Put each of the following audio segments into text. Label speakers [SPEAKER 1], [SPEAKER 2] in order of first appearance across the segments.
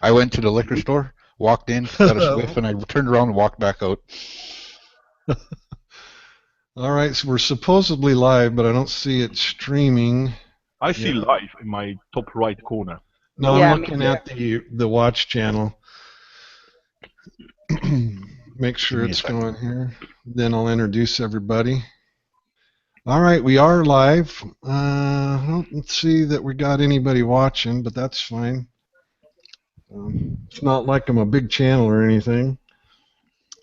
[SPEAKER 1] I went to the liquor store, walked in, got a swiff, and I turned around and walked back out.
[SPEAKER 2] All right, so we're supposedly live, but I don't see it streaming.
[SPEAKER 3] I see live in my top right corner.
[SPEAKER 2] No, I'm looking at the watch channel. Make sure it's going here. Then I'll introduce everybody. All right, we are live. I don't see that we got anybody watching, but that's fine. It's not like I'm a big channel or anything.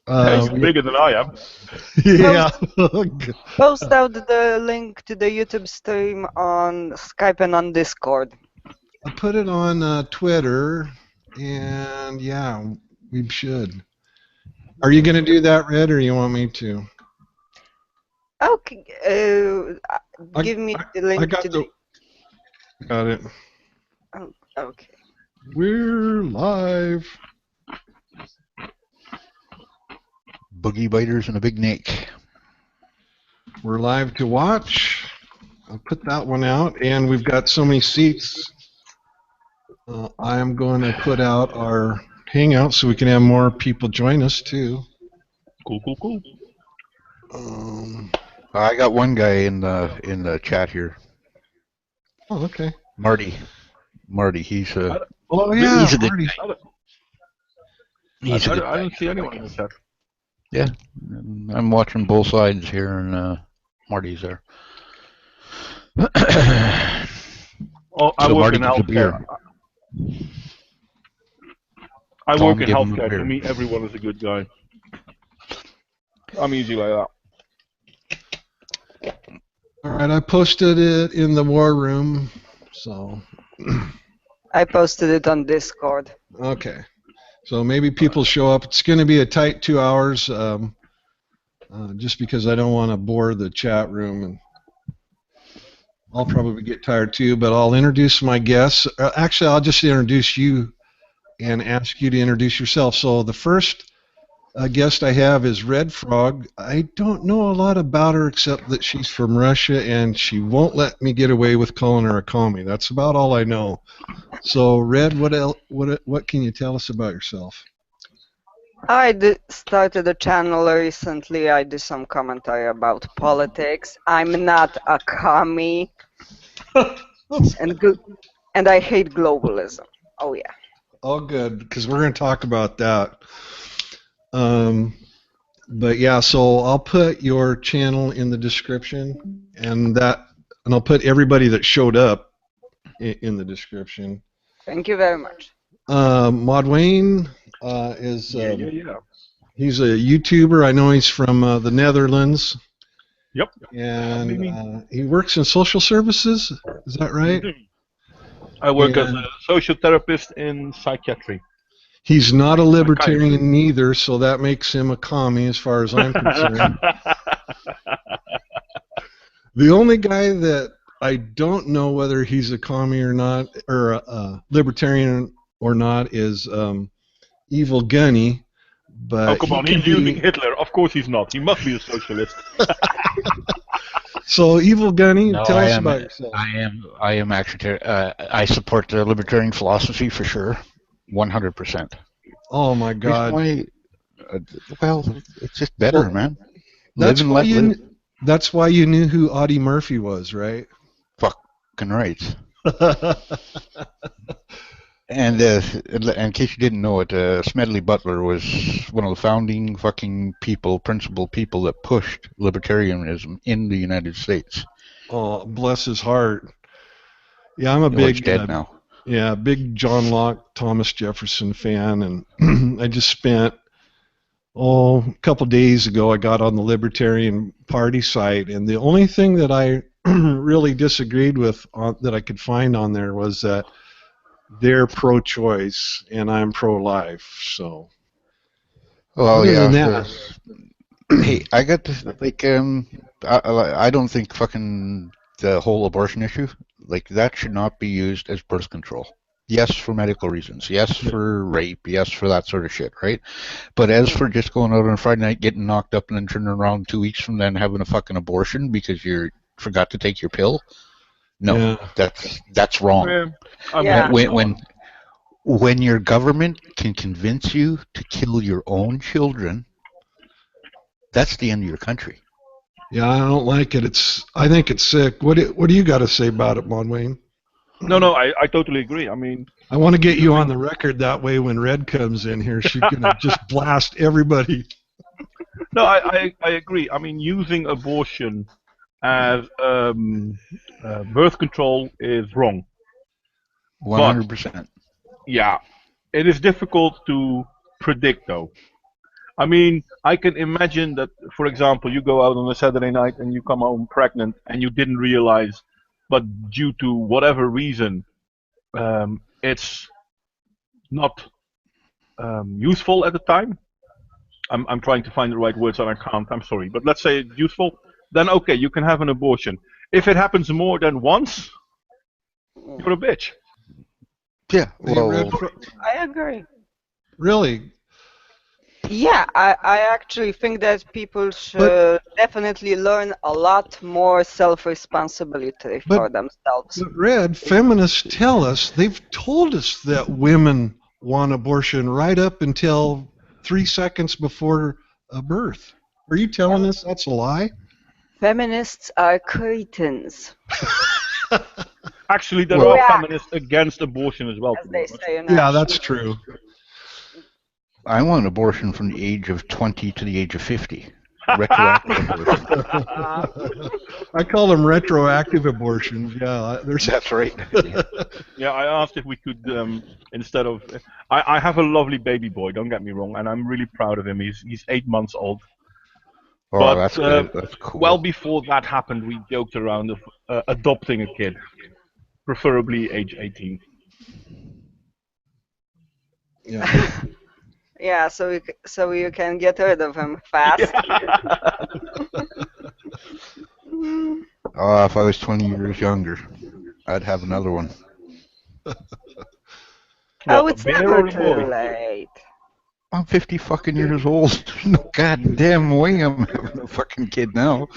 [SPEAKER 3] It's bigger than I am.
[SPEAKER 2] Yeah.
[SPEAKER 4] Post out the link to the YouTube stream on Skype and on Discord.
[SPEAKER 2] I put it on Twitter, and yeah, we should. Are you going to do that, Red, or you want me to?
[SPEAKER 4] Okay. Give me the link to the...
[SPEAKER 2] Got it.
[SPEAKER 4] Oh, okay.
[SPEAKER 2] We're live.
[SPEAKER 1] Boogie biters and a big neck.
[SPEAKER 2] We're live to watch. I'll put that one out, and we've got so many seats. I am going to put out our Hangout so we can have more people join us too.
[SPEAKER 3] Cool.
[SPEAKER 1] I got one guy in the chat here.
[SPEAKER 2] Oh, okay.
[SPEAKER 1] Marty, he's a.
[SPEAKER 2] Oh yeah,
[SPEAKER 1] he's a good
[SPEAKER 2] Marty.
[SPEAKER 1] Guy.
[SPEAKER 3] I don't see anyone in the chat.
[SPEAKER 1] Yeah, I'm watching both sides here, and Marty's there.
[SPEAKER 3] Oh, I work in healthcare. I work in healthcare. To me, everyone is a good guy. I'm easy like that.
[SPEAKER 2] All right, I posted it in the war room, so.
[SPEAKER 4] I posted it on Discord.
[SPEAKER 2] Okay. So maybe people show up. It's going to be a tight 2 hours, just because I don't want to bore the chat room, and I'll probably get tired too. But I'll introduce my guests. Actually, I'll just introduce you and ask you to introduce yourself. So the first guest I have is Red Frog. I don't know a lot about her except that she's from Russia, and she won't let me get away with calling her a commie. That's about all I know. So, Red, what can you tell us about yourself?
[SPEAKER 4] I started a channel recently. I do some commentary about politics. I'm not a commie, and I hate globalism. Oh yeah.
[SPEAKER 2] Oh, good, because we're going to talk about that. But yeah, so I'll put your channel in the description, and I'll put everybody that showed up in the description.
[SPEAKER 4] Thank you very much.
[SPEAKER 2] Modwain is he's a YouTuber. I know he's from the Netherlands.
[SPEAKER 3] Yep.
[SPEAKER 2] And he works in social services. Is that right?
[SPEAKER 3] I work as a social therapist in psychiatry.
[SPEAKER 2] He's not a libertarian either, so that makes him a commie as far as I'm concerned. The only guy that I don't know whether he's a commie or not, or a libertarian or not, is Evil Gunney. But
[SPEAKER 3] oh, come on, he's using Hitler. Of course he's not. He must be a socialist.
[SPEAKER 2] So, Evil Gunney, tell us about yourself.
[SPEAKER 1] I am actually. I support the libertarian philosophy for sure, 100%.
[SPEAKER 2] Oh my God!
[SPEAKER 1] Well, it's just better, man.
[SPEAKER 2] That's why you knew who Audie Murphy was, right?
[SPEAKER 1] Fucking right. And in case you didn't know it, Smedley Butler was one of the founding principal people that pushed libertarianism in the United States.
[SPEAKER 2] Oh, bless his heart. Yeah, I'm a big
[SPEAKER 1] dead now.
[SPEAKER 2] Yeah, big John Locke, Thomas Jefferson fan, and I just spent a couple days ago. I got on the Libertarian Party site, and the only thing that I really disagreed with that I could find on there was that they're pro-choice and I'm pro-life. So,
[SPEAKER 1] well, yeah. Hey, I got this. I don't think fucking the whole abortion issue that should not be used as birth control. Yes, for medical reasons. Yes, for rape. Yes, for that sort of shit, right? But as for just going out on a Friday night, getting knocked up, and then turning around 2 weeks from then having a fucking abortion because you forgot to take your pill, no, that's wrong.
[SPEAKER 4] Yeah.
[SPEAKER 1] When your government can convince you to kill your own children, that's the end of your country.
[SPEAKER 2] Yeah, I don't like it. I think it's sick. What do you got to say about it, Modwain?
[SPEAKER 3] No, I totally agree. I mean,
[SPEAKER 2] I want to get you on the record that way when Red comes in here, she's going to just blast everybody.
[SPEAKER 3] No, I agree. I mean, using abortion as birth control is wrong.
[SPEAKER 1] 100%.
[SPEAKER 3] Yeah, it is difficult to predict, though. I mean, I can imagine that, for example, you go out on a Saturday night and you come home pregnant and you didn't realize, but due to whatever reason, it's not useful at the time. I'm trying to find the right words and I can't. I'm sorry, but let's say it's useful. Then okay, you can have an abortion. If it happens more than once, you're a bitch.
[SPEAKER 1] Yeah, well,
[SPEAKER 4] I agree.
[SPEAKER 2] Really?
[SPEAKER 4] Yeah, I actually think that people should definitely learn a lot more self-responsibility for themselves.
[SPEAKER 2] But Red, feminists tell us, they've told us that women want abortion right up until 3 seconds before a birth. Are you telling us that's a lie?
[SPEAKER 4] Feminists are cretins.
[SPEAKER 3] Actually, there are feminists against abortion as well.
[SPEAKER 4] As they say in
[SPEAKER 2] yeah, that's true.
[SPEAKER 1] I want an abortion from the age of 20 to the age of 50. Retroactive abortion.
[SPEAKER 2] I call them retroactive abortions. Yeah,
[SPEAKER 1] that's right.
[SPEAKER 3] Yeah, I asked if we could, instead of... I have a lovely baby boy, don't get me wrong, and I'm really proud of him. He's 8 months old.
[SPEAKER 1] Oh,
[SPEAKER 3] but,
[SPEAKER 1] that's good. That's cool.
[SPEAKER 3] Well before that happened, we joked around of adopting a kid, preferably age 18.
[SPEAKER 2] Yeah.
[SPEAKER 4] Yeah, so you can get rid of him fast.
[SPEAKER 1] If I was 20 years younger, I'd have another one.
[SPEAKER 4] Oh, it's never too late.
[SPEAKER 1] I'm 50 fucking years old. No goddamn way I'm having a fucking kid now.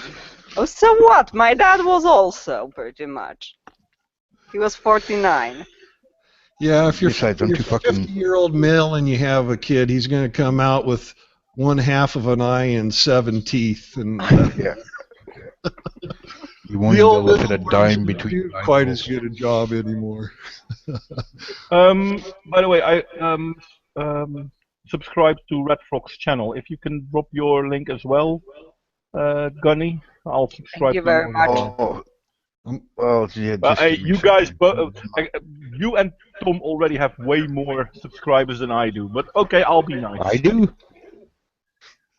[SPEAKER 4] Oh, so what? My dad was also pretty much. He was 49.
[SPEAKER 2] Yeah, if you're a 50-year-old male and you have a kid, he's going to come out with 1/2 of an eye and 7 teeth, and
[SPEAKER 1] yeah. You won't be able to fit a dime between.
[SPEAKER 2] Quite as good a job anymore.
[SPEAKER 3] By the way, I subscribe to Red Frog's channel. If you can drop your link as well, Gunney, I'll subscribe.
[SPEAKER 4] Thank you very much.
[SPEAKER 1] Well, yeah,
[SPEAKER 3] you guys, you and Tom already have way more subscribers than I do. But okay, I'll be nice.
[SPEAKER 1] I do.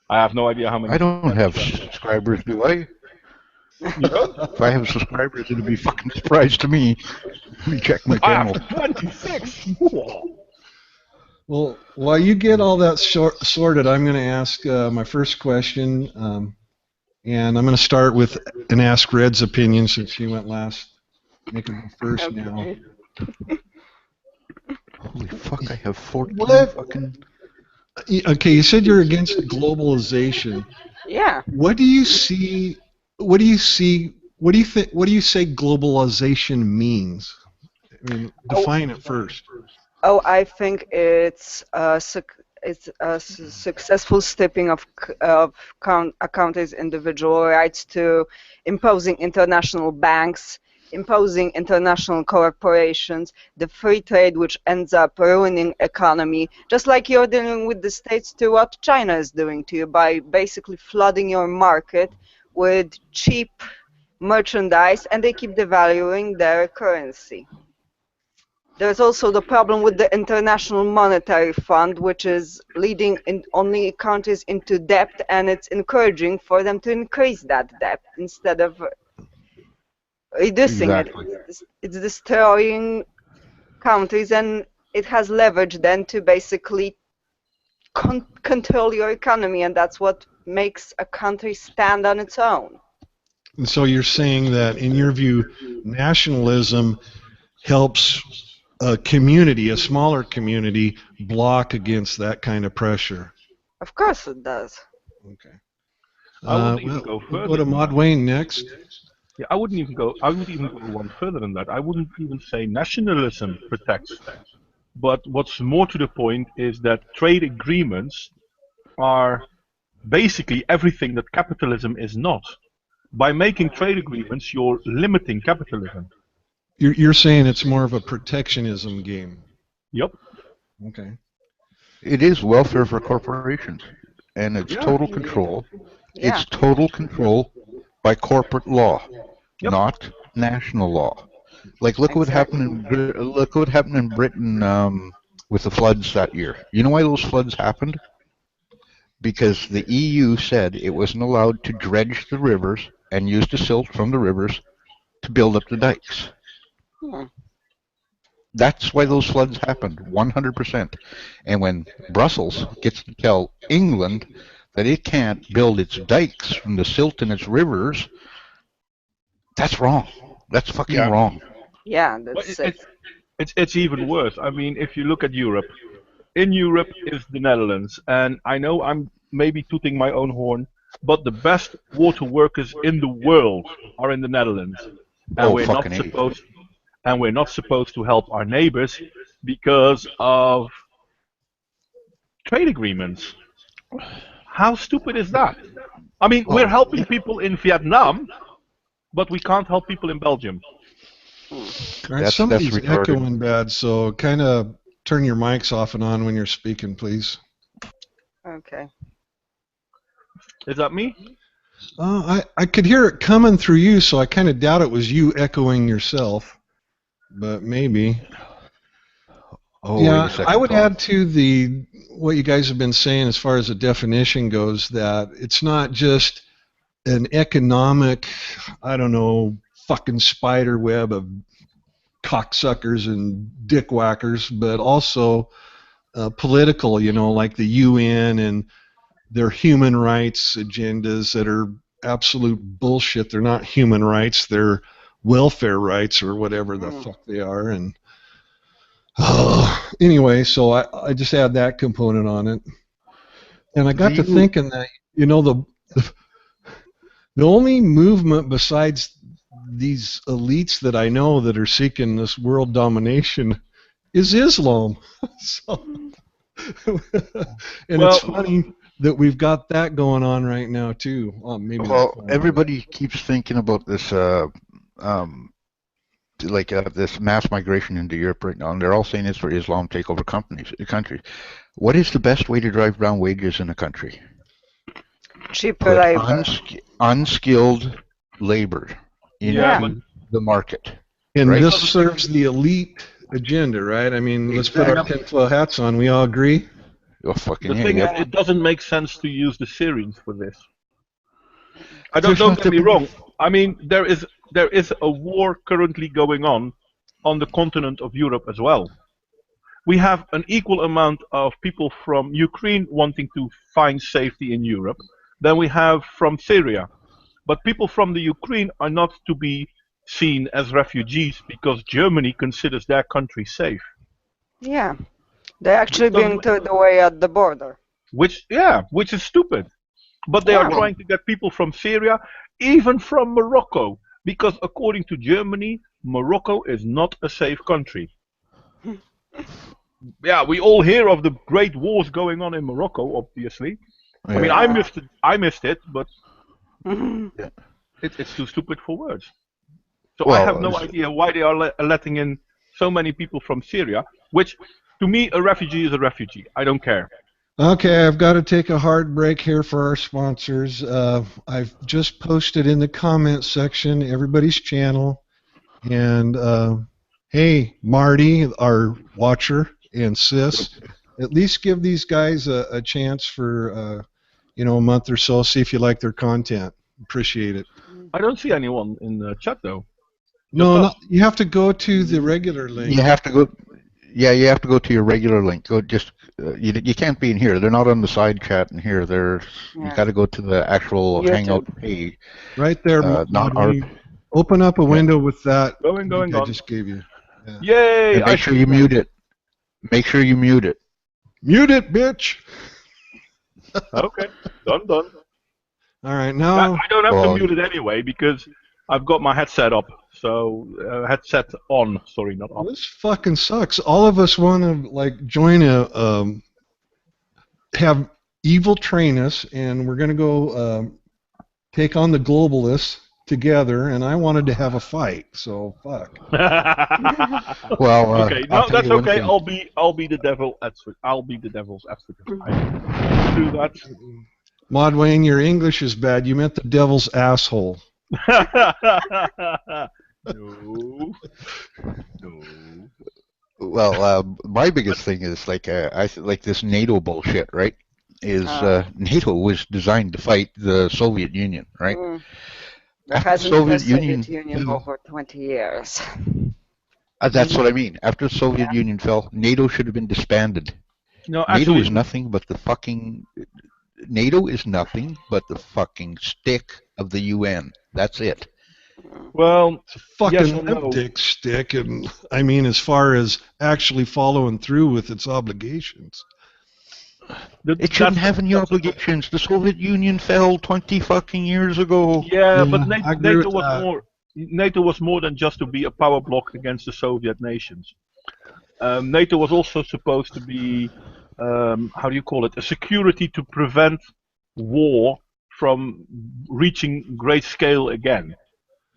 [SPEAKER 3] I have no idea how many.
[SPEAKER 1] I don't have subscribers, do I?
[SPEAKER 3] You don't?
[SPEAKER 1] If I have subscribers, it'd be fucking a surprise to me. Let me check my channel.
[SPEAKER 3] I have 26.
[SPEAKER 2] Well, while you get all that sorted, I'm going to ask my first question. And I'm going to start with and ask Red's opinion since she went last. Make it go first now.
[SPEAKER 1] Holy fuck! I have 14 fucking.
[SPEAKER 2] Okay, you said you're against globalization.
[SPEAKER 4] Yeah.
[SPEAKER 2] What do you see? What do you see? What do you think? What do you say globalization means? I mean, define it first.
[SPEAKER 4] Oh, I think it's a successful stepping of a country's individual rights to imposing international banks, imposing international corporations, the free trade which ends up ruining economy, just like you're dealing with the States to what China is doing to you by basically flooding your market with cheap merchandise, and they keep devaluing their currency. There's also the problem with the International Monetary Fund, which is leading only countries into debt, and it's encouraging for them to increase that debt instead of reducing it. It's destroying countries, and it has leverage then to basically control your economy, and that's what makes a country stand on its own.
[SPEAKER 2] And so you're saying that, in your view, nationalism helps a community, a smaller community, block against that kind of pressure.
[SPEAKER 4] Of course it does.
[SPEAKER 2] Okay.
[SPEAKER 3] I wouldn't even go further.
[SPEAKER 2] Go to Modwain next.
[SPEAKER 3] Yeah, I wouldn't even go one further than that. I wouldn't even say nationalism protects But what's more to the point is that trade agreements are basically everything that capitalism is not. By making trade agreements, you're limiting capitalism.
[SPEAKER 2] You're saying it's more of a protectionism game.
[SPEAKER 3] Yep.
[SPEAKER 2] Okay.
[SPEAKER 1] It is welfare for corporations, and it's total control.
[SPEAKER 4] Yeah.
[SPEAKER 1] It's total control by corporate law,
[SPEAKER 3] Yep.
[SPEAKER 1] not national law. Like look what happened in Britain with the floods that year. You know why those floods happened? Because the EU said it wasn't allowed to dredge the rivers and use the silt from the rivers to build up the dikes. That's why those floods happened, 100%. And when Brussels gets to tell England that it can't build its dikes from the silt in its rivers, that's wrong. That's fucking wrong.
[SPEAKER 4] Yeah, that's
[SPEAKER 3] It's even worse. I mean, if you look at Europe, in Europe is the Netherlands, and I know I'm maybe tooting my own horn, but the best water workers in the world are in the Netherlands, and we're not supposed to help our neighbors because of trade agreements. How stupid is that? I mean, we're helping people in Vietnam, but we can't help people in Belgium.
[SPEAKER 2] All right, somebody's echoing bad, so kind of turn your mics off and on when you're speaking, please.
[SPEAKER 4] Okay.
[SPEAKER 3] Is that me?
[SPEAKER 2] I could hear it coming through you, so I kind of doubt it was you echoing yourself, but maybe.
[SPEAKER 1] Oh,
[SPEAKER 2] yeah,
[SPEAKER 1] wait a second,
[SPEAKER 2] I would
[SPEAKER 1] Tom.
[SPEAKER 2] add to what you guys have been saying as far as the definition goes, that it's not just an economic, I don't know, fucking spider web of cocksuckers and dickwhackers, but also political, you know, like the UN and their human rights agendas that are absolute bullshit. They're not human rights, they're welfare rights or whatever the fuck they are. And anyway, so I just add that component on it. And I got to thinking that, you know, the only movement besides these elites that I know that are seeking this world domination is Islam. So, and it's funny that we've got that going on right now too. Maybe
[SPEAKER 1] everybody keeps thinking about this, this mass migration into Europe right now, and they're all saying it's for Islam take over countries. What is the best way to drive down wages in a country?
[SPEAKER 4] Cheaper labor.
[SPEAKER 1] Unskilled labor into the market.
[SPEAKER 2] And this serves the elite agenda, right? I mean, let's put our tinfoil hats on. We all agree?
[SPEAKER 1] Oh, fucking
[SPEAKER 3] the thing is, it doesn't make sense to use the Syrians for this. Don't get me wrong. I mean, there is a war currently going on the continent of Europe as well. We have an equal amount of people from Ukraine wanting to find safety in Europe than we have from Syria. But people from the Ukraine are not to be seen as refugees because Germany considers their country safe.
[SPEAKER 4] Yeah, they're actually being turned away at the border.
[SPEAKER 3] Which is stupid. But they are trying to get people from Syria, even from Morocco, because according to Germany, Morocco is not a safe country. Yeah, we all hear of the great wars going on in Morocco, obviously. Yeah. I mean, I missed it, but it's too stupid for words. So I have no idea why they are letting in so many people from Syria, which, to me, a refugee is a refugee. I don't care.
[SPEAKER 2] Okay, I've got to take a hard break here for our sponsors. I've just posted in the comment section everybody's channel. And hey, Marty, our watcher, and Sis, at least give these guys a chance for a month or so, see if you like their content. Appreciate it.
[SPEAKER 3] I don't see anyone in the chat, though.
[SPEAKER 2] No, you have to go to the regular link.
[SPEAKER 1] You have to go. Yeah, you have to go to your regular link. Go just you can't be in here. They're not on the side chat in here. You got to go to the actual Hangout page.
[SPEAKER 2] Right there. Open up a window with that.
[SPEAKER 3] Going.
[SPEAKER 2] I just gave you.
[SPEAKER 3] Yeah. Yay!
[SPEAKER 1] And make sure you mute it. Make sure you mute it.
[SPEAKER 2] Mute it, bitch.
[SPEAKER 3] Okay. Done.
[SPEAKER 2] All right, now
[SPEAKER 3] I don't have to mute it anyway because I've got my headset up. So headset on. Sorry, not up.
[SPEAKER 2] This fucking sucks. All of us want to like join a have evil train us, and we're gonna go take on the globalists together. And I wanted to have a fight, so fuck.
[SPEAKER 1] Well,
[SPEAKER 3] okay, no, that's okay. I'll be the devil. I'll be the devil's advocate. I do that.
[SPEAKER 2] Modwain, your English is bad. You meant the devil's asshole.
[SPEAKER 3] No.
[SPEAKER 1] Well, my biggest thing is like like this NATO bullshit, right? Is NATO was designed to fight the Soviet Union, right?
[SPEAKER 4] After the Soviet Union over 20 years.
[SPEAKER 1] That's what I mean. After the Soviet Union fell, NATO should have been disbanded.
[SPEAKER 3] No,
[SPEAKER 1] NATO is nothing but the fucking stick of the UN. That's it.
[SPEAKER 3] Well,
[SPEAKER 2] it's a fucking dick stick, and I mean, as far as actually following through with its obligations.
[SPEAKER 1] It shouldn't have any obligations. The Soviet Union fell 20 fucking years ago.
[SPEAKER 3] Yeah, but NATO was more than just to be a power bloc against the Soviet nations. NATO was also supposed to be, how do you call it, a security to prevent war from reaching great scale again.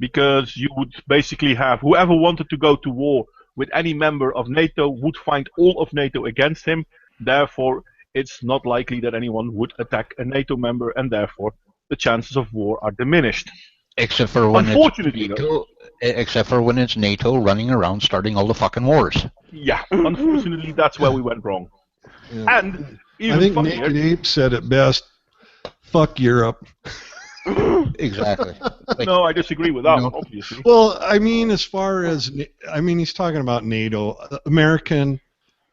[SPEAKER 3] Because you would basically have whoever wanted to go to war with any member of NATO would find all of NATO against him. Therefore, it's not likely that anyone would attack a NATO member, and therefore the chances of war are diminished.
[SPEAKER 1] Except for when it's NATO running around starting all the fucking wars.
[SPEAKER 3] Yeah, unfortunately, that's where we went wrong.
[SPEAKER 2] Yeah.
[SPEAKER 3] And even
[SPEAKER 2] I think
[SPEAKER 3] funnier,
[SPEAKER 2] Naked Ape said it best. Fuck Europe.
[SPEAKER 1] Exactly. Like,
[SPEAKER 3] no, I disagree with that one, obviously.
[SPEAKER 2] Well, I mean, as far as he's talking about NATO, America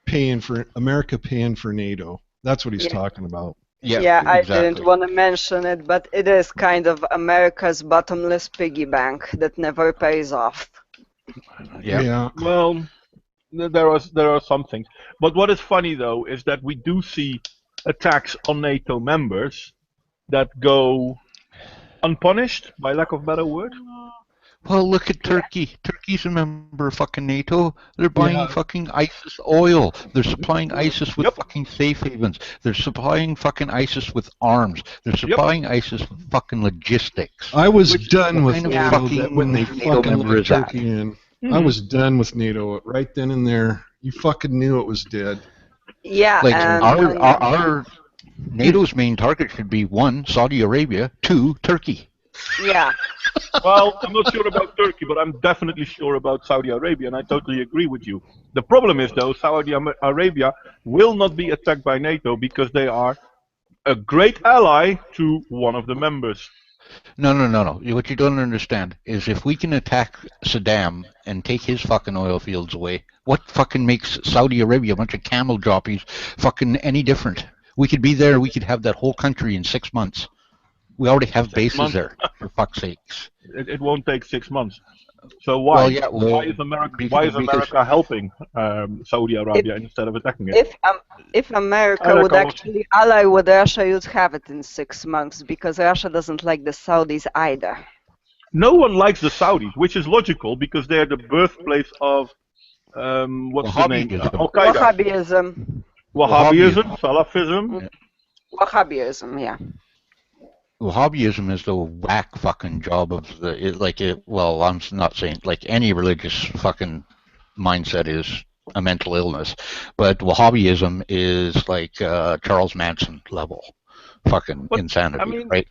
[SPEAKER 2] paying for NATO. That's what he's talking about.
[SPEAKER 4] Yeah,
[SPEAKER 1] exactly.
[SPEAKER 4] I didn't want to mention it, but it is kind of America's bottomless piggy bank that never pays off.
[SPEAKER 2] Yeah.
[SPEAKER 3] Well, there are some things, but what is funny though is that we do see attacks on NATO members that go unpunished, by lack of a better word.
[SPEAKER 1] Well, look at Turkey. Turkey's a member of fucking NATO. They're buying fucking ISIS oil. They're supplying ISIS with fucking safe havens. They're supplying fucking ISIS with arms. They're supplying ISIS with fucking logistics.
[SPEAKER 2] I was done with NATO when they
[SPEAKER 1] NATO
[SPEAKER 2] fucking let Turkey in. I was done with NATO right then and there. You fucking knew it was dead.
[SPEAKER 4] Yeah,
[SPEAKER 1] like
[SPEAKER 4] and
[SPEAKER 1] our NATO's main target should be 1, Saudi Arabia, 2, Turkey.
[SPEAKER 4] Yeah.
[SPEAKER 3] Well, I'm not sure about Turkey, but I'm definitely sure about Saudi Arabia, and I totally agree with you. The problem is, though, Saudi Arabia will not be attacked by NATO because they are a great ally to one of the members.
[SPEAKER 1] No. What you don't understand is if we can attack Saddam and take his fucking oil fields away, what fucking makes Saudi Arabia a bunch of camel jockeys fucking any different? We could be there, we could have that whole country in 6 months. We already have bases there, for fuck's sakes.
[SPEAKER 3] It won't take 6 months. So why? Why is America helping Saudi Arabia instead of attacking it?
[SPEAKER 4] If America would actually ally with Russia, you'd have it in 6 months, because Russia doesn't like the Saudis either.
[SPEAKER 3] No one likes the Saudis, which is logical because they are the birthplace of what's the name?
[SPEAKER 4] Wahhabism.
[SPEAKER 3] Wahhabism, Salafism.
[SPEAKER 4] Wahhabism, yeah.
[SPEAKER 1] Wahhabism is the whack fucking job of well, I'm not saying like any religious fucking mindset is a mental illness, but Wahhabism is like Charles Manson level fucking insanity,
[SPEAKER 3] I mean,
[SPEAKER 1] right?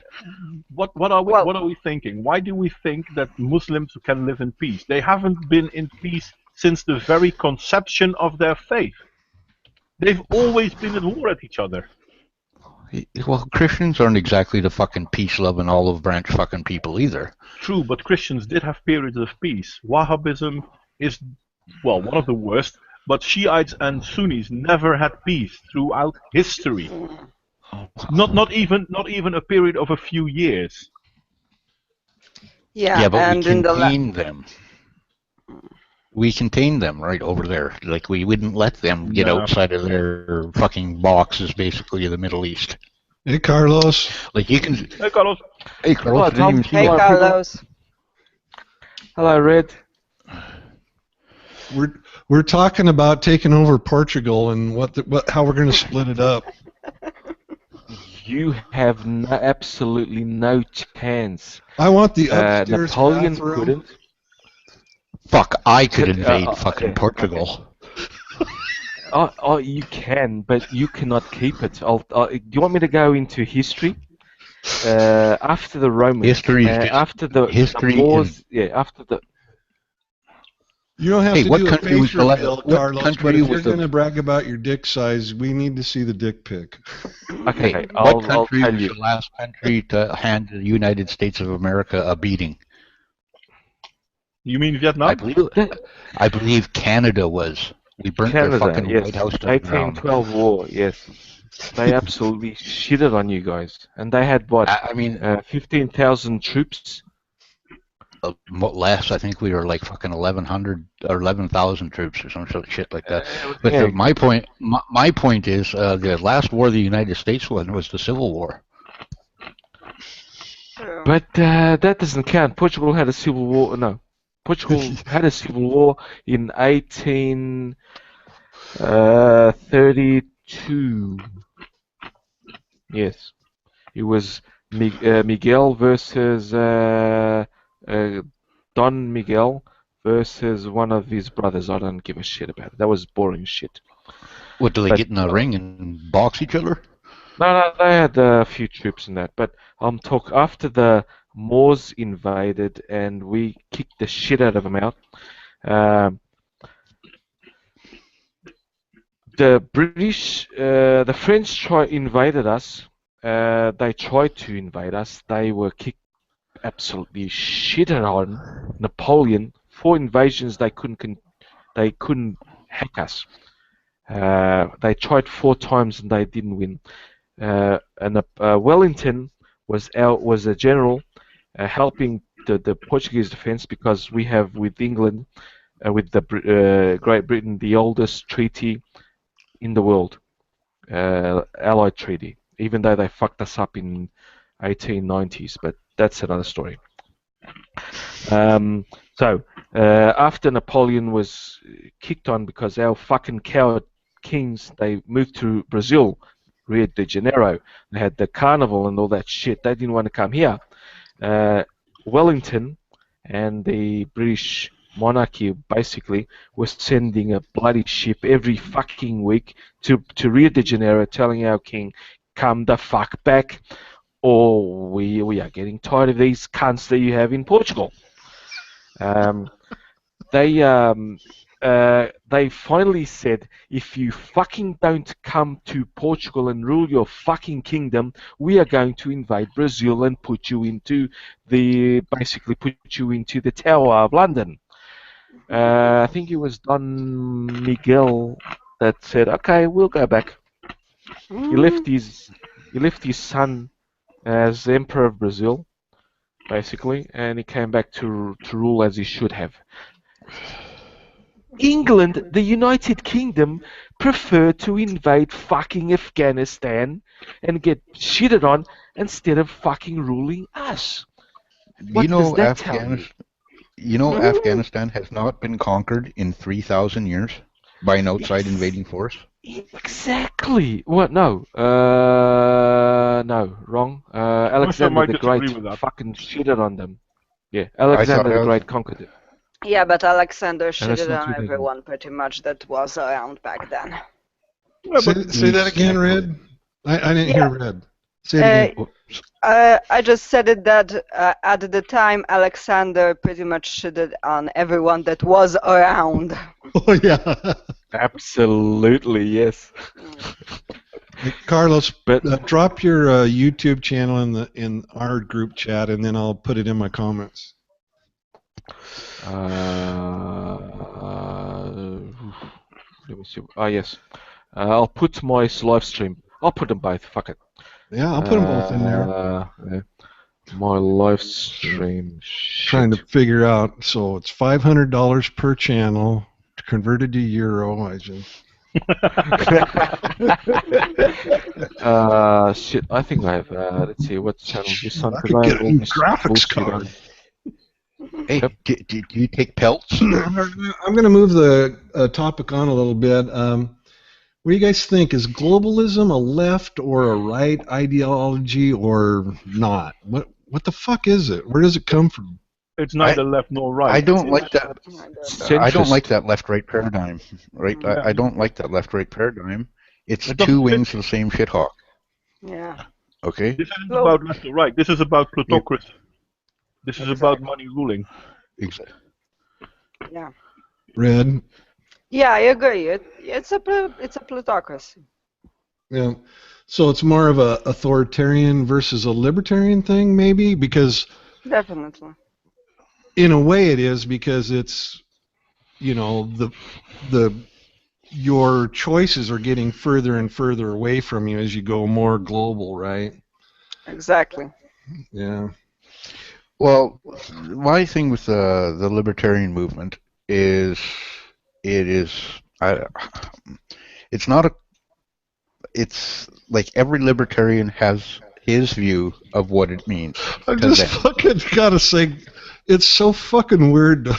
[SPEAKER 3] What are we thinking? Why do we think that Muslims can live in peace? They haven't been in peace since the very conception of their faith. They've always been at war at each other.
[SPEAKER 1] Well, Christians aren't exactly the fucking peace-loving olive branch fucking people either.
[SPEAKER 3] True, but Christians did have periods of peace. Wahhabism is, well, one of the worst, but Shiites and Sunnis never had peace throughout history. Not even a period of a few years.
[SPEAKER 1] Yeah, but we contained them. We contained them right over there. Like, we wouldn't let them get outside of their fucking box, is basically the Middle East.
[SPEAKER 2] Hey, Carlos.
[SPEAKER 1] Like, you can...
[SPEAKER 3] Hey, Carlos.
[SPEAKER 1] Hey, Carlos.
[SPEAKER 4] Hey, Carlos.
[SPEAKER 5] Hello, Red.
[SPEAKER 2] We're talking about taking over Portugal and how we're going to split it up.
[SPEAKER 5] You have absolutely no chance.
[SPEAKER 2] I want the upstairs
[SPEAKER 5] Napoleon
[SPEAKER 2] bathroom.
[SPEAKER 5] couldn't.
[SPEAKER 1] Fuck, I could invade fucking Portugal.
[SPEAKER 5] Oh, you can, but you cannot keep it. Do you want me to go into history? After the Romans, after the wars, after the.
[SPEAKER 2] You don't have to do a face reveal, Carlos, but if you're going to brag about your dick size, we need to see the dick pic.
[SPEAKER 5] Okay,
[SPEAKER 1] what country
[SPEAKER 5] tell
[SPEAKER 1] was
[SPEAKER 5] you.
[SPEAKER 1] the last country to hand the United States of America a beating?
[SPEAKER 3] You mean Vietnam?
[SPEAKER 1] I believe Canada was. We burnt their fucking White House to the ground.
[SPEAKER 5] 1812 war, yes. They absolutely shitted on you guys. And they had, what, 15,000 troops?
[SPEAKER 1] Less, I think we were like fucking 1,100 or 11,000 troops or some sort of shit like that. But my point is, the last war the United States won was the Civil War.
[SPEAKER 5] But that doesn't count. Portugal had a civil war. No, Portugal had a civil war in 1832. Yes, it was Miguel versus. Don Miguel versus one of his brothers. I don't give a shit about it. That was boring shit.
[SPEAKER 1] What, do they get in a ring and box each other?
[SPEAKER 5] No, they had a few troops in that. But I'm talking after the Moors invaded and we kicked the shit out of them out. The British, the French invaded us. They tried to invade us. They were kicked. Absolutely shitted on Napoleon. 4 invasions they couldn't hack us. They tried 4 times and they didn't win. And Wellington was a general helping the Portuguese defense because we have with England, with the Great Britain, the oldest treaty in the world, Allied treaty. Even though they fucked us up in 1890s, but that's another story. So after Napoleon was kicked on because our fucking coward kings, they moved to Brazil, Rio de Janeiro. They had the carnival and all that shit. They didn't want to come here. Wellington and the British monarchy basically was sending a bloody ship every fucking week to Rio de Janeiro telling our king, come the fuck back, or we are getting tired of these cunts that you have in Portugal. They finally said, if you fucking don't come to Portugal and rule your fucking kingdom, we are going to invade Brazil and put you into the Tower of London. I think it was Don Miguel that said, okay, we'll go back. He left his son as Emperor of Brazil, basically, and he came back to rule as he should have. England, the United Kingdom, preferred to invade fucking Afghanistan and get shitted on instead of fucking ruling us. What does that tell you?
[SPEAKER 1] You know, Afghanistan has not been conquered in 3,000 years by an outside invading force.
[SPEAKER 5] Exactly. What? No. No. Wrong. Alexander the Great fucking shitted on them. Yeah, Alexander the Great conquered it.
[SPEAKER 4] Yeah, but Alexander shitted on everyone pretty much that was around back then.
[SPEAKER 2] Say that again, Red. I didn't hear Red. Say it again.
[SPEAKER 4] I just said it that at the time Alexander pretty much shitted on everyone that was around.
[SPEAKER 2] Oh yeah.
[SPEAKER 5] Absolutely, yes.
[SPEAKER 2] Hey, Carlos, drop your YouTube channel in our group chat, and then I'll put it in my comments.
[SPEAKER 5] Let me see. Yes. I'll put my live stream. I'll put them both. Fuck it.
[SPEAKER 2] Yeah, I'll put them both in there.
[SPEAKER 5] Yeah. My live stream.
[SPEAKER 2] Trying to figure out. So it's $500 per channel, converted to euro. I just.
[SPEAKER 5] Shit. I think I have. Let's see what channel this one.
[SPEAKER 2] I could get a graphics card.
[SPEAKER 1] Hey, do you take pelts?
[SPEAKER 2] I'm going to move the topic on a little bit. What do you guys think? Is globalism a left or a right ideology or not? What the fuck is it? Where does it come from?
[SPEAKER 3] It's neither left nor right.
[SPEAKER 1] I don't like that. I don't
[SPEAKER 5] Centrist.
[SPEAKER 1] like that left-right paradigm. Right?
[SPEAKER 3] Yeah.
[SPEAKER 1] I don't like that left-right paradigm. It's two wings of the same shithawk.
[SPEAKER 4] Yeah.
[SPEAKER 1] Okay.
[SPEAKER 3] This isn't about left or right. This is about plutocracy. This is about money ruling.
[SPEAKER 1] Exactly.
[SPEAKER 4] Yeah.
[SPEAKER 2] Red.
[SPEAKER 4] Yeah, I agree. It's a plutocracy.
[SPEAKER 2] Yeah. So it's more of a authoritarian versus a libertarian thing, maybe, because
[SPEAKER 4] Definitely.
[SPEAKER 2] in a way it is, because it's, you know, your choices are getting further and further away from you as you go more global, right?
[SPEAKER 4] Exactly.
[SPEAKER 2] Yeah.
[SPEAKER 1] Well, my thing with the libertarian movement is it's not a. It's like every libertarian has his view of what it means.
[SPEAKER 2] I just fucking gotta say, it's so fucking weird to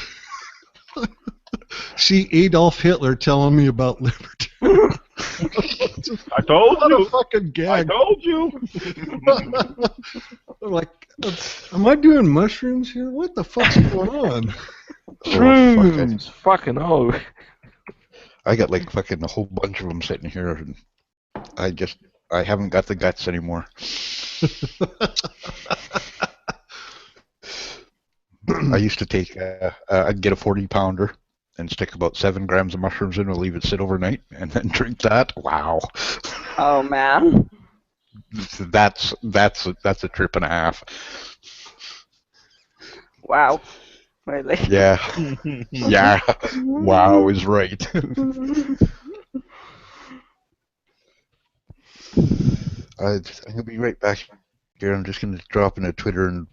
[SPEAKER 2] see Adolf Hitler telling me about liberty.
[SPEAKER 3] I told
[SPEAKER 2] What
[SPEAKER 3] you.
[SPEAKER 2] a fucking gag.
[SPEAKER 3] I told you.
[SPEAKER 2] I'm like, am I doing mushrooms here? What the fuck's going on?
[SPEAKER 5] Shrooms. Fucking hell.
[SPEAKER 1] I got like fucking a whole bunch of them sitting here, and I haven't got the guts anymore. I used to take, I'd get a 40-pounder and stick about 7 grams of mushrooms in and leave it sit overnight, and then drink that. Wow.
[SPEAKER 4] Oh man.
[SPEAKER 1] That's a trip and a half.
[SPEAKER 4] Wow. Really?
[SPEAKER 1] Yeah. Yeah. Wow is right. I'm gonna be right back here. I'm just gonna drop into Twitter and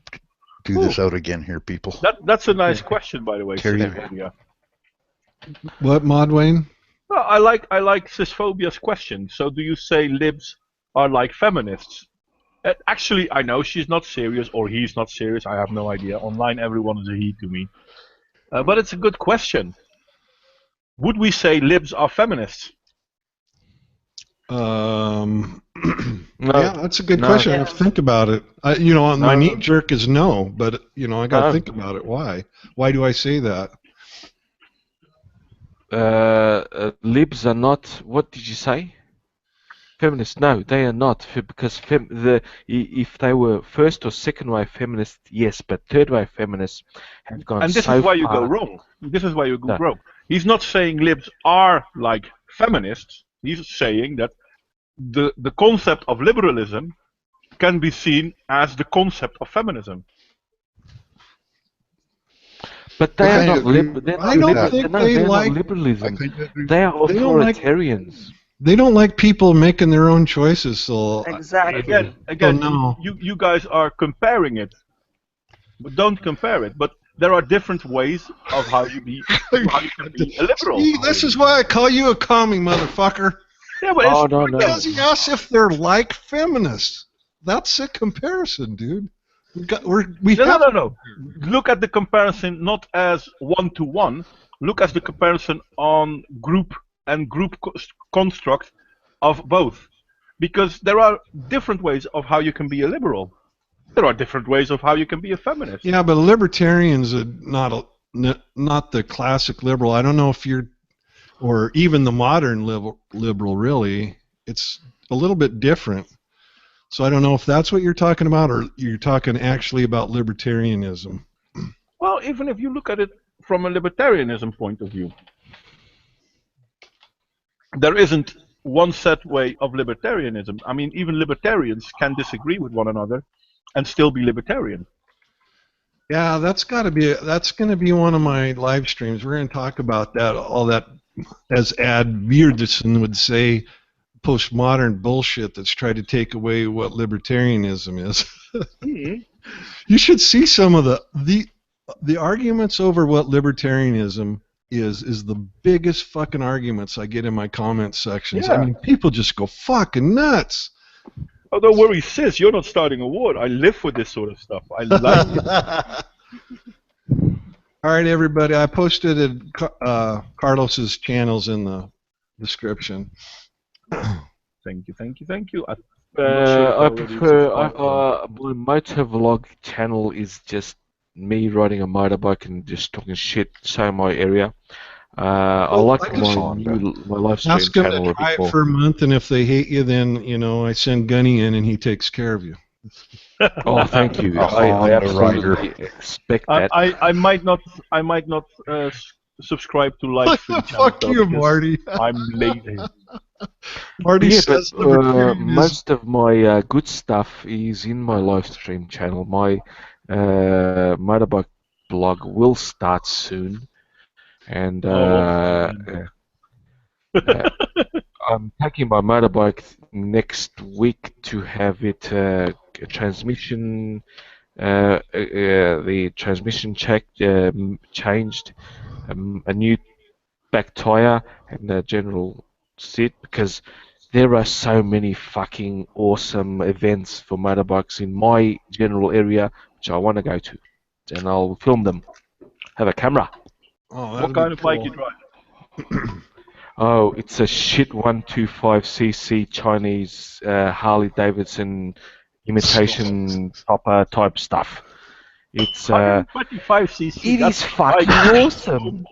[SPEAKER 1] do this out again here, people.
[SPEAKER 3] That's a nice question, by the way.
[SPEAKER 1] Terry.
[SPEAKER 3] Cisphobia.
[SPEAKER 2] What, Modwain?
[SPEAKER 3] Well, I like Cisphobia's question. So, do you say libs are like feminists? Actually, I know she's not serious, or he's not serious. I have no idea. Online, everyone is a he to me. But it's a good question. Would we say libs are feminists?
[SPEAKER 2] No.
[SPEAKER 5] No.
[SPEAKER 2] Yeah, that's a good
[SPEAKER 5] No.
[SPEAKER 2] question. I have to think about it. My
[SPEAKER 5] No.
[SPEAKER 2] knee jerk is no, but I got to
[SPEAKER 5] No.
[SPEAKER 2] think about it. Why? Why do I say that?
[SPEAKER 5] Libs are not. What did you say? Feminists? No, they are not. Because if they were first or second wave feminists, yes, but third wave feminists have gone
[SPEAKER 3] And this
[SPEAKER 5] so
[SPEAKER 3] is why you
[SPEAKER 5] far.
[SPEAKER 3] go wrong. This is why you go
[SPEAKER 5] No.
[SPEAKER 3] wrong. He's not saying libs are like feminists. He's saying that the concept of liberalism can be seen as the concept of feminism.
[SPEAKER 5] But they
[SPEAKER 1] I
[SPEAKER 5] are not
[SPEAKER 1] agree.
[SPEAKER 5] they're
[SPEAKER 2] I
[SPEAKER 5] not
[SPEAKER 2] don't
[SPEAKER 5] liber-
[SPEAKER 2] think
[SPEAKER 5] no,
[SPEAKER 2] they
[SPEAKER 5] they're
[SPEAKER 2] like-
[SPEAKER 5] not liberalism.
[SPEAKER 1] I kind of agree.
[SPEAKER 5] They are
[SPEAKER 2] They don't like-
[SPEAKER 5] authoritarians.
[SPEAKER 2] They don't like people making their own choices, so
[SPEAKER 4] Exactly.
[SPEAKER 3] Again,
[SPEAKER 2] no.
[SPEAKER 3] you guys are comparing it, but don't compare it. But there are different ways of how you can be a liberal.
[SPEAKER 2] See, this is why I call you a commie, motherfucker.
[SPEAKER 3] Yeah, but
[SPEAKER 5] Oh,
[SPEAKER 3] it's,
[SPEAKER 5] no.
[SPEAKER 2] Because he asks if they're like feminists. That's a comparison, dude.
[SPEAKER 3] No. Look at the comparison not as one-to-one. Look at the comparison on group and group construct of both. Because there are different ways of how you can be a liberal. There are different ways of how you can be a feminist.
[SPEAKER 2] Yeah, but libertarians are not the classic liberal. I don't know if you're, or even the modern liberal, really. It's a little bit different. So I don't know if that's what you're talking about, or you're talking actually about libertarianism.
[SPEAKER 3] Well, even if you look at it from a libertarianism point of view, there isn't one set way of libertarianism. I mean, even libertarians can disagree with one another and still be libertarian.
[SPEAKER 2] Yeah, that's going to be one of my live streams. We're going to talk about that, all that, as Ad Veerderson would say, postmodern bullshit that's tried to take away what libertarianism is.
[SPEAKER 3] Mm-hmm.
[SPEAKER 2] You should see some of the arguments over what libertarianism is the biggest fucking arguments I get in my comment sections.
[SPEAKER 3] Yeah.
[SPEAKER 2] I mean, people just go fucking nuts.
[SPEAKER 3] Oh, don't worry, sis. You're not starting a war. I live for this sort of stuff. I like it.
[SPEAKER 2] All right, everybody. I posted Carlos's channels in the description.
[SPEAKER 3] Thank you.
[SPEAKER 5] I prefer my motovlog channel is just me riding a motorbike and just talking shit, showing my area. I like my live stream
[SPEAKER 2] Ask them
[SPEAKER 5] channel
[SPEAKER 2] to
[SPEAKER 5] a
[SPEAKER 2] try
[SPEAKER 5] bit
[SPEAKER 2] it
[SPEAKER 5] more.
[SPEAKER 2] for a month, and if they hate you, then I send Gunney in, and he takes care of you.
[SPEAKER 5] Oh, thank you.
[SPEAKER 1] A
[SPEAKER 5] I
[SPEAKER 1] Honda
[SPEAKER 5] absolutely expect that.
[SPEAKER 3] I might not subscribe to live stream channels.
[SPEAKER 2] Fuck you, Marty.
[SPEAKER 3] I'm lazy.
[SPEAKER 2] Marty
[SPEAKER 5] Yeah,
[SPEAKER 2] says
[SPEAKER 5] but
[SPEAKER 2] the recruiting is.
[SPEAKER 5] most of my good stuff is in my live stream channel. My motorbike blog will start soon, and I'm taking my motorbike next week to have it transmission, the transmission changed, a new back tire, and a general seat, because there are so many fucking awesome events for motorbikes in my general area which I want to go to, and I'll film them. Have a camera.
[SPEAKER 2] Oh,
[SPEAKER 3] What kind of bike you drive?
[SPEAKER 5] Oh, it's a shit 125cc Chinese Harley Davidson imitation topper type stuff. It's
[SPEAKER 3] 125cc.
[SPEAKER 5] it is fucking awesome.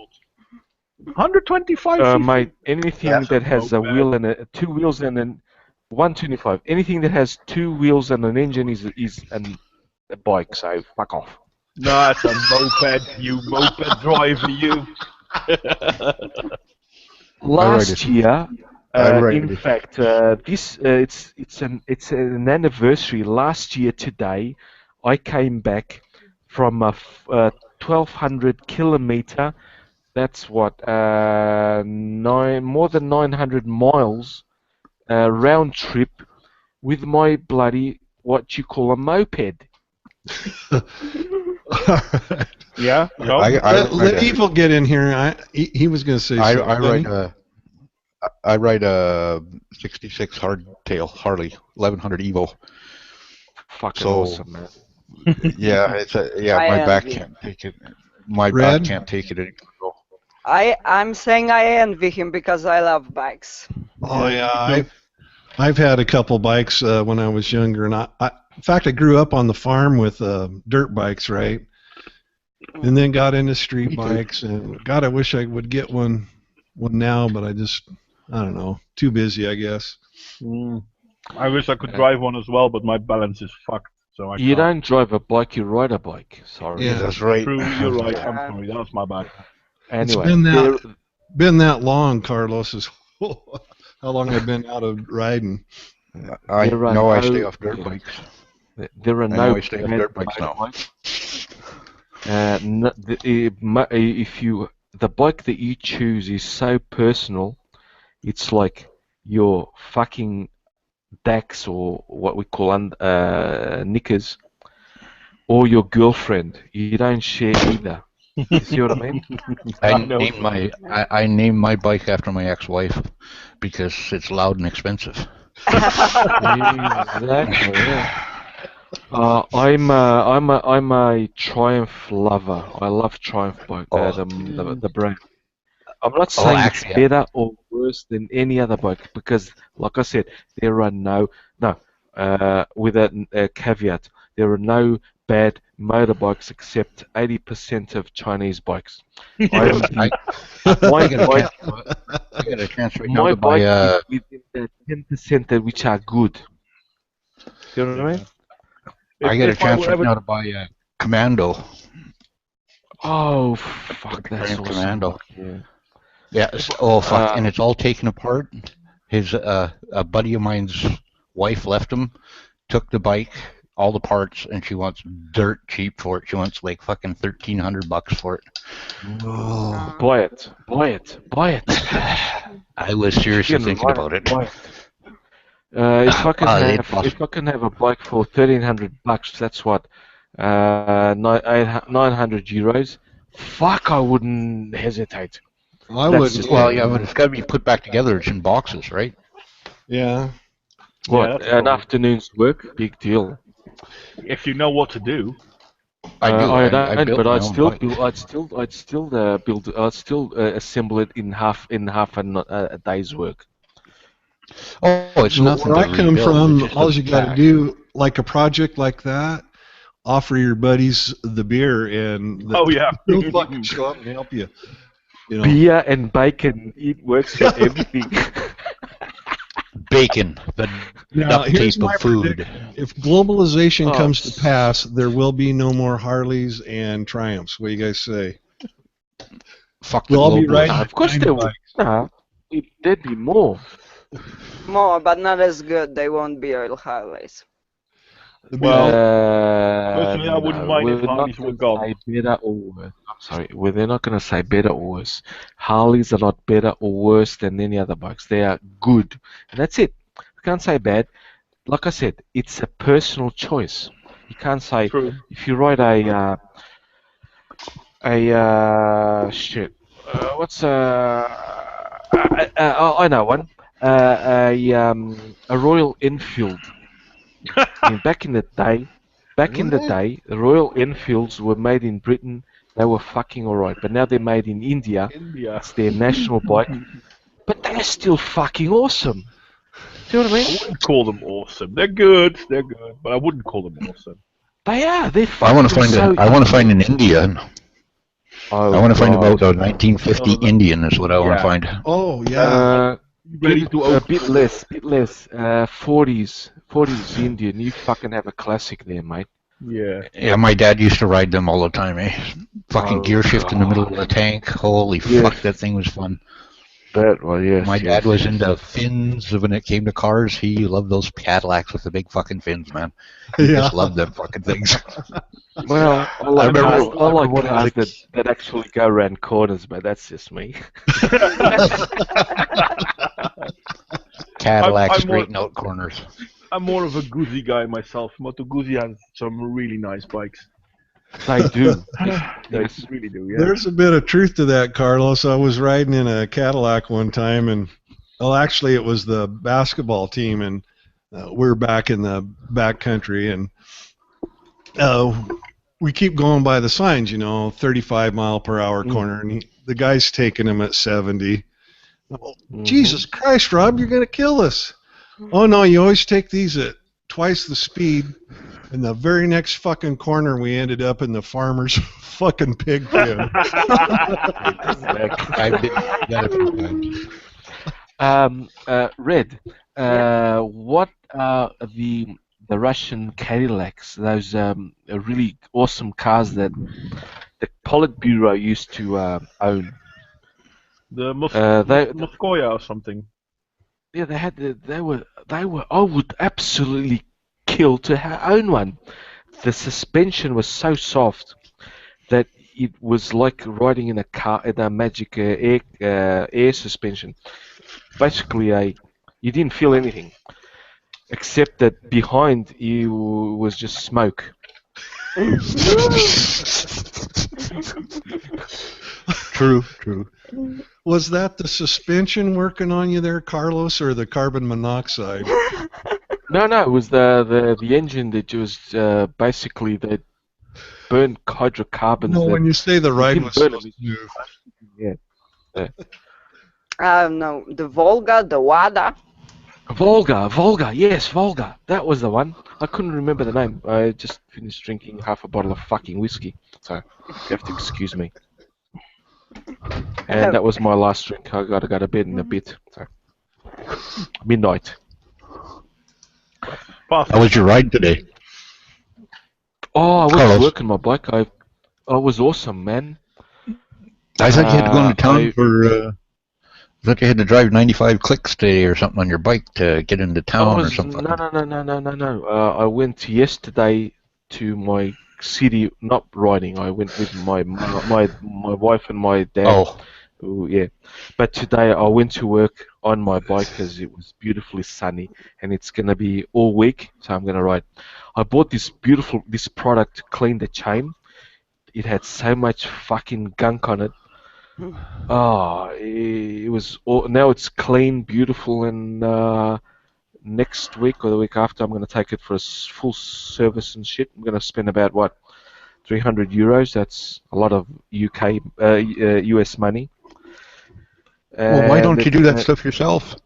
[SPEAKER 3] 125cc.
[SPEAKER 5] Mate, anything that has a wheel and two wheels and an 125. Anything that has two wheels and an engine is a bike. So fuck off.
[SPEAKER 3] No, it's a moped. You moped driver, you.
[SPEAKER 5] Last year, in fact, it's an anniversary. Last year today, I came back from a 1,200 kilometer. That's what more than 900 miles round trip with my bloody what you call a moped.
[SPEAKER 3] Yeah. No.
[SPEAKER 2] Let Evil get in here. He was going to say something.
[SPEAKER 1] I ride a 66 hardtail Harley 1100 Evo.
[SPEAKER 5] Fucking awesome, man.
[SPEAKER 1] Yeah, my back can't take it. My back can't take it anymore.
[SPEAKER 4] I'm saying I envy him because I love bikes.
[SPEAKER 2] Oh yeah, I've had a couple bikes when I was younger, and in fact I grew up on the farm with dirt bikes, right? And then got into street bikes, and God, I wish I would get one now, but I don't know, too busy, I guess.
[SPEAKER 3] I wish I could drive one as well, but my balance is fucked. So I can't.
[SPEAKER 5] Don't drive a bike, you ride a bike. Sorry.
[SPEAKER 2] Yeah,
[SPEAKER 1] that's right.
[SPEAKER 3] True, you're right. I'm sorry, that's my bad.
[SPEAKER 5] Anyway,
[SPEAKER 2] it's been that long, Carlos. Is how long I've been out of riding.
[SPEAKER 1] I stay off dirt bikes.
[SPEAKER 5] There are
[SPEAKER 1] I stay off dirt bikes now.
[SPEAKER 5] The bike that you choose is so personal, it's like your fucking Dax or what we call knickers, or your girlfriend. You don't share either. You see what I mean?
[SPEAKER 1] I named my bike after my ex-wife because it's loud and expensive.
[SPEAKER 5] Exactly. Yeah. I'm a Triumph lover. I love Triumph bike, the brand. I'm not saying it's better or worse than any other bike because, like I said, there are with a caveat, there are no bad motorbikes except 80% of Chinese bikes.
[SPEAKER 1] I get a chance right now to buy
[SPEAKER 5] is within the 10% which are good. You know what I mean?
[SPEAKER 1] I get a chance right now to buy a Commando.
[SPEAKER 5] Oh fuck, that's awesome.
[SPEAKER 1] Commando.
[SPEAKER 5] Yeah.
[SPEAKER 1] Yeah. Oh fuck, and it's all taken apart. His a buddy of mine's wife left him, took the bike, all the parts, and she wants dirt cheap for it. She wants like fucking $1,300 for it.
[SPEAKER 5] Oh. Buy it.
[SPEAKER 1] I was seriously thinking about it.
[SPEAKER 5] If I can have a bike for $1,300, that's what 900 euros. Fuck, I wouldn't hesitate.
[SPEAKER 2] I wouldn't.
[SPEAKER 1] Well, yeah, but it's got to be put back together. It's in boxes, right?
[SPEAKER 2] Yeah.
[SPEAKER 5] What, an afternoon's work? Big deal.
[SPEAKER 3] If you know what to do.
[SPEAKER 1] I do.
[SPEAKER 5] I
[SPEAKER 1] I
[SPEAKER 5] don't,
[SPEAKER 1] built
[SPEAKER 5] but
[SPEAKER 1] my
[SPEAKER 5] I'd
[SPEAKER 1] own
[SPEAKER 5] still
[SPEAKER 1] bike.
[SPEAKER 5] build. I'd still assemble it in half a day's work.
[SPEAKER 1] Oh, it's nothing
[SPEAKER 2] Where
[SPEAKER 1] to
[SPEAKER 2] I come
[SPEAKER 1] rebuild. It's
[SPEAKER 2] from,
[SPEAKER 1] just
[SPEAKER 2] all
[SPEAKER 1] a
[SPEAKER 2] you got to
[SPEAKER 1] cash.
[SPEAKER 2] do, like a project like that, offer your buddies the beer, and
[SPEAKER 3] Oh yeah.
[SPEAKER 2] they'll fucking show up and help you. You know.
[SPEAKER 5] Beer and bacon, it works for everything.
[SPEAKER 1] Bacon, the
[SPEAKER 2] Now,
[SPEAKER 1] duct
[SPEAKER 2] here's
[SPEAKER 1] tape of
[SPEAKER 2] my
[SPEAKER 1] food.
[SPEAKER 2] prediction. If globalization
[SPEAKER 5] Oh,
[SPEAKER 2] comes to pass, there will be no more Harleys and Triumphs. What do you guys say?
[SPEAKER 1] Fuck the
[SPEAKER 2] We'll all be
[SPEAKER 1] globalists.
[SPEAKER 2] riding
[SPEAKER 5] of course
[SPEAKER 2] tiny
[SPEAKER 5] there will.
[SPEAKER 2] bikes.
[SPEAKER 5] Nah, there'd be more.
[SPEAKER 4] More, but not as good. They won't be real Harleys.
[SPEAKER 3] Well, personally, I wouldn't
[SPEAKER 5] No,
[SPEAKER 3] mind if
[SPEAKER 5] we're not
[SPEAKER 3] Harleys were
[SPEAKER 5] going to
[SPEAKER 3] gone.
[SPEAKER 5] say better or worse. I'm sorry, they're not going to say better or worse. Harleys are not better or worse than any other bikes. They are good, and that's it. We can't say bad. Like I said, it's a personal choice. You can't say
[SPEAKER 3] True.
[SPEAKER 5] if you ride shit. What's I know one. A Royal Enfield. I mean, back in the day, the Royal Enfields were made in Britain. They were fucking alright, but now they're made in India.
[SPEAKER 3] India.
[SPEAKER 5] It's their national bike, but they're still fucking awesome. Do you know what I
[SPEAKER 3] I
[SPEAKER 5] mean?
[SPEAKER 3] wouldn't call them awesome. They're good, but I wouldn't call them awesome.
[SPEAKER 5] They are. They're
[SPEAKER 1] I
[SPEAKER 5] fucking
[SPEAKER 1] want to find
[SPEAKER 5] so.
[SPEAKER 1] I want to find an Indian.
[SPEAKER 5] Oh,
[SPEAKER 1] I want to find
[SPEAKER 5] God.
[SPEAKER 1] about a 1950 Indian is what I want to find.
[SPEAKER 2] Oh, yeah.
[SPEAKER 3] Ready to
[SPEAKER 5] A
[SPEAKER 3] open.
[SPEAKER 5] bit less. 40s Indian. You fucking have a classic there, mate.
[SPEAKER 3] Yeah.
[SPEAKER 1] Yeah, my dad used to ride them all the time, eh? Fucking
[SPEAKER 5] Oh,
[SPEAKER 1] gear shift in the middle
[SPEAKER 5] God.
[SPEAKER 1] of the tank. Holy
[SPEAKER 5] Yes.
[SPEAKER 1] fuck, that thing was fun.
[SPEAKER 5] Well, yes.
[SPEAKER 1] My dad
[SPEAKER 5] yes,
[SPEAKER 1] was
[SPEAKER 5] yes.
[SPEAKER 1] into fins when it came to cars. He loved those Cadillacs with the big fucking fins, man. He
[SPEAKER 2] Yeah.
[SPEAKER 1] just loved them fucking things.
[SPEAKER 5] Well, I like
[SPEAKER 1] remember-
[SPEAKER 5] cars that actually go around corners, but that's just me.
[SPEAKER 1] Cadillacs
[SPEAKER 3] I'm more-
[SPEAKER 1] straighten out corners.
[SPEAKER 3] I'm more of a Guzzi guy myself. Moto Guzzi has some really nice bikes.
[SPEAKER 5] They do.
[SPEAKER 3] They
[SPEAKER 5] Yes.
[SPEAKER 3] really do, yeah.
[SPEAKER 2] There's a bit of truth to that, Carlos. I was riding in a Cadillac one time, and actually, it was the basketball team, and we're back in the back country, and we keep going by the signs, 35 mile per hour corner, and the guy's taking him at 70. Jesus Christ, Rob, you're gonna kill us. Oh no, you always take these at twice the speed. In the very next fucking corner, we ended up in the farmer's fucking pig pen.
[SPEAKER 1] I've been that a few times.
[SPEAKER 5] Red. What are the Russian Cadillacs? Those really awesome cars that the Politburo used to own.
[SPEAKER 3] The
[SPEAKER 5] They-
[SPEAKER 3] Moscow or something.
[SPEAKER 5] Yeah, they were. I would absolutely kill to own one. The suspension was so soft that it was like riding in a car in a magic air suspension. Basically, you didn't feel anything except that behind you was just smoke.
[SPEAKER 1] True.
[SPEAKER 2] Was that the suspension working on you there, Carlos, or the carbon monoxide?
[SPEAKER 5] No, it was the engine that was basically that burned hydrocarbons.
[SPEAKER 2] No, when you say the ride
[SPEAKER 5] didn't
[SPEAKER 2] was
[SPEAKER 5] burn
[SPEAKER 2] so
[SPEAKER 5] it.
[SPEAKER 2] smooth.
[SPEAKER 4] I don't know. The Volga, the Wada.
[SPEAKER 5] Volga, yes, Volga. That was the one. I couldn't remember the name. I just finished drinking half a bottle of fucking whiskey, so you have to excuse me. And that was my last drink. I gotta go to bed in a bit. So midnight.
[SPEAKER 3] Fast.
[SPEAKER 1] How was your ride today?
[SPEAKER 5] Oh, I was
[SPEAKER 1] Carlos.
[SPEAKER 5] working my bike. I was awesome, man.
[SPEAKER 1] I thought you had to go into town
[SPEAKER 5] I
[SPEAKER 1] thought you had to drive 95 clicks today or something on your bike to get into town or something.
[SPEAKER 5] No. I went yesterday to my city, not riding. I went with my wife and my dad.
[SPEAKER 1] Oh,
[SPEAKER 5] Ooh, yeah. But today I went to work on my bike because it was beautifully sunny, and it's gonna be all week, so I'm gonna ride. I bought this product to clean the chain. It had so much fucking gunk on it. Oh, it was now it's clean, beautiful, and next week or the week after I'm going to take it for a full service and shit. I'm going to spend about 300 euros. That's a lot of US money.
[SPEAKER 1] Well, why don't you do that
[SPEAKER 5] And
[SPEAKER 1] stuff yourself?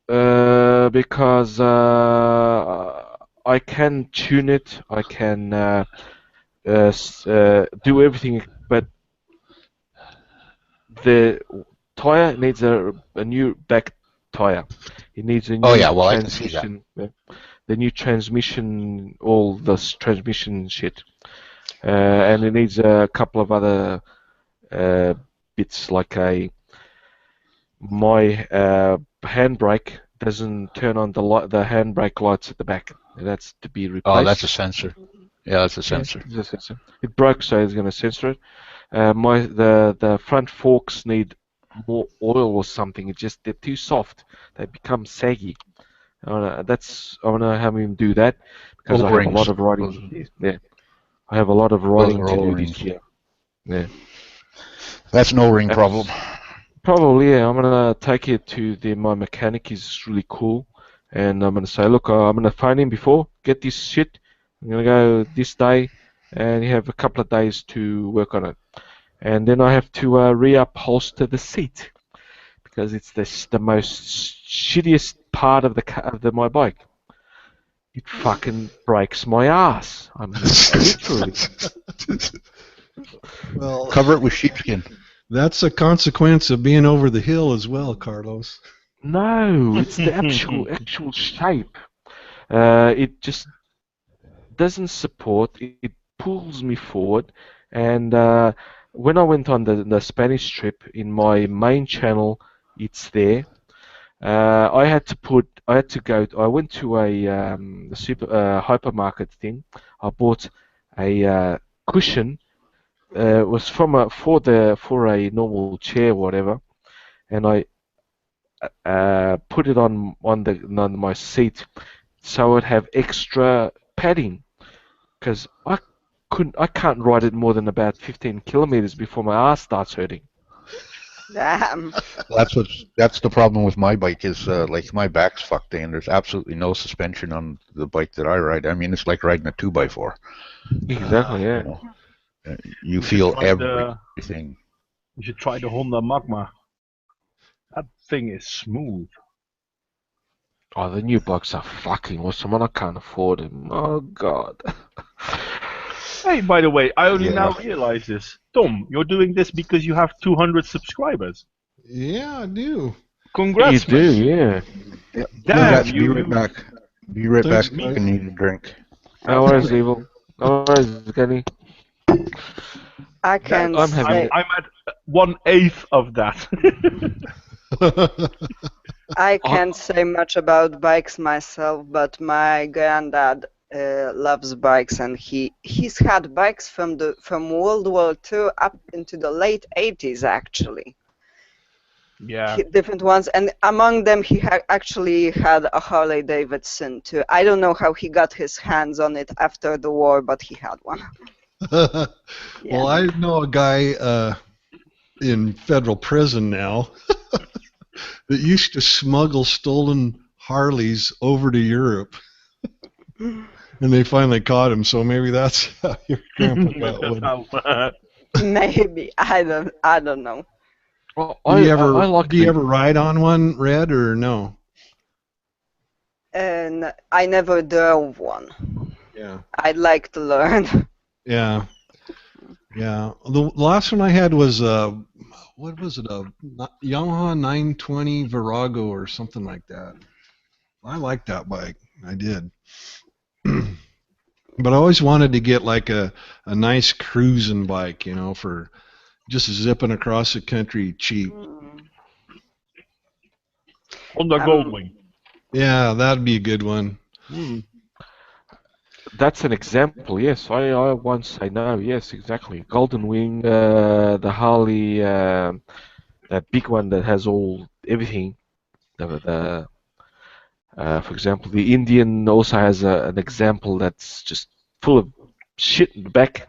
[SPEAKER 5] because I can tune it, I can do everything, but the tire needs a new back tire. It needs a
[SPEAKER 1] Oh
[SPEAKER 5] new
[SPEAKER 1] yeah, well I can see that.
[SPEAKER 5] transmission. The new transmission, all this transmission shit, and it needs a couple of other bits, like my handbrake doesn't turn on the handbrake lights at the back. That's to be replaced.
[SPEAKER 1] Oh, that's a sensor. Yeah, that's a sensor.
[SPEAKER 5] Yeah, it's a sensor. It broke, so it's going to censor it. The front forks need more oil or something. They're too soft. They become saggy. I want to have him do that because I have a lot of riding. Yeah, I have a lot of riding to do this year. Yeah,
[SPEAKER 1] that's an O-ring problem.
[SPEAKER 5] Probably, yeah. I'm gonna take it to my mechanic. He's really cool, and I'm gonna say, look, I'm gonna phone him before, get this shit. I'm gonna go this day, and you have a couple of days to work on it, and then I have to reupholster the seat because it's the most shittiest part of my bike. It fucking breaks my ass. I mean, literally.
[SPEAKER 2] Well,
[SPEAKER 1] cover it with sheepskin.
[SPEAKER 2] That's a consequence of being over the hill as well, Carlos.
[SPEAKER 5] No, it's the actual shape. It just doesn't support. It pulls me forward, and when I went on the Spanish trip in my main channel, it's there. I went to a hypermarket thing. I bought a cushion. It was for a normal chair, whatever, and I put it on my seat so I'd have extra padding, because I can't ride it more than about 15 kilometers before my ass starts hurting.
[SPEAKER 4] Damn.
[SPEAKER 1] That's the problem with my bike is like my back's fucked and there's absolutely no suspension on the bike that I ride. I mean, it's like riding a 2x4.
[SPEAKER 5] Exactly, yeah.
[SPEAKER 1] You feel everything.
[SPEAKER 3] You should try the Honda Magma. That thing is smooth.
[SPEAKER 5] Oh, the new bikes are fucking awesome, and I can't afford them. Oh god.
[SPEAKER 3] Hey, by the way, I only now realize this. Tom, you're doing this because you have 200 subscribers.
[SPEAKER 2] Yeah, I do.
[SPEAKER 3] Congrats,
[SPEAKER 5] you do, yeah.
[SPEAKER 3] Damn,
[SPEAKER 1] Be right back. Be right
[SPEAKER 2] Thanks,
[SPEAKER 1] back. I need a drink.
[SPEAKER 5] No worries, Evil. No worries, Gunney.
[SPEAKER 4] I can
[SPEAKER 3] I'm
[SPEAKER 4] say
[SPEAKER 3] at 1/8 of that.
[SPEAKER 4] I can't say much about bikes myself, but my granddad loves bikes, and he's had bikes from World War II up into the late 80s actually.
[SPEAKER 3] Yeah.
[SPEAKER 4] Different ones, and among them he actually had a Harley Davidson too. I don't know how he got his hands on it after the war, but he had one.
[SPEAKER 2] Well, I know a guy in federal prison now that used to smuggle stolen Harleys over to Europe, and they finally caught him. So maybe that's how your grandpa got one.
[SPEAKER 4] Maybe I don't know.
[SPEAKER 5] Well,
[SPEAKER 2] do you ever ride on one, Red, or no?
[SPEAKER 4] And I never drove one.
[SPEAKER 2] Yeah.
[SPEAKER 4] I'd like to learn.
[SPEAKER 2] Yeah. Yeah. The last one I had was what was it? A Yamaha 920 Virago or something like that. I liked that bike. I did. But I always wanted to get like a nice cruising bike, you know, for just zipping across the country cheap.
[SPEAKER 3] Honda Goldwing.
[SPEAKER 2] Yeah, that'd be a good one.
[SPEAKER 5] That's an example, yes. I won't say no, yes, exactly. Golden Wing, the Harley, that big one that has everything. For example, the Indian also has an example that's just full of shit in the back.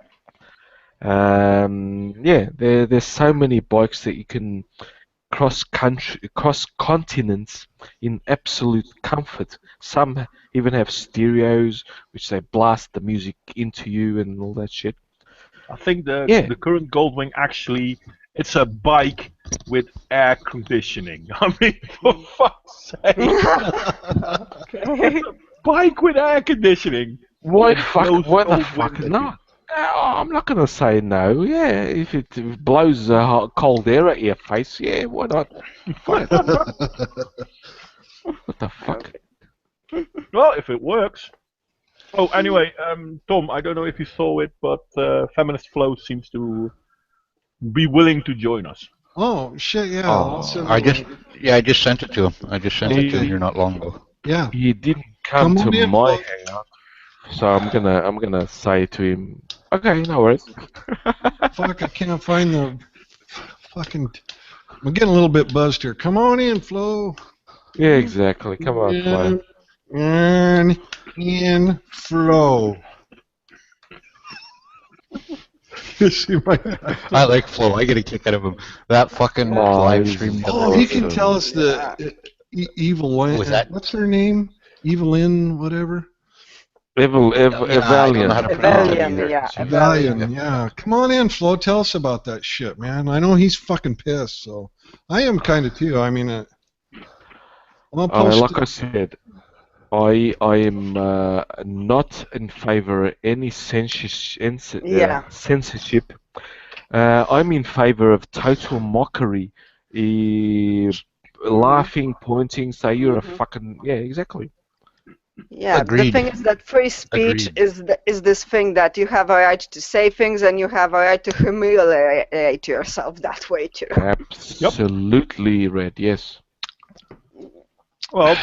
[SPEAKER 5] There's so many bikes that you can cross continents in absolute comfort. Some even have stereos, which they blast the music into you and all that shit.
[SPEAKER 3] I think the current Goldwing actually, it's a bike with air conditioning. I mean, for fuck's sake. It's a bike with air conditioning.
[SPEAKER 5] Why
[SPEAKER 3] And it
[SPEAKER 5] fuck?
[SPEAKER 3] blows
[SPEAKER 5] Why the
[SPEAKER 3] cold
[SPEAKER 5] fuck
[SPEAKER 3] wind at
[SPEAKER 5] not? I'm not gonna say no. Yeah, if it blows cold air at your face, yeah, why not? Fine. What the fuck?
[SPEAKER 3] Well, if it works. Oh, anyway, Tom, I don't know if you saw it, but Feminist Flow seems to be willing to join us.
[SPEAKER 2] Oh shit! Yeah.
[SPEAKER 5] Oh,
[SPEAKER 1] I just sent it to him. I just sent it to him here not long ago.
[SPEAKER 2] Yeah.
[SPEAKER 5] He didn't come
[SPEAKER 2] Come on
[SPEAKER 5] to
[SPEAKER 2] in,
[SPEAKER 5] my
[SPEAKER 2] Flo.
[SPEAKER 5] hangout, so I'm gonna say to him, okay, no worries.
[SPEAKER 2] Fuck! I can't find the fucking. I'm getting a little bit buzzed here. Come on in, Flo.
[SPEAKER 5] Yeah, exactly. Come on, Flo.
[SPEAKER 2] In Flo.
[SPEAKER 1] I like Flo. I get a kick out of him. That fucking live stream.
[SPEAKER 2] Oh, he can tell us the Evelyn. What's her name? Evelyn, whatever.
[SPEAKER 5] Evalian.
[SPEAKER 2] Evalian, yeah. Come on in, Flo. Tell us about that shit, man. I know he's fucking pissed, so I am kind of too. I mean,
[SPEAKER 5] like I said, I am not in favor of any censorship. I'm in favor of total mockery, laughing, pointing, say you're a fucking exactly.
[SPEAKER 4] Yeah,
[SPEAKER 1] Agreed.
[SPEAKER 4] the thing is that free speech is this thing that you have a right to say things and you have a right to humiliate yourself that way too.
[SPEAKER 5] Absolutely, Red. Yes.
[SPEAKER 3] Well,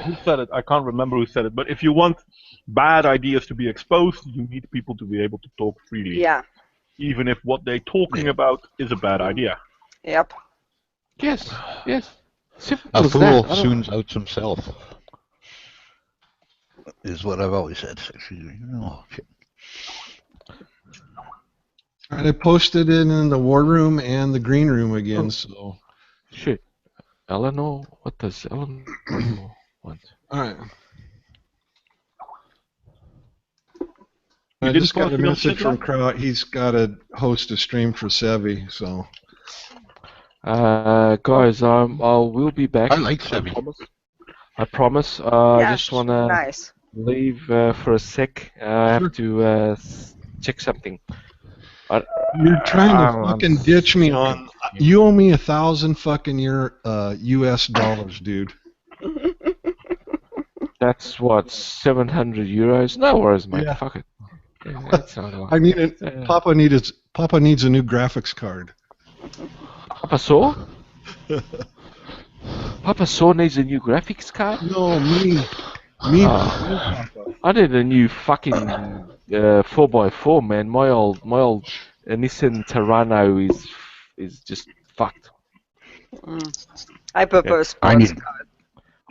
[SPEAKER 3] who said it? I can't remember who said it. But if you want bad ideas to be exposed, you need people to be able to talk freely.
[SPEAKER 4] Yeah.
[SPEAKER 3] Even if what they're talking about is a bad idea.
[SPEAKER 4] Yep.
[SPEAKER 5] Yes. Yes. Simple
[SPEAKER 1] A
[SPEAKER 5] as
[SPEAKER 1] fool
[SPEAKER 5] that.
[SPEAKER 1] soon outs himself. Is what I've always said. Oh, shit.
[SPEAKER 2] I posted it in the war room and the green room again, so.
[SPEAKER 5] Shit. Eleanor? What does Eleanor want?
[SPEAKER 2] Alright.
[SPEAKER 3] You
[SPEAKER 2] I
[SPEAKER 3] didn't
[SPEAKER 2] just got
[SPEAKER 3] post
[SPEAKER 2] a
[SPEAKER 3] it on
[SPEAKER 2] message from
[SPEAKER 3] Twitter?
[SPEAKER 2] Kraut. He's got to host a stream for Sevi, so.
[SPEAKER 5] Guys, I will be back.
[SPEAKER 1] I like Sevi.
[SPEAKER 5] I promise. I just wanna leave for a sec. I have to check something.
[SPEAKER 2] You're trying to fucking ditch me on. You owe me 1,000 fucking US dollars, dude.
[SPEAKER 5] That's what, 700 euros? No worries, mate.
[SPEAKER 2] Yeah.
[SPEAKER 5] Fuck it. Yeah, that's not a lot.
[SPEAKER 2] I need it. Papa needs a new graphics card.
[SPEAKER 5] Papa Saw? Papa Saw needs a new graphics card?
[SPEAKER 2] No, me.
[SPEAKER 5] I need a new fucking 4x4, man. My old Nissan Terrano is just fucked.
[SPEAKER 4] I prefer sports card.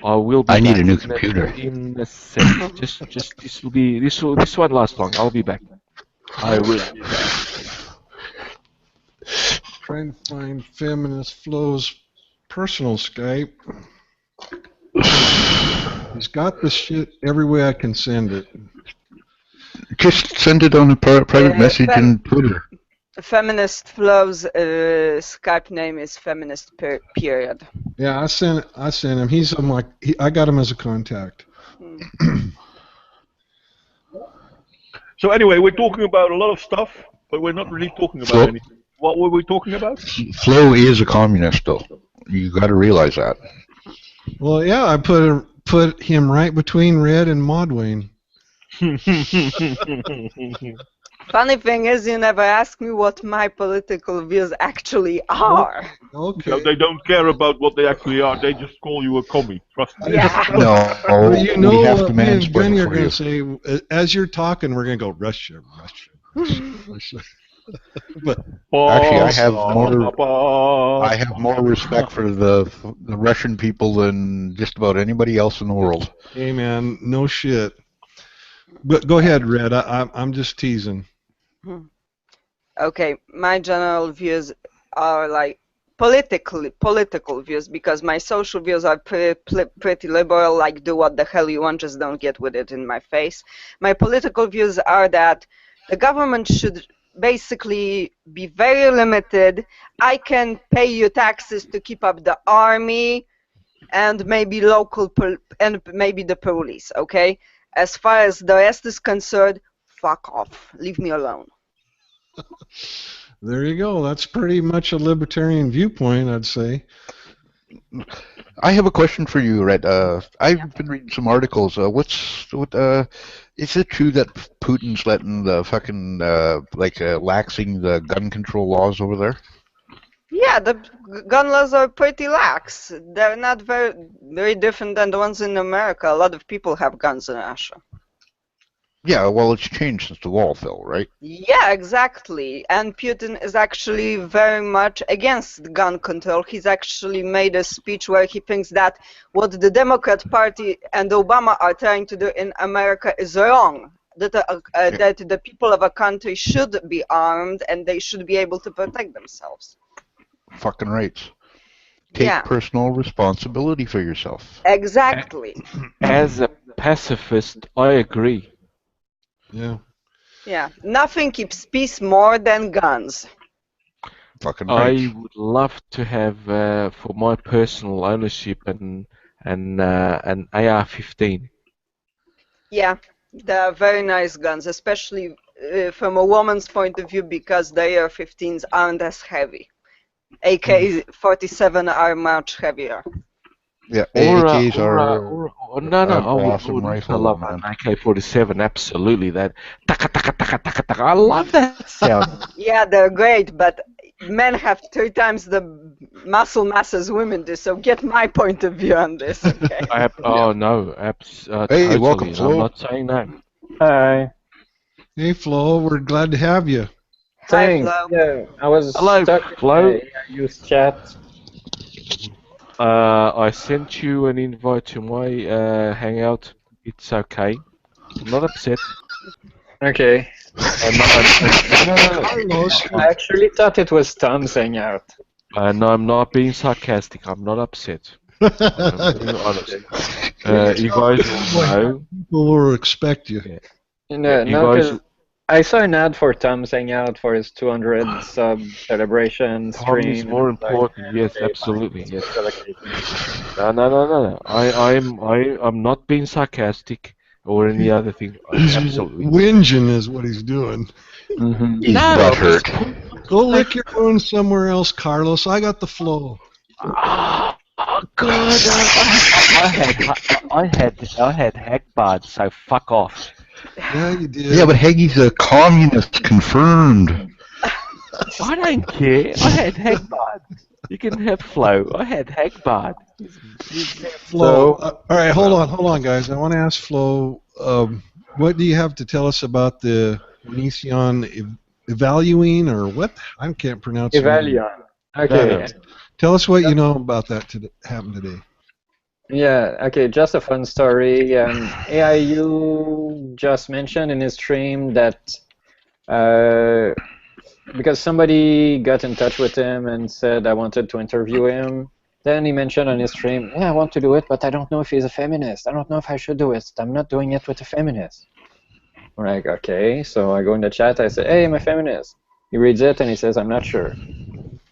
[SPEAKER 5] I will be.
[SPEAKER 1] I need
[SPEAKER 5] back
[SPEAKER 1] a new computer.
[SPEAKER 5] in a sec. Just this won't last long. I'll be back. I will.
[SPEAKER 2] Trying to find Feminist Flow's personal Skype. He's got the shit every way I can send it.
[SPEAKER 1] Just send it on a private message in Twitter.
[SPEAKER 4] Feminist Flow's Skype name is Feminist Period.
[SPEAKER 2] Yeah, I sent him. I got him as a contact.
[SPEAKER 3] So anyway, we're talking about a lot of stuff, but we're not really talking about anything. What were we talking about?
[SPEAKER 1] Flo is a communist, though. You got to realize that.
[SPEAKER 2] Well, yeah, I put him right between Red and Modwain.
[SPEAKER 4] Funny thing is, you never ask me what my political views actually are.
[SPEAKER 2] Okay.
[SPEAKER 3] No, they don't care about what they actually are. They just call you a commie. Trust me.
[SPEAKER 4] Yeah.
[SPEAKER 1] No,
[SPEAKER 2] Well, you know
[SPEAKER 1] we have
[SPEAKER 2] what
[SPEAKER 1] to
[SPEAKER 2] me and
[SPEAKER 1] mansplain
[SPEAKER 2] Gunney
[SPEAKER 1] it
[SPEAKER 2] are
[SPEAKER 1] for
[SPEAKER 2] going to
[SPEAKER 1] you.
[SPEAKER 2] say, as you're talking, we're going to go, Russia. But
[SPEAKER 1] Actually, I have more respect for the Russian people than just about anybody else in the world.
[SPEAKER 2] hey, man, no shit. But go ahead, Red. I'm just teasing.
[SPEAKER 4] Okay, my general views are like political views, because my social views are pretty liberal, like do what the hell you want, just don't get with it in my face. My political views are that the government should basically be very limited. I can pay you taxes to keep up the army and maybe and maybe the police, okay? As far as the rest is concerned, fuck off. Leave me alone.
[SPEAKER 2] There you go. That's pretty much a libertarian viewpoint, I'd say.
[SPEAKER 1] I have a question for you, Red. I've been reading some articles. Is it true that Putin's letting the fucking laxing the gun control laws over there?
[SPEAKER 4] Yeah, the gun laws are pretty lax. They're not very different than the ones in America. A lot of people have guns in Russia.
[SPEAKER 1] Yeah, well, it's changed since the wall fell, right?
[SPEAKER 4] Yeah, exactly. And Putin is actually very much against gun control. He's actually made a speech where he thinks that what the Democrat Party and Obama are trying to do in America is wrong. That the people of a country should be armed and they should be able to protect themselves.
[SPEAKER 1] Fucking right. Take personal responsibility for yourself.
[SPEAKER 4] Exactly.
[SPEAKER 5] As a pacifist, I agree.
[SPEAKER 2] Yeah.
[SPEAKER 4] Yeah. Nothing keeps peace more than guns.
[SPEAKER 1] Fucking right.
[SPEAKER 5] I would love to have, for my personal ownership, an AR-15.
[SPEAKER 4] Yeah, they're very nice guns, especially from a woman's point of view, because the AR-15s aren't as heavy. AK-47 are much heavier.
[SPEAKER 1] Yeah, AKs are
[SPEAKER 5] awesome
[SPEAKER 1] rifle,
[SPEAKER 5] I love
[SPEAKER 1] man.
[SPEAKER 5] an AK-47, absolutely. That taka taka taka taka taka. I love that sound.
[SPEAKER 4] Yeah, they're great, but men have 3 times the muscle mass as women do. So get my point of view on this. Okay.
[SPEAKER 5] No,
[SPEAKER 1] Hey,
[SPEAKER 5] totally.
[SPEAKER 1] welcome, Flo.
[SPEAKER 5] I'm not saying that.
[SPEAKER 6] Hi.
[SPEAKER 2] Hey, Flo, we're glad to have you.
[SPEAKER 6] Thanks.
[SPEAKER 4] Hi, Flo.
[SPEAKER 6] Yeah, I was
[SPEAKER 5] Hello,
[SPEAKER 6] stuck
[SPEAKER 5] Flo.
[SPEAKER 6] in the use chat.
[SPEAKER 5] I sent you an invite to my hangout. It's okay. I'm not upset.
[SPEAKER 6] Okay.
[SPEAKER 2] Carlos.
[SPEAKER 6] I actually thought it was Tom's hangout.
[SPEAKER 5] No, I'm not being sarcastic. I'm not upset. I'm being honest. You guys will know.
[SPEAKER 2] People will expect you.
[SPEAKER 6] No,
[SPEAKER 5] you
[SPEAKER 6] no,
[SPEAKER 5] guys-
[SPEAKER 6] 'cause I saw an ad for Tom's hangout for his 200 sub celebration
[SPEAKER 5] Tom
[SPEAKER 6] stream.
[SPEAKER 5] is more
[SPEAKER 6] Like,
[SPEAKER 5] important. Yes,
[SPEAKER 6] okay,
[SPEAKER 5] absolutely.
[SPEAKER 6] fine,
[SPEAKER 5] Yes.
[SPEAKER 6] celebrating.
[SPEAKER 5] No. I'm not being sarcastic or any other thing. Absolutely.
[SPEAKER 2] Whinging is what he's doing.
[SPEAKER 6] Mhm.
[SPEAKER 1] He's
[SPEAKER 5] No,
[SPEAKER 1] butthurt.
[SPEAKER 2] Go lick your wound somewhere else, Carlos. I got the flow.
[SPEAKER 5] Oh God! I had Hagbard, so fuck off.
[SPEAKER 2] Yeah, you did.
[SPEAKER 1] Yeah, but Haggie's a communist, confirmed.
[SPEAKER 5] I don't care. I had Hagbard. You can have Flo. I had Hagbard.
[SPEAKER 2] Flo. All right, hold on, guys. I want to ask Flo, what do you have to tell us about the Onision Evaluing, or what? I can't pronounce it.
[SPEAKER 6] Evalion. Okay.
[SPEAKER 2] Tell us what you know about that happened today.
[SPEAKER 6] Yeah, okay, just a fun story. AIU just mentioned in his stream that because somebody got in touch with him and said I wanted to interview him, then he mentioned on his stream, yeah, I want to do it, but I don't know if he's a feminist. I don't know if I should do it. I'm not doing it with a feminist. I'm like, okay, so I go in the chat, I say, hey, I'm a feminist. He reads it and he says, I'm not sure.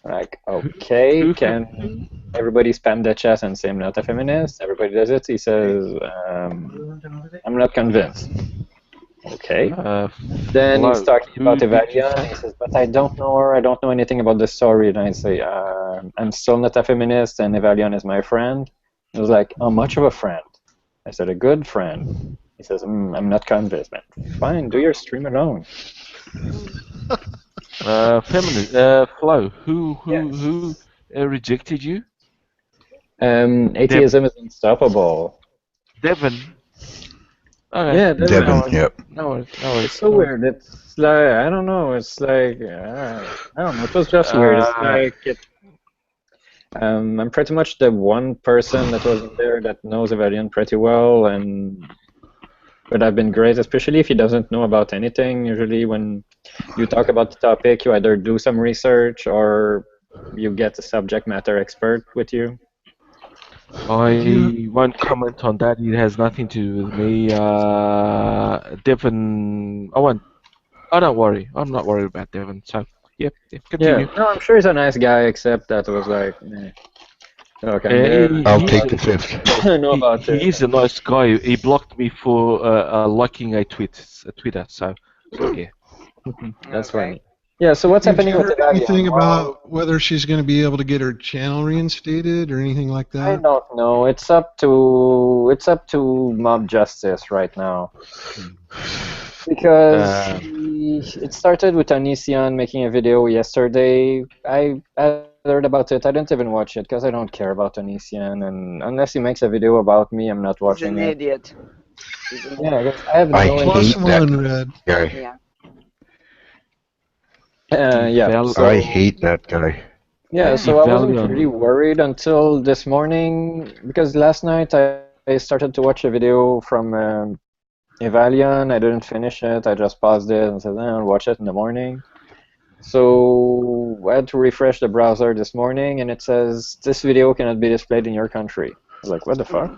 [SPEAKER 6] I'm like, okay, can everybody spam the chat and say I'm not a feminist? Everybody does it. He says, I'm not convinced. Okay. Then he's talking about Evalion. He says, but I don't know her. I don't know anything about the story. And I say, I'm still not a feminist, and Evalion is my friend. He was like, how much of a friend? I said, a good friend. He says, I'm not convinced, man. Fine, do your stream alone.
[SPEAKER 5] Feminist. Flo. Who rejected you?
[SPEAKER 6] Atheism is unstoppable.
[SPEAKER 5] Devin. Okay.
[SPEAKER 6] Yeah,
[SPEAKER 1] Devin, yep.
[SPEAKER 5] No worries.
[SPEAKER 6] It's so weird. It's like, I don't know. It's like, I don't know. It was just weird. It's like, I'm pretty much the one person that was in there that knows Evalion pretty well, and would have been great, especially if he doesn't know about anything. Usually when you talk about the topic, you either do some research or you get a subject matter expert with you.
[SPEAKER 5] I won't comment on that. It has nothing to do with me. Devin, I won't Oh, don't worry. I'm not worried about Devon. So, yep, continue.
[SPEAKER 6] Yeah, no, I'm sure he's a nice guy, except that it was like, okay,
[SPEAKER 1] I'll take the fifth.
[SPEAKER 6] I know about it.
[SPEAKER 5] He is a nice guy. He blocked me for liking a Twitter. So yeah.
[SPEAKER 6] That's funny. Yeah, so what's
[SPEAKER 2] Have you
[SPEAKER 6] happening with
[SPEAKER 2] heard
[SPEAKER 6] Evalia?
[SPEAKER 2] anything about whether she's going to be able to get her channel reinstated or anything like
[SPEAKER 6] I
[SPEAKER 2] that?
[SPEAKER 6] don't know. It's up to mob justice right now. Because it started with Onision making a video yesterday. I heard about it. I didn't even watch it because I don't care about Onision, and unless he makes a video about me, I'm not
[SPEAKER 4] He's
[SPEAKER 6] watching
[SPEAKER 4] an
[SPEAKER 6] it.
[SPEAKER 4] idiot.
[SPEAKER 6] Yeah, I guess I have no
[SPEAKER 1] I
[SPEAKER 6] interest.
[SPEAKER 1] hate that
[SPEAKER 2] Red.
[SPEAKER 1] guy.
[SPEAKER 4] Yeah.
[SPEAKER 6] Yeah. So,
[SPEAKER 1] I hate that guy.
[SPEAKER 6] yeah, so I wasn't
[SPEAKER 5] Evalion.
[SPEAKER 6] really worried until this morning because last night I started to watch a video from Evalion. I didn't finish it. I just paused it and said, I'll watch it in the morning. So I had to refresh the browser this morning, and it says this video cannot be displayed in your country. I was like, what the fuck?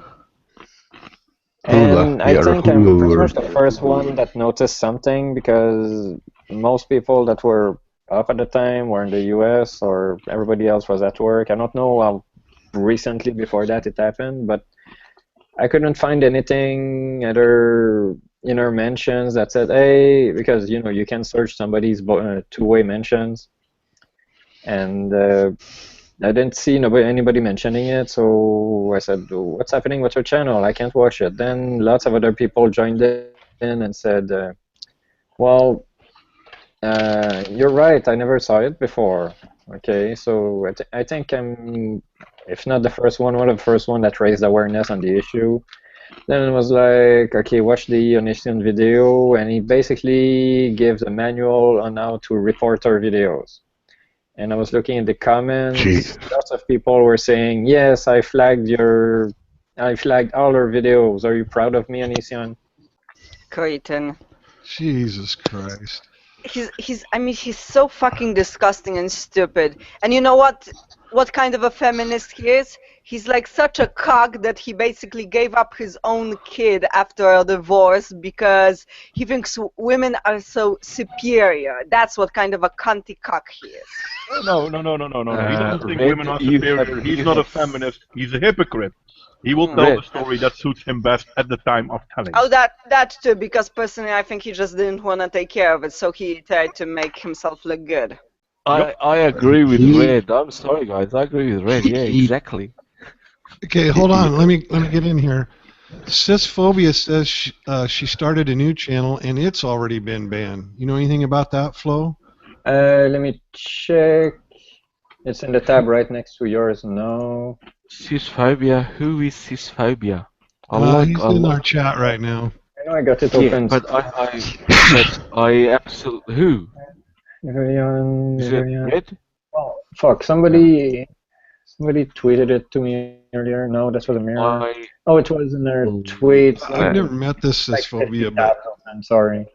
[SPEAKER 6] And I think I'm pretty much the first one that noticed something because most people that were up at the time were in the US or everybody else was at work. I don't know how recently before that it happened, but I couldn't find anything other inner mentions that said, hey, because you can search somebody's two-way mentions, and I didn't see anybody mentioning it, so I said, what's happening with your channel? I can't watch it. Then lots of other people joined in and said, well, you're right, I never saw it before. Okay, so I think I'm, if not the first one of the first one that raised awareness on the issue. Then it was like, okay, watch the Onision video, and he basically gives a manual on how to report our videos. And I was looking at the comments.
[SPEAKER 1] Jeez.
[SPEAKER 6] Lots of people were saying, yes, I flagged all our videos. Are you proud of me, Onision?
[SPEAKER 4] Cretin.
[SPEAKER 2] Jesus Christ.
[SPEAKER 4] He's so fucking disgusting and stupid. And you know what kind of a feminist he is? He's like such a cock that he basically gave up his own kid after a divorce because he thinks women are so superior. That's what kind of a cunty cock he is.
[SPEAKER 3] No. He doesn't think women are superior. He's not a feminist. He's a hypocrite. He will tell the story that suits him best at the time of telling.
[SPEAKER 4] Oh, that too, because personally I think he just didn't want to take care of it, so he tried to make himself look good.
[SPEAKER 5] I agree with Red. I'm sorry, guys. I agree with Red. Yeah, exactly.
[SPEAKER 2] Okay, hold on. Let me get in here. Cisphobia says she started a new channel and it's already been banned. You know anything about that, Flo?
[SPEAKER 6] Let me check. It's in the tab right next to yours. No.
[SPEAKER 5] Cisphobia. Who is Cisphobia?
[SPEAKER 2] He's in our chat right now.
[SPEAKER 6] I know I got it open.
[SPEAKER 5] But I absolutely who? Is it Red?
[SPEAKER 6] Oh fuck! Somebody tweeted it to me earlier. No, that was a mirror. Oh, it was in their tweets.
[SPEAKER 2] I've never met this Cisphobia, but
[SPEAKER 6] I'm sorry.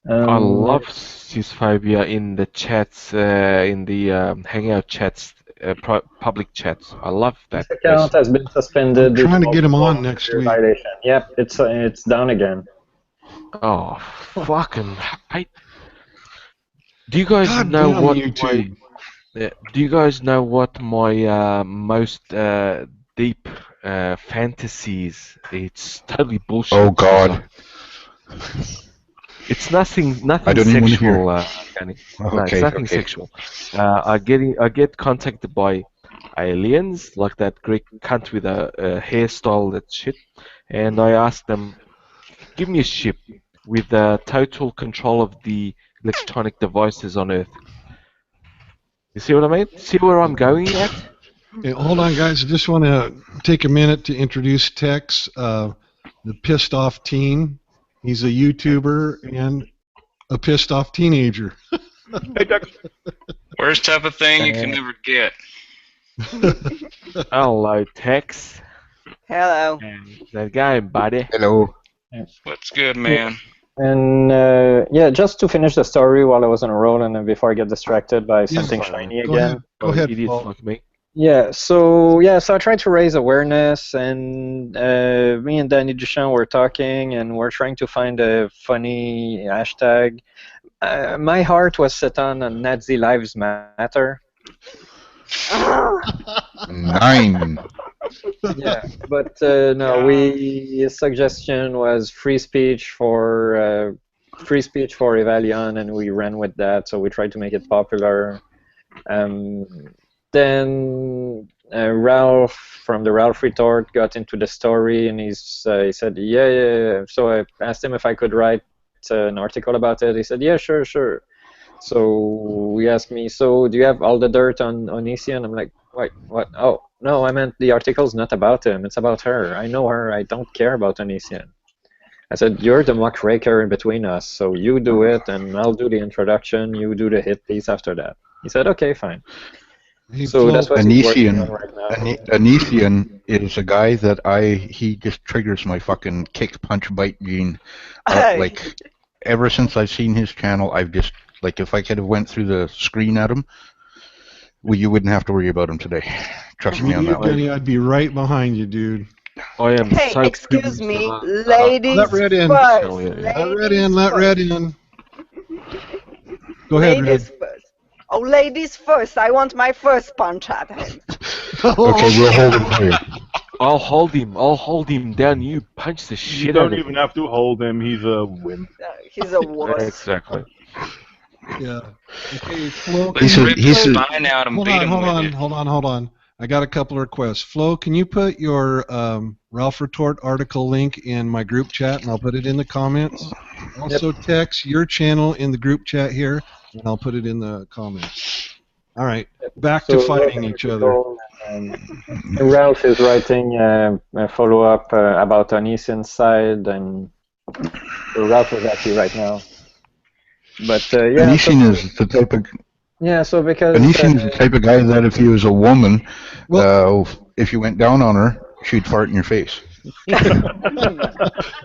[SPEAKER 5] I love Cisphobia in the chats, in the Hangout chats, public chats. I love that.
[SPEAKER 6] This account has been suspended.
[SPEAKER 2] I'm trying to get him on next week.
[SPEAKER 6] Violation. Yep, it's down again.
[SPEAKER 5] Oh, fucking hate. Do you guys
[SPEAKER 2] God
[SPEAKER 5] know
[SPEAKER 2] damn
[SPEAKER 5] what
[SPEAKER 2] YouTube.
[SPEAKER 5] do you guys know what my most deep fantasies? It's totally bullshit.
[SPEAKER 1] Oh God.
[SPEAKER 5] It's nothing
[SPEAKER 1] I don't even
[SPEAKER 5] sexual,
[SPEAKER 1] want
[SPEAKER 5] no, it's nothing sexual. I get contacted by aliens, like that Greek cunt with a hairstyle, that shit, and I ask them, give me a ship with total control of the electronic devices on Earth. You see what I mean? See where I'm going at?
[SPEAKER 2] Hey, hold on, guys. I just want to take a minute to introduce Tex, the Pissed Off Teen. He's a YouTuber and a pissed off teenager.
[SPEAKER 3] Hey, Tex.
[SPEAKER 7] Worst type of thing you can never get.
[SPEAKER 5] Hello, Tex.
[SPEAKER 4] Hello.
[SPEAKER 5] That guy, buddy.
[SPEAKER 1] Hello.
[SPEAKER 7] What's good, man?
[SPEAKER 6] And yeah, just to finish the story while I was on a roll and before I get distracted by something shiny again.
[SPEAKER 2] Go ahead.
[SPEAKER 5] Idiots
[SPEAKER 2] Paul.
[SPEAKER 5] like me.
[SPEAKER 6] So I tried to raise awareness, and me and Danny Duchamp were talking, and we're trying to find a funny hashtag. My heart was set on Nazi Lives Matter.
[SPEAKER 1] 9.
[SPEAKER 6] Yeah, but no, his suggestion was free speech for Evalion, and we ran with that. So we tried to make it popular. Then Ralph from the Ralph Retort got into the story, and he said, yeah. So I asked him if I could write an article about it. He said, yeah, sure. So he asked me, so do you have all the dirt on Onision? I'm like, wait, what? Oh, no, I meant the article's not about him. It's about her. I know her. I don't care about Onision. I said, you're the muckraker in between us, so you do it, and I'll do the introduction. You do the hit piece after that. He said, okay, fine. So that's what he's working on right now.
[SPEAKER 1] Onision is a guy that he just triggers my fucking kick, punch, bite gene. Like, ever since I've seen his channel, I've just, like, if I could have went through the screen at him, well, you wouldn't have to worry about him today. Trust me on that one.
[SPEAKER 2] Gunney, I'd be right behind you, dude.
[SPEAKER 5] I am
[SPEAKER 4] Hey,
[SPEAKER 5] so
[SPEAKER 4] excuse
[SPEAKER 5] pleased
[SPEAKER 4] me,
[SPEAKER 5] with
[SPEAKER 4] ladies
[SPEAKER 2] Let Red in.
[SPEAKER 4] first.
[SPEAKER 2] Let Red in. Go ahead, Red.
[SPEAKER 4] Ladies first. Oh, ladies first. I want my first punch at him.
[SPEAKER 1] Okay, we'll hold him for you.
[SPEAKER 5] I'll hold him down. You punch the shit
[SPEAKER 3] You
[SPEAKER 5] out of
[SPEAKER 3] don't
[SPEAKER 5] him.
[SPEAKER 3] even have to hold him. He's a wimp.
[SPEAKER 4] He's a wuss.
[SPEAKER 5] Exactly.
[SPEAKER 2] Yeah. Okay, Flo,
[SPEAKER 7] Let's rip his spine out and beat him with it.
[SPEAKER 2] hold on. I got a couple of requests. Flo, can you put your Ralph Retort article link in my group chat, and I'll put it in the comments. Also, text your channel in the group chat here, and I'll put it in the comments. All right, back to fighting each other.
[SPEAKER 6] Ralph is writing a follow-up about Onision's side, and Ralph is happy right now. But yeah.
[SPEAKER 1] Onision is the type of.
[SPEAKER 6] Yeah, so because
[SPEAKER 1] Onision is the type of guy that if he was a woman, if you went down on her, she'd fart in your face.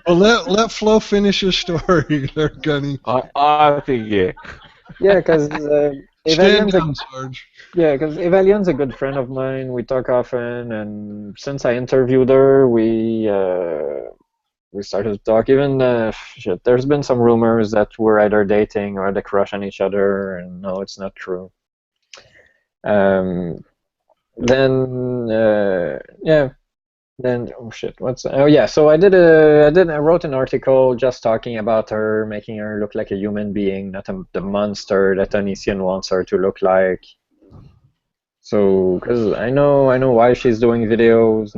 [SPEAKER 2] Well, let Flo finish his story there, Gunney.
[SPEAKER 5] I think, yeah.
[SPEAKER 6] Yeah, because Evalion's a good friend of mine. We talk often, and since I interviewed her, we started to talk. Even there's been some rumors that we're either dating or had a crush on each other, and no, it's not true. Then oh shit, so I wrote an article just talking about her, making her look like a human being, not the monster that Onision wants her to look like. So, because I know why she's doing videos,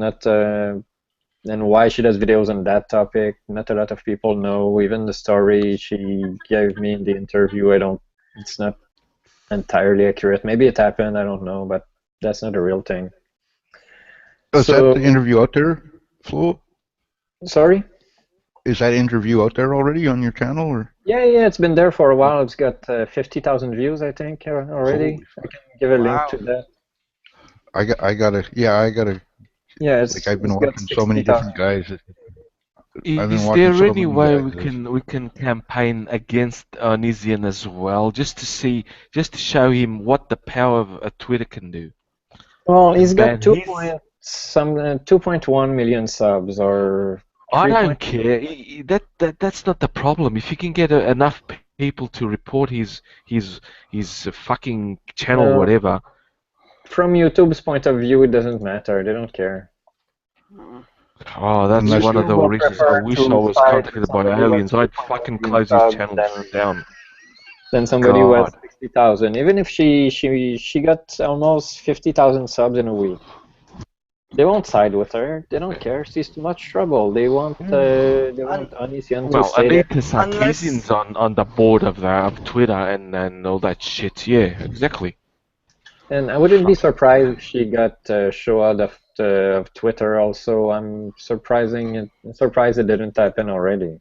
[SPEAKER 6] and why she does videos on that topic. Not a lot of people know. Even the story she gave me in the interview, it's not entirely accurate. Maybe it happened, I don't know, but that's not a real thing.
[SPEAKER 1] Is that the interview out there, Flo?
[SPEAKER 6] Sorry?
[SPEAKER 1] Is that interview out there already on your channel, or?
[SPEAKER 6] Yeah, it's been there for a while. It's got 50,000 views, I think, already. I can give a link to that.
[SPEAKER 1] I gotta.
[SPEAKER 6] Yeah,
[SPEAKER 1] like I've been watching so many different guys.
[SPEAKER 5] Is there any way we can campaign against Onision as well, just to show him what the power of Twitter can do?
[SPEAKER 6] Well, he's got 2.1 million subs, or
[SPEAKER 5] I don't care. That's not the problem. If you can get enough people to report his fucking channel, whatever.
[SPEAKER 6] From YouTube's point of view, it doesn't matter. They don't care.
[SPEAKER 5] Oh, that's one of the reasons I wish I was contacted by aliens. I'd fucking close his channel down.
[SPEAKER 6] Then somebody who has 60,000. Even if she got almost 50,000 subs in a week, they won't side with her. They don't care. She's too much trouble. They want Onision to stay there.
[SPEAKER 5] Anita Sarkeesian's on the board of Twitter and all that shit. Yeah, exactly.
[SPEAKER 6] And I wouldn't be surprised if she got show out of Twitter also. I'm surprised it didn't happen already.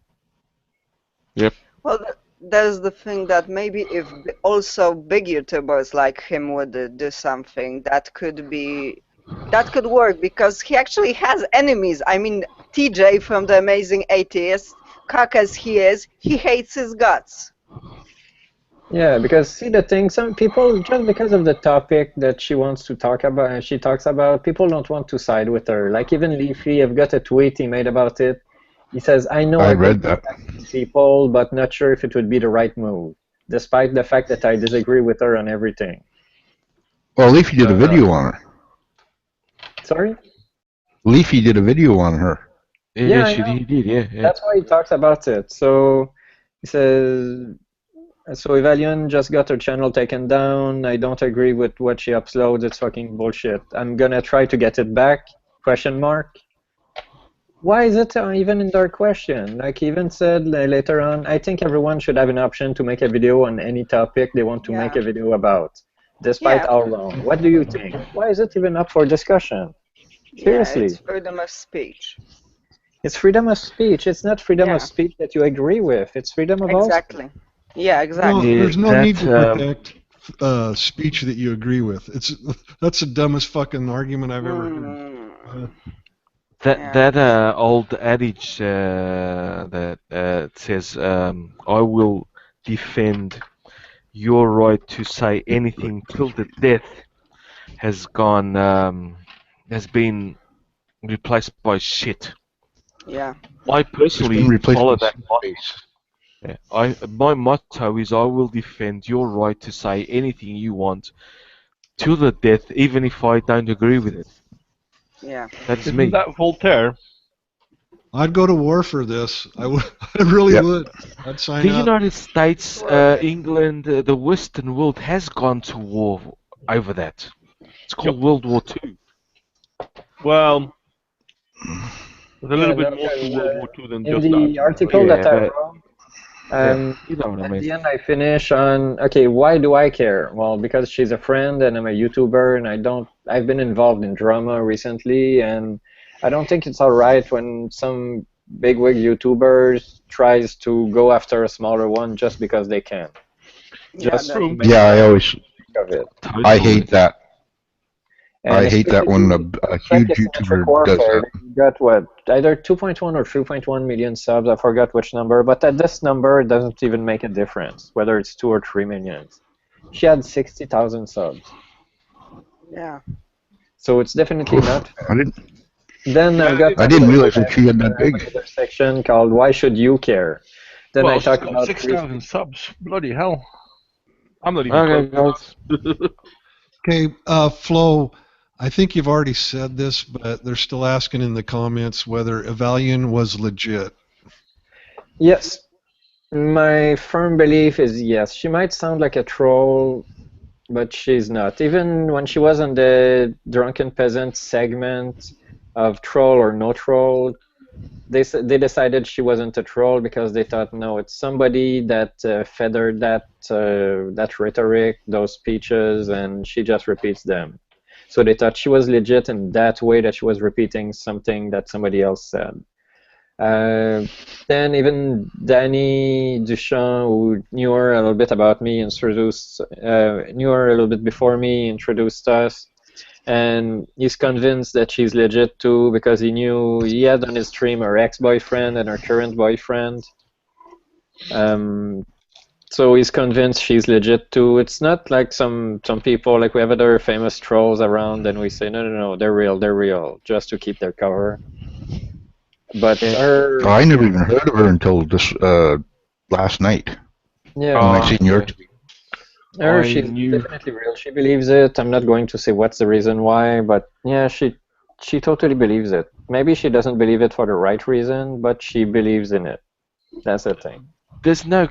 [SPEAKER 5] Yep.
[SPEAKER 4] Well, there's the thing that maybe if also big YouTubers like him would do something, that could work, because he actually has enemies. I mean, TJ from The Amazing Atheist, cock as he is, he hates his guts.
[SPEAKER 6] Yeah, because see the thing, some people, just because of the topic that she wants to talk about, she talks about, people don't want to side with her. Like even Leafy, I've got a tweet he made about it. He says, I know I
[SPEAKER 1] read that.
[SPEAKER 6] People, but not sure if it would be the right move. despite the fact that I disagree with her on everything.
[SPEAKER 1] Well, Leafy did a video on her.
[SPEAKER 6] Sorry?
[SPEAKER 1] Leafy did a video on her.
[SPEAKER 5] Yeah, he did, yeah.
[SPEAKER 6] That's why he talks about it. So he says, so Evalion just got her channel taken down. I don't agree with what she uploads. It's fucking bullshit. I'm gonna try to get it back? Question mark. Why is it even in their question? Like he even said later on, I think everyone should have an option to make a video on any topic they want to make a video about, despite our wrong. What do you think? Why is it even up for discussion? Seriously.
[SPEAKER 4] Yeah, it's freedom of speech.
[SPEAKER 6] It's freedom of speech. It's not freedom of speech that you agree with. It's freedom of
[SPEAKER 4] Exactly. Yeah, exactly.
[SPEAKER 2] No, there's no need to protect speech that you agree with. That's the dumbest fucking argument I've ever heard.
[SPEAKER 5] That old adage that says, "I will defend your right to say anything till the death," has been replaced by shit.
[SPEAKER 4] Yeah.
[SPEAKER 5] I personally follow that motto. Yeah, my motto is I will defend your right to say anything you want till the death, even if I don't agree with it.
[SPEAKER 4] Yeah.
[SPEAKER 5] That's
[SPEAKER 3] Isn't
[SPEAKER 5] me.
[SPEAKER 3] that Voltaire?
[SPEAKER 2] I'd go to war for this. I would. I really would. I'd sign
[SPEAKER 5] The
[SPEAKER 2] up.
[SPEAKER 5] United States, England, the Western world has gone to war over that. It's called World War II.
[SPEAKER 3] Well, there's a little bit more to World War II than just that.
[SPEAKER 6] In the article that I wrote,
[SPEAKER 5] you know what I mean.
[SPEAKER 6] at the end I finish on, okay, why do I care? Well, because she's a friend and I'm a YouTuber and I've been involved in drama recently, and I don't think it's alright when some bigwig YouTubers tries to go after a smaller one just because they can. Just
[SPEAKER 3] true.
[SPEAKER 1] I always,
[SPEAKER 6] of it.
[SPEAKER 1] I hate that.
[SPEAKER 6] And
[SPEAKER 1] I hate that when a huge YouTuber does that.
[SPEAKER 6] You got what, either 2.1 or 3.1 million subs, I forgot which number, but at this number it doesn't even make a difference, whether it's 2 or 3 millions. She had 60,000 subs.
[SPEAKER 4] Yeah.
[SPEAKER 6] So it's definitely not.
[SPEAKER 1] I didn't.
[SPEAKER 6] Then
[SPEAKER 1] I didn't realize that she had that big.
[SPEAKER 6] Section called "Why Should You Care?" Then
[SPEAKER 3] well,
[SPEAKER 6] I talk about
[SPEAKER 3] 6,000 subs. Bloody hell! I'm not even close.
[SPEAKER 2] Okay, Flo. I think you've already said this, but they're still asking in the comments whether Evalion was legit.
[SPEAKER 6] Yes. My firm belief is yes. She might sound like a troll, but she's not. Even when she was on the Drunken Peasant segment of Troll or No Troll, they decided she wasn't a troll because they thought, no, it's somebody that feathered that rhetoric, those speeches, and she just repeats them. So they thought she was legit in that way, that she was repeating something that somebody else said. Then even Danny Duchamp, who knew her a little bit about me, knew her a little bit before me, introduced us, and he's convinced that she's legit too because he had on his stream her ex-boyfriend and her current boyfriend. So he's convinced she's legit too. It's not like some people, like we have other famous trolls around and we say, no, they're real, just to keep their cover. But I
[SPEAKER 1] never even heard of her until this last night.
[SPEAKER 6] Yeah.
[SPEAKER 1] When I seen your tweet.
[SPEAKER 6] She's definitely real. She believes it. I'm not going to say what's the reason why, but yeah, she totally believes it. Maybe she doesn't believe it for the right reason, but she believes in it. That's the thing.
[SPEAKER 5] There's no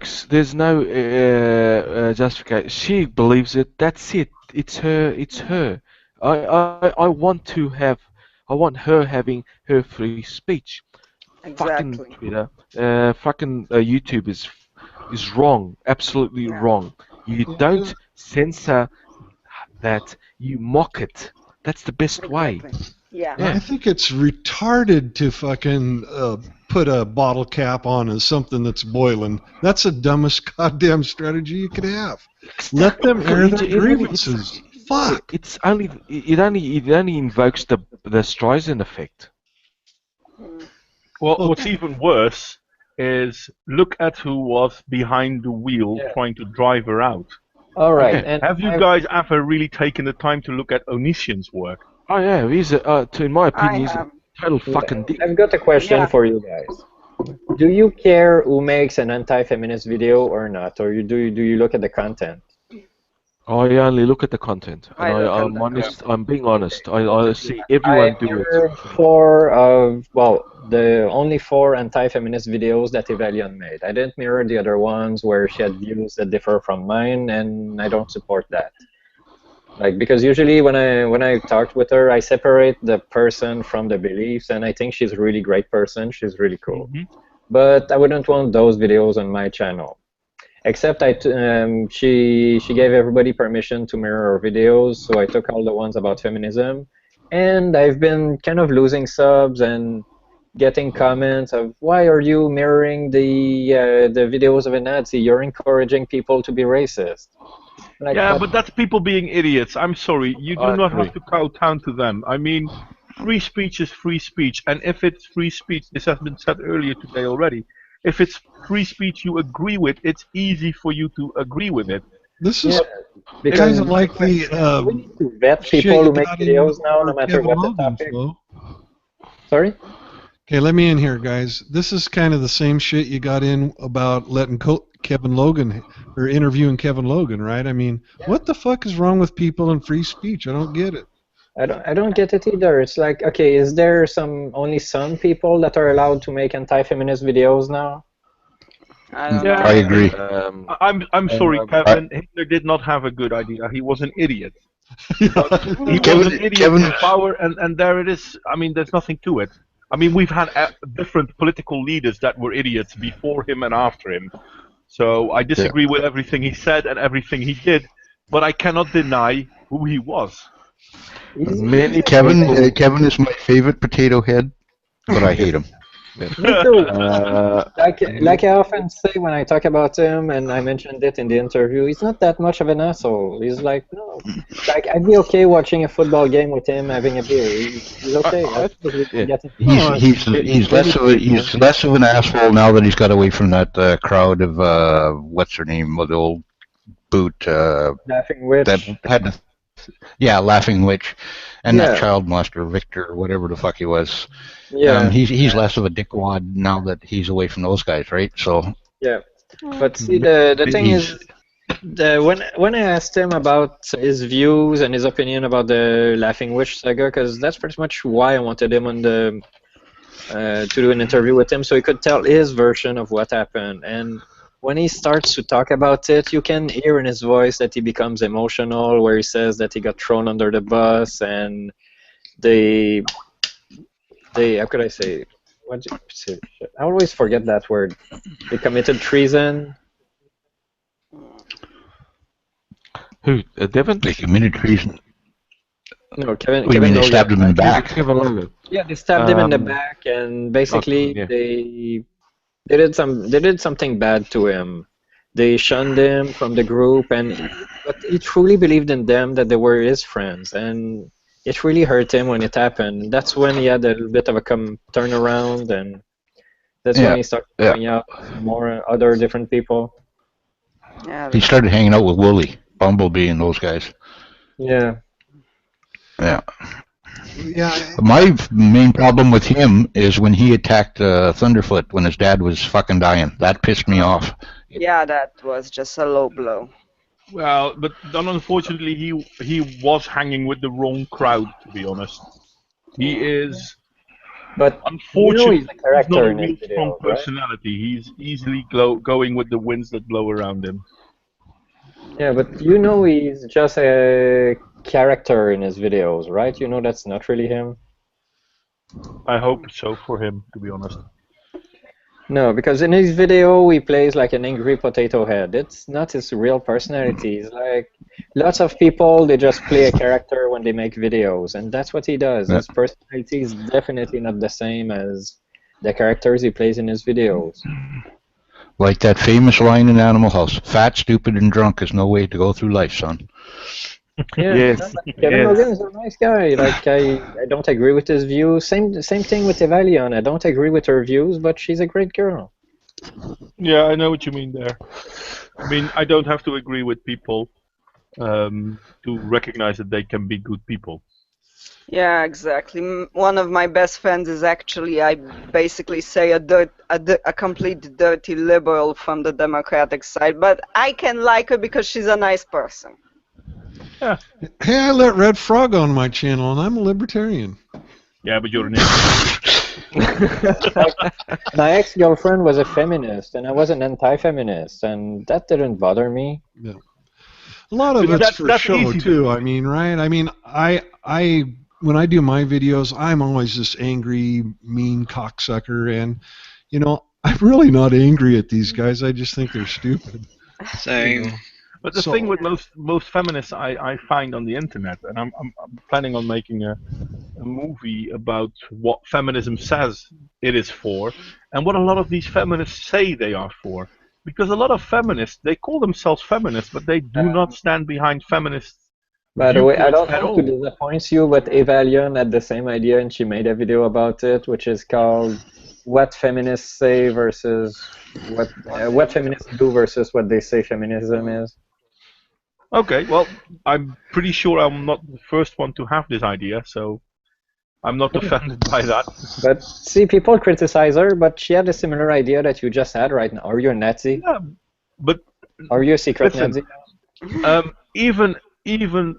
[SPEAKER 5] justification. She believes it. That's it. It's her. I want her having her free speech.
[SPEAKER 4] Exactly.
[SPEAKER 5] Fucking Twitter, YouTube is wrong. Absolutely wrong. You don't censor that. You mock it. That's the best way.
[SPEAKER 4] Yeah.
[SPEAKER 2] I think it's retarded to fucking put a bottle cap on as something that's boiling. That's the dumbest goddamn strategy you could have. Let them air their grievances. Fuck.
[SPEAKER 5] It only invokes the Streisand effect.
[SPEAKER 3] Well, what's even worse is look at who was behind the wheel trying to drive her out.
[SPEAKER 6] All right.
[SPEAKER 3] Okay.
[SPEAKER 6] And
[SPEAKER 3] have you guys ever really taken the time to look at Onision's work?
[SPEAKER 5] Oh yeah, he's in my opinion, he's a total fucking dick.
[SPEAKER 6] I've got a question for you guys. do you care who makes an anti-feminist video or not, or do you look at the content?
[SPEAKER 5] I only look at the content, and I'm honest. I'm being honest. I see everyone do it.
[SPEAKER 6] The only 4 anti-feminist videos that Evelion made. I didn't mirror the other ones where she had views that differ from mine, and I don't support that. Like, because usually when I talked with her, I separate the person from the beliefs, and I think she's a really great person. She's really cool. But I wouldn't want those videos on my channel. Except she gave everybody permission to mirror her videos, so I took all the ones about feminism, and I've been kind of losing subs and getting comments of, why are you mirroring the videos of a Nazi? You're encouraging people to be racist. Like,
[SPEAKER 3] yeah, but that's people being idiots. I'm sorry, you do not have to kowtow to them. I mean, free speech is free speech, and if it's free speech, this has been said earlier today already. If it's free speech you agree with, it's easy for you to agree with it.
[SPEAKER 2] This is kind of like the
[SPEAKER 6] we need to vet people who make videos now, no matter what the topic. Sorry?
[SPEAKER 2] Okay, let me in here, guys. This is kind of the same shit you got in about letting Kevin Logan, or interviewing Kevin Logan, right? I mean, what the fuck is wrong with people and free speech? I don't get it.
[SPEAKER 6] I don't get it either. It's like, okay, is there only some people that are allowed to make anti-feminist videos now?
[SPEAKER 4] I don't know.
[SPEAKER 1] I agree.
[SPEAKER 3] I'm sorry, Kevin. Hitler did not have a good idea. He was an idiot. He was an idiot in power, and there it is. I mean, there's nothing to it. I mean, we've had different political leaders that were idiots before him and after him. So I disagree with everything he said and everything he did, but I cannot deny who he was.
[SPEAKER 1] Kevin is my favorite potato head, but I hate him.
[SPEAKER 6] Me too. Like I often say when I talk about him, and I mentioned it in the interview, he's not that much of an asshole. He's like, no. Like, I'd be okay watching a football game with him having a beer. He's okay.
[SPEAKER 1] He's less of an asshole now that he's got away from that crowd of what's her name, the old boot.
[SPEAKER 6] Laughing Witch.
[SPEAKER 1] That had Laughing Witch, and that child molester Victor, or whatever the fuck he was.
[SPEAKER 6] Yeah.
[SPEAKER 1] He's less of a dickwad now that he's away from those guys, right? So.
[SPEAKER 6] Yeah, but see, the thing is, when I asked him about his views and his opinion about the Laughing Witch saga, because that's pretty much why I wanted him on the to do an interview with him, so he could tell his version of what happened. And when he starts to talk about it, you can hear in his voice that he becomes emotional, where he says that he got thrown under the bus, and they how could I say? What did you say? I always forget that word. They committed treason.
[SPEAKER 5] Who? Devon?
[SPEAKER 1] They committed treason.
[SPEAKER 6] No, Kevin.
[SPEAKER 1] What do you mean they stabbed him in the back?
[SPEAKER 6] Yeah, they stabbed him in the back, and basically they did something bad to him. They shunned him from the group, but he truly believed in them, that they were his friends, and it really hurt him when it happened. That's when he had a little bit of a turnaround, and that's when he started going out with more other different people.
[SPEAKER 4] Yeah.
[SPEAKER 1] He started hanging out with Wooly, Bumblebee, and those guys.
[SPEAKER 6] Yeah.
[SPEAKER 2] Yeah.
[SPEAKER 1] My main problem with him is when he attacked Thunderfoot when his dad was fucking dying. That pissed me off.
[SPEAKER 4] Yeah, that was just a low blow.
[SPEAKER 3] Well, but then unfortunately he was hanging with the wrong crowd, to be honest. He is,
[SPEAKER 6] but
[SPEAKER 3] unfortunately,
[SPEAKER 6] he's a character
[SPEAKER 3] not a
[SPEAKER 6] in
[SPEAKER 3] real
[SPEAKER 6] his
[SPEAKER 3] strong
[SPEAKER 6] video,
[SPEAKER 3] personality. Right? He's easily going with the winds that blow around him.
[SPEAKER 6] Yeah, but he's just a character in his videos, right? That's not really him.
[SPEAKER 3] I hope so for him, to be honest.
[SPEAKER 6] No, because in his video he plays like an angry potato head. It's not his real personality. It's like lots of people, they just play a character when they make videos, and that's what he does. His personality is definitely not the same as the characters he plays in his videos.
[SPEAKER 1] Like that famous line in Animal House, fat, stupid, and drunk is no way to go through life, son.
[SPEAKER 6] Yeah,
[SPEAKER 5] yes.
[SPEAKER 6] Kevin Logan is a nice guy. Like I don't agree with his views. Same thing with Evelion. I don't agree with her views, but she's a great girl.
[SPEAKER 3] Yeah, I know what you mean there. I mean, I don't have to agree with people to recognize that they can be good people.
[SPEAKER 4] Yeah, exactly. One of my best friends is actually, I basically say, a complete dirty liberal from the Democratic side, but I can like her because she's a nice person.
[SPEAKER 3] Yeah.
[SPEAKER 2] Hey, I let Red Frog on my channel, and I'm a libertarian.
[SPEAKER 3] Yeah, but you're an idiot.
[SPEAKER 6] My ex-girlfriend was a feminist, and I was an anti-feminist, and that didn't bother me.
[SPEAKER 2] Yeah. A lot of it's for show too. I mean, right? I mean, I when I do my videos, I'm always this angry, mean cocksucker, and you know, I'm really not angry at these guys. I just think they're stupid.
[SPEAKER 7] Same.
[SPEAKER 2] You know?
[SPEAKER 3] But the thing with most feminists I find on the internet, and I'm planning on making a movie about what feminism says it is for, and what a lot of these feminists say they are for. Because a lot of feminists, they call themselves feminists, but they do not stand behind feminists.
[SPEAKER 6] By the way, I don't
[SPEAKER 3] at
[SPEAKER 6] want
[SPEAKER 3] all.
[SPEAKER 6] to disappoint you, but Evalion had the same idea, and she made a video about it, which is called "What Feminists Say versus what Feminists Do versus What They Say Feminism Is."
[SPEAKER 3] Okay, well, I'm pretty sure I'm not the first one to have this idea, so I'm not offended by that.
[SPEAKER 6] But see, people criticize her, but she had a similar idea that you just had right now. Are you a Nazi?
[SPEAKER 3] Yeah, but
[SPEAKER 6] are you a secret
[SPEAKER 3] listen,
[SPEAKER 6] Nazi?
[SPEAKER 3] Even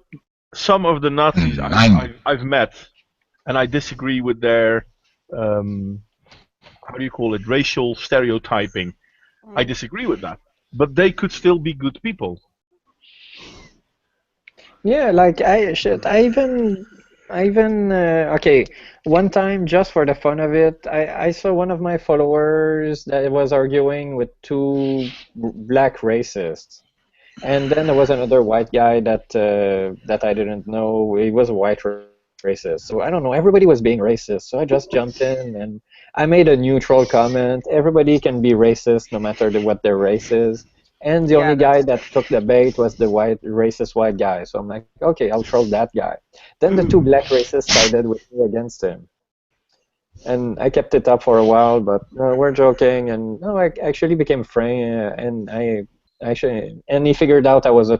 [SPEAKER 3] some of the Nazis I've met, and I disagree with their how do you call it, racial stereotyping. I disagree with that, but they could still be good people.
[SPEAKER 6] Yeah, like I even okay, one time just for the fun of it, I saw one of my followers that was arguing with two black racists, and then there was another white guy that I didn't know. He was a white racist, so I don't know. Everybody was being racist, so I just jumped in and I made a neutral comment. Everybody can be racist no matter what their race is. And the only guy that took the bait was the racist white guy. So I'm like, okay, I'll troll that guy. Then the two black racists sided with me against him. And I kept it up for a while, but we're joking. And no, I actually became friends, and and he figured out I was a.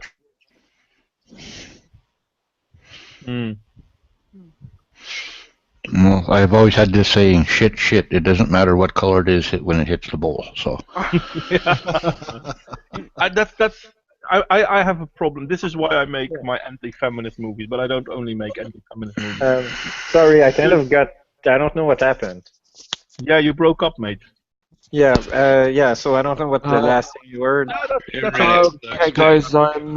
[SPEAKER 1] Well, I've always had this saying, shit, it doesn't matter what color it is when it hits the bowl, so.
[SPEAKER 3] I have a problem. This is why I make my anti-feminist movies, but I don't only make anti-feminist movies.
[SPEAKER 6] Sorry, I don't know what happened.
[SPEAKER 3] Yeah, you broke up, mate.
[SPEAKER 6] Yeah, so I don't know what the last thing you heard.
[SPEAKER 5] Okay, guys, I'm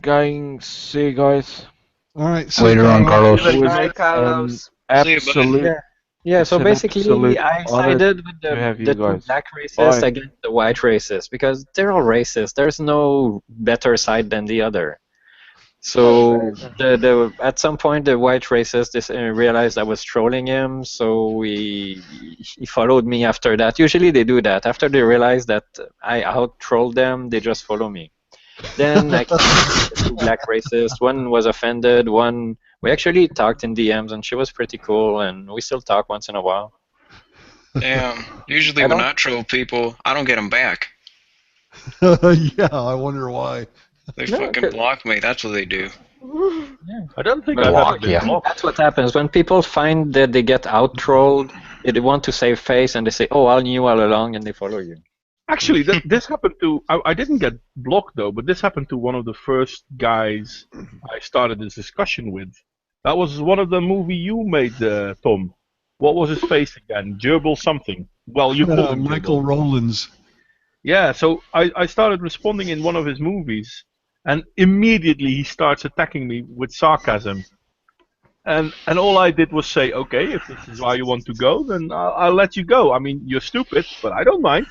[SPEAKER 5] going. See you guys.
[SPEAKER 2] All right.
[SPEAKER 1] Later on, Carlos.
[SPEAKER 4] Bye, Carlos.
[SPEAKER 5] Absolutely.
[SPEAKER 6] Yeah, so basically I sided with the two black racists against the white racists because they're all racist. There's no better side than the other. So at some point the white racist realized I was trolling him, so he followed me after that. Usually they do that. After they realize that I out-trolled them, they just follow me. Then I came to the two black racists. One was offended, we actually talked in DMs, and she was pretty cool, and we still talk once in a while.
[SPEAKER 7] Damn. Usually when I troll people, I don't get them back.
[SPEAKER 2] Yeah, I wonder why.
[SPEAKER 7] They fucking block me. That's what they do.
[SPEAKER 6] Yeah.
[SPEAKER 3] I don't think I've ever been blocked.
[SPEAKER 6] That's what happens. When people find that they get out-trolled, they want to save face, and they say, oh, I knew all along, and they follow you.
[SPEAKER 3] Actually, this happened to... I didn't get blocked, though, but this happened to one of the first guys I started this discussion with. That was one of the movie you made, Tom. What was his face again? Gerbil something. Well, you call him
[SPEAKER 2] Michael Rowlands.
[SPEAKER 3] Yeah, so I started responding in one of his movies, and immediately he starts attacking me with sarcasm. And all I did was say, okay, if this is why you want to go, then I'll let you go. I mean, you're stupid, but I don't mind.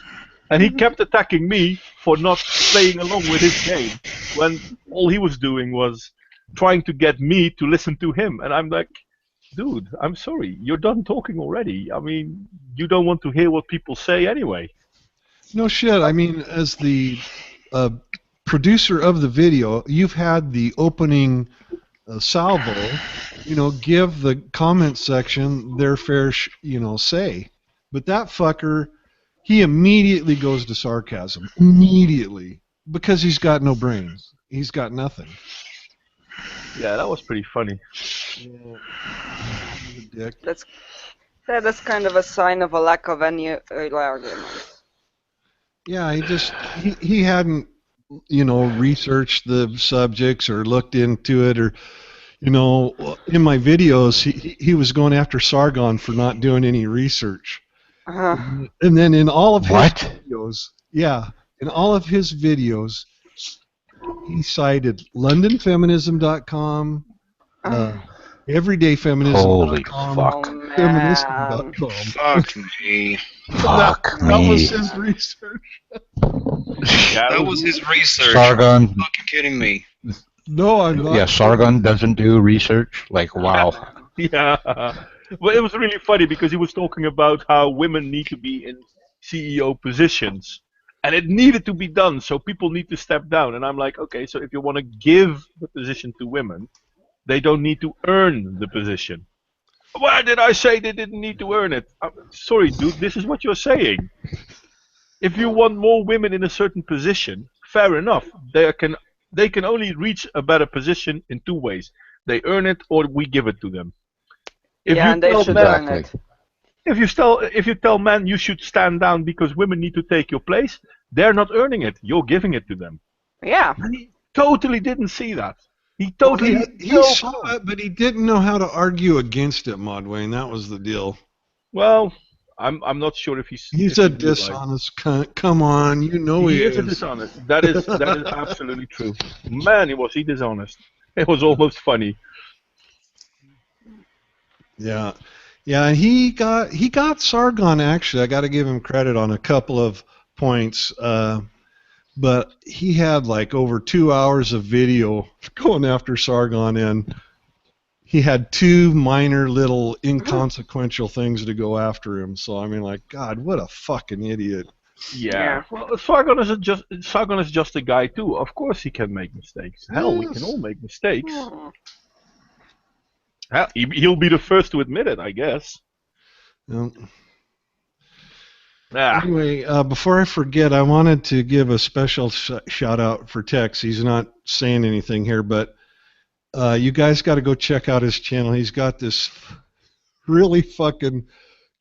[SPEAKER 3] And he kept attacking me for not playing along with his game, when all he was doing was trying to get me to listen to him. And I'm like, dude, I'm sorry, you're done talking already. I mean, you don't want to hear what people say anyway.
[SPEAKER 2] No shit. I mean, as the producer of the video, you've had the opening salvo, give the comment section their fair, say. But that fucker, he immediately goes to sarcasm. Immediately. Because he's got no brains. He's got nothing.
[SPEAKER 3] Yeah, that was pretty funny.
[SPEAKER 2] Yeah.
[SPEAKER 4] That's kind of a sign of a lack of any argument.
[SPEAKER 2] Yeah, he hadn't, you know, researched the subjects or looked into it, or, you know, in my videos he was going after Sargon for not doing any research. And then in all of his videos, in all of his videos, he cited LondonFeminism.com, EverydayFeminism.com, Feminism.com.
[SPEAKER 7] Fuck me.
[SPEAKER 2] That was his research.
[SPEAKER 3] Yeah,
[SPEAKER 7] That was his research.
[SPEAKER 1] Sargon.
[SPEAKER 7] Are you fucking kidding me?
[SPEAKER 2] No, I'm not.
[SPEAKER 1] Yeah, Sargon doesn't do research. Like, wow.
[SPEAKER 3] Yeah. Well, it was really funny because he was talking about how women need to be in CEO positions. And it needed to be done, so people need to step down. And I'm like, okay, so if you want to give the position to women, they don't need to earn the position. Why did I say they didn't need to earn it? Sorry, dude, this is what you're saying. If you want more women in a certain position, fair enough. They can only reach a better position in two ways. They earn it or we give it to them.
[SPEAKER 4] And they should earn it.
[SPEAKER 3] If you tell men you should stand down because women need to take your place, they're not earning it. You're giving it to them.
[SPEAKER 4] Yeah.
[SPEAKER 3] And he totally didn't see that. He totally
[SPEAKER 2] he saw it, but he didn't know how to argue against it, Modwain. That was the deal.
[SPEAKER 3] Well, I'm not sure if
[SPEAKER 2] he's a dishonest cunt. Come on, you know he is.
[SPEAKER 3] He is a dishonest. That is absolutely true. Man, was he dishonest. It was almost funny.
[SPEAKER 2] Yeah. Yeah, and he got Sargon, actually. I got to give him credit on a couple of points. But he had like over 2 hours of video going after Sargon, and he had two minor little inconsequential things to go after him. So I mean, like, God, what a fucking idiot.
[SPEAKER 3] Yeah. Well, Sargon is just a guy too. Of course he can make mistakes. Hell, we can all make mistakes. Hell, he'll be the first to admit it, I guess.
[SPEAKER 2] Anyway, before I forget, I wanted to give a special shout out for Tex. He's not saying anything here, but you guys got to go check out his channel. He's got this really fucking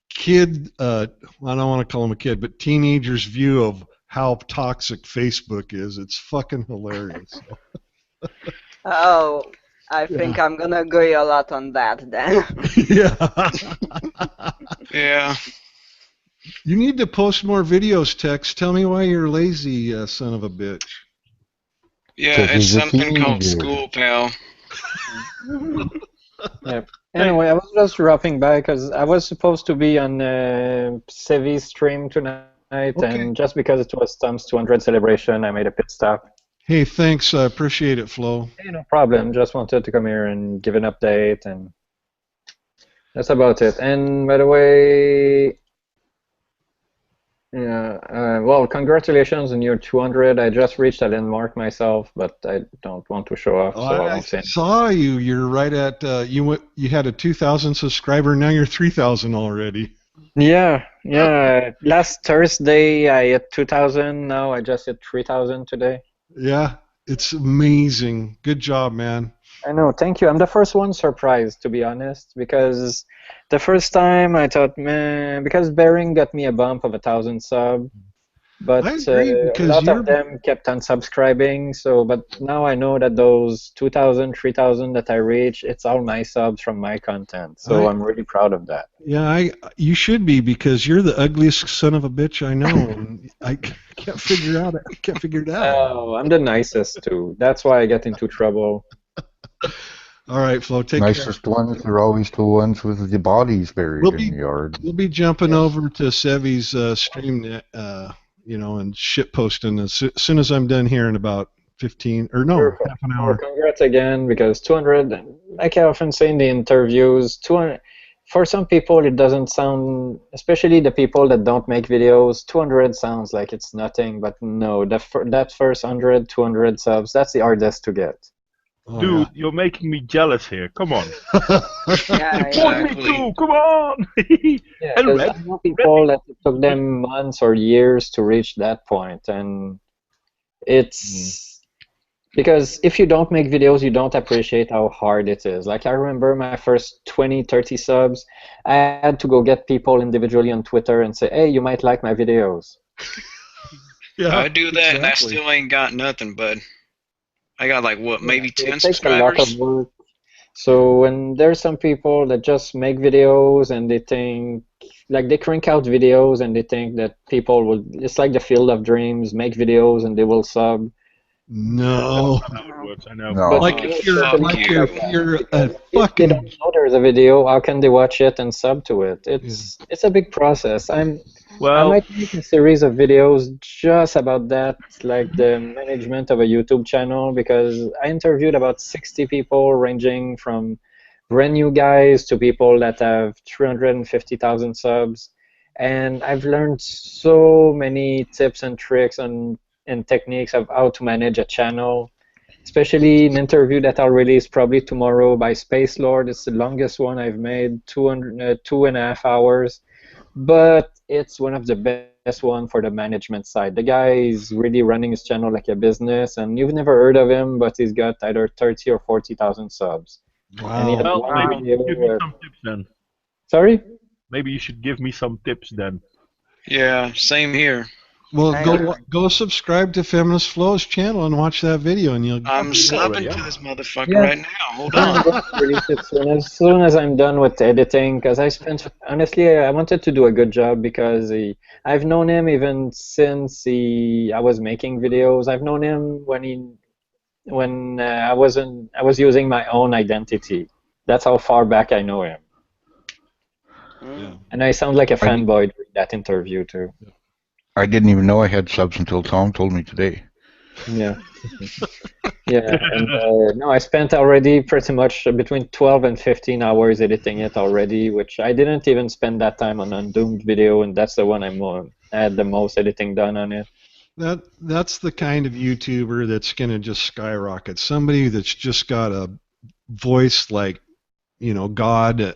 [SPEAKER 2] kid, I don't want to call him a kid, but teenager's view of how toxic Facebook is. It's fucking hilarious.
[SPEAKER 4] Oh, I think I'm going to agree a lot on that then.
[SPEAKER 7] Yeah.
[SPEAKER 2] You need to post more videos, Tex. Tell me why you're lazy, son of a bitch.
[SPEAKER 7] Yeah, it's something called school, pal.
[SPEAKER 6] Yeah. Anyway, I was just dropping by because I was supposed to be on Sevi's stream tonight, and just because it was Tom's 200 celebration, I made a pit stop.
[SPEAKER 2] Hey, thanks. I appreciate it, Flo.
[SPEAKER 6] Hey, no problem. Just wanted to come here and give an update, and that's about it. And by the way, yeah, well, congratulations on your 200. I just reached a landmark myself, but I don't want to show off.
[SPEAKER 2] I saw you. You're right at you had a 2,000 subscriber. Now you're 3,000 already.
[SPEAKER 6] Yeah. Last Thursday I hit 2,000. Now I just hit 3,000 today.
[SPEAKER 2] Yeah, it's amazing. Good job, man.
[SPEAKER 6] I know. Thank you. I'm the first one surprised, to be honest, because the first time I thought, man, because Bering got me a bump of 1,000 sub, but a lot of them kept on subscribing. So, but now I know that those 2,000, 3,000 that I reach, it's all my subs from my content. So I'm really proud of that.
[SPEAKER 2] Yeah, you should be, because you're the ugliest son of a bitch I know, and I can't figure it out.
[SPEAKER 6] Oh, I'm the nicest too. That's why I get into trouble.
[SPEAKER 2] All right, Flo, take care.
[SPEAKER 1] Nicest ones are always the ones with the bodies buried in the yard.
[SPEAKER 2] We'll be jumping over to Sevi's stream, and shit posting as soon as I'm done here in about 15 or no,
[SPEAKER 6] Perfect.
[SPEAKER 2] half an hour.
[SPEAKER 6] Well, congrats again, because 200, like I often say in the interviews, 200. For some people, it doesn't sound, especially the people that don't make videos, 200 sounds like it's nothing, but no, that first 100, 200 subs, that's the hardest to get.
[SPEAKER 2] Oh,
[SPEAKER 3] dude, you're making me jealous here. Come on.
[SPEAKER 4] Yeah,
[SPEAKER 3] me too. Come on.
[SPEAKER 6] Yeah, and I know people that it took them months or years to reach that point, and it's Because if you don't make videos, you don't appreciate how hard it is. Like I remember my first 20, 30 subs, I had to go get people individually on Twitter and say, hey, you might like my videos.
[SPEAKER 2] Yeah,
[SPEAKER 7] I do that and I
[SPEAKER 2] exactly.
[SPEAKER 7] still ain't got nothing, bud. I got like what, maybe
[SPEAKER 6] So
[SPEAKER 7] 10
[SPEAKER 6] it takes a lot of
[SPEAKER 7] subscribers?
[SPEAKER 6] work. So when there's some people that just make videos and they think, like they crank out videos and they think that people will, it's like the Field of Dreams, make videos and they will sub.
[SPEAKER 2] No.
[SPEAKER 3] That's not how it works. I know.
[SPEAKER 6] But
[SPEAKER 2] Like
[SPEAKER 7] Oh,
[SPEAKER 2] if you're
[SPEAKER 7] fuck
[SPEAKER 6] certainly
[SPEAKER 7] you.
[SPEAKER 6] like that,
[SPEAKER 2] you're a
[SPEAKER 6] because if they
[SPEAKER 2] fucking
[SPEAKER 6] don't know there's a video, how can they watch it and sub to it? It's a big process. I
[SPEAKER 3] Well,
[SPEAKER 6] might make a series of videos just about that, like the management of a YouTube channel, because I interviewed about 60 people ranging from brand new guys to people that have 350,000 subs. And I've learned so many tips and tricks and techniques of how to manage a channel, especially an interview that I'll release probably tomorrow by Space Lord. It's the longest one I've made, 2.5 hours. But it's one of the best one for the management side. The guy is really running his channel like a business, and you've never heard of him, but he's got either 30 or 40,000 subs. And he
[SPEAKER 2] wow.
[SPEAKER 6] had
[SPEAKER 3] well,
[SPEAKER 6] one
[SPEAKER 3] maybe you
[SPEAKER 6] video.
[SPEAKER 3] should give me some tips then.
[SPEAKER 6] Sorry?
[SPEAKER 3] Maybe you should give me some tips then.
[SPEAKER 7] Yeah, same here.
[SPEAKER 2] Well,
[SPEAKER 4] I-
[SPEAKER 2] go subscribe to Feminist Flow's channel and watch that video, and you'll.
[SPEAKER 7] I'm subbing
[SPEAKER 3] yeah.
[SPEAKER 7] to this motherfucker
[SPEAKER 6] Yeah.
[SPEAKER 7] right now. Hold
[SPEAKER 6] I'm
[SPEAKER 7] on.
[SPEAKER 6] going to release it soon as I'm done with editing, because honestly, I wanted to do a good job because I've known him even since I was making videos. I've known him when I was using my own identity. That's how far back I know him.
[SPEAKER 4] Mm.
[SPEAKER 6] And I sound like a fanboy during that interview too.
[SPEAKER 1] I didn't even know I had subs until Tom told me today.
[SPEAKER 6] Yeah. Yeah, and no, I spent already pretty much between 12 and 15 hours editing it already, which I didn't even spend that time on Undoomed video, and that's the one I had the most editing done on it.
[SPEAKER 2] That's the kind of YouTuber that's gonna just skyrocket. Somebody that's just got a voice like, God,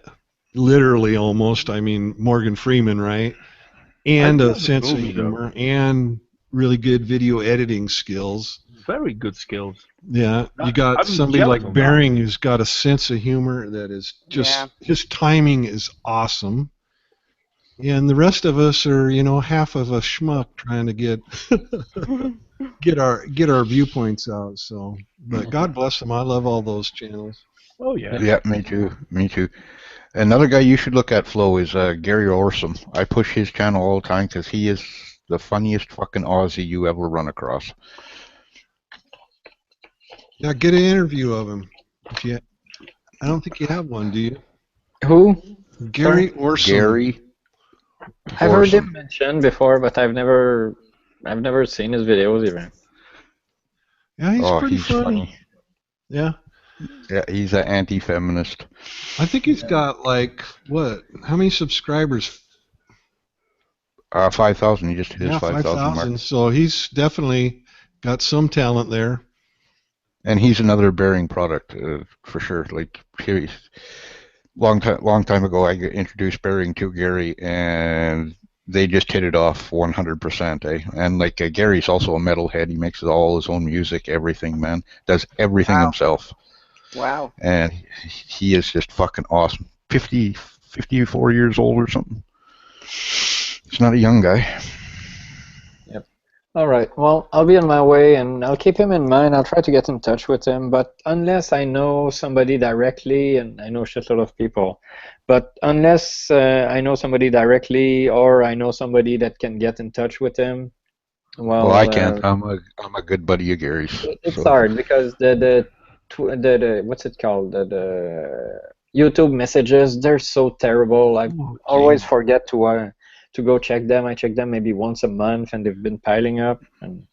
[SPEAKER 2] literally almost. I mean, Morgan Freeman, right? And a sense of humor and really good video editing skills.
[SPEAKER 3] Very good skills.
[SPEAKER 2] Yeah, you got
[SPEAKER 3] I'm
[SPEAKER 2] somebody
[SPEAKER 3] jealous
[SPEAKER 2] like
[SPEAKER 3] of that.
[SPEAKER 2] Bering who's got a sense of humor that is just,
[SPEAKER 4] Yeah.
[SPEAKER 2] his timing is awesome. And the rest of us are, half of a schmuck trying to get our viewpoints out. So, but God bless them. I love all those channels.
[SPEAKER 3] Oh yeah.
[SPEAKER 1] Yeah, me too. Me too. Another guy you should look at, Flo, is Gary Orsom. I push his channel all the time because he is the funniest fucking Aussie you ever run across.
[SPEAKER 2] Yeah, get an interview of him. I don't think you have one, do you?
[SPEAKER 6] Who?
[SPEAKER 2] Gary Orsom.
[SPEAKER 1] Gary
[SPEAKER 6] I've heard
[SPEAKER 1] Orsom.
[SPEAKER 6] him mentioned before, but I've never seen his videos even.
[SPEAKER 2] Yeah, he's pretty
[SPEAKER 1] he's
[SPEAKER 2] funny. Yeah.
[SPEAKER 1] Yeah, he's an anti-feminist.
[SPEAKER 2] I think he's got like, what? How many subscribers?
[SPEAKER 1] 5,000. He just hit his
[SPEAKER 2] Yeah,
[SPEAKER 1] 5,000 mark.
[SPEAKER 2] So he's definitely got some talent there.
[SPEAKER 1] And he's another Bering product, for sure. Like, long time ago, I introduced Bering to Gary, and they just hit it off 100%. And like Gary's also a metalhead. He makes all his own music, everything, man. Does everything himself.
[SPEAKER 4] Wow.
[SPEAKER 1] And he is just fucking awesome. 54 years old or something. He's not a young guy.
[SPEAKER 6] Yep. All right. Well, I'll be on my way, and I'll keep him in mind. I'll try to get in touch with him. But unless I know somebody directly, and I know a shitload of people, but unless I know somebody directly, or I know somebody that can get in touch with him, well,
[SPEAKER 1] I can't. I'm a good buddy of Gary's.
[SPEAKER 6] It's hard because the what's it called, the YouTube messages, they're so terrible. I always forget to go check them. I check them maybe once a month, and they've been piling up. And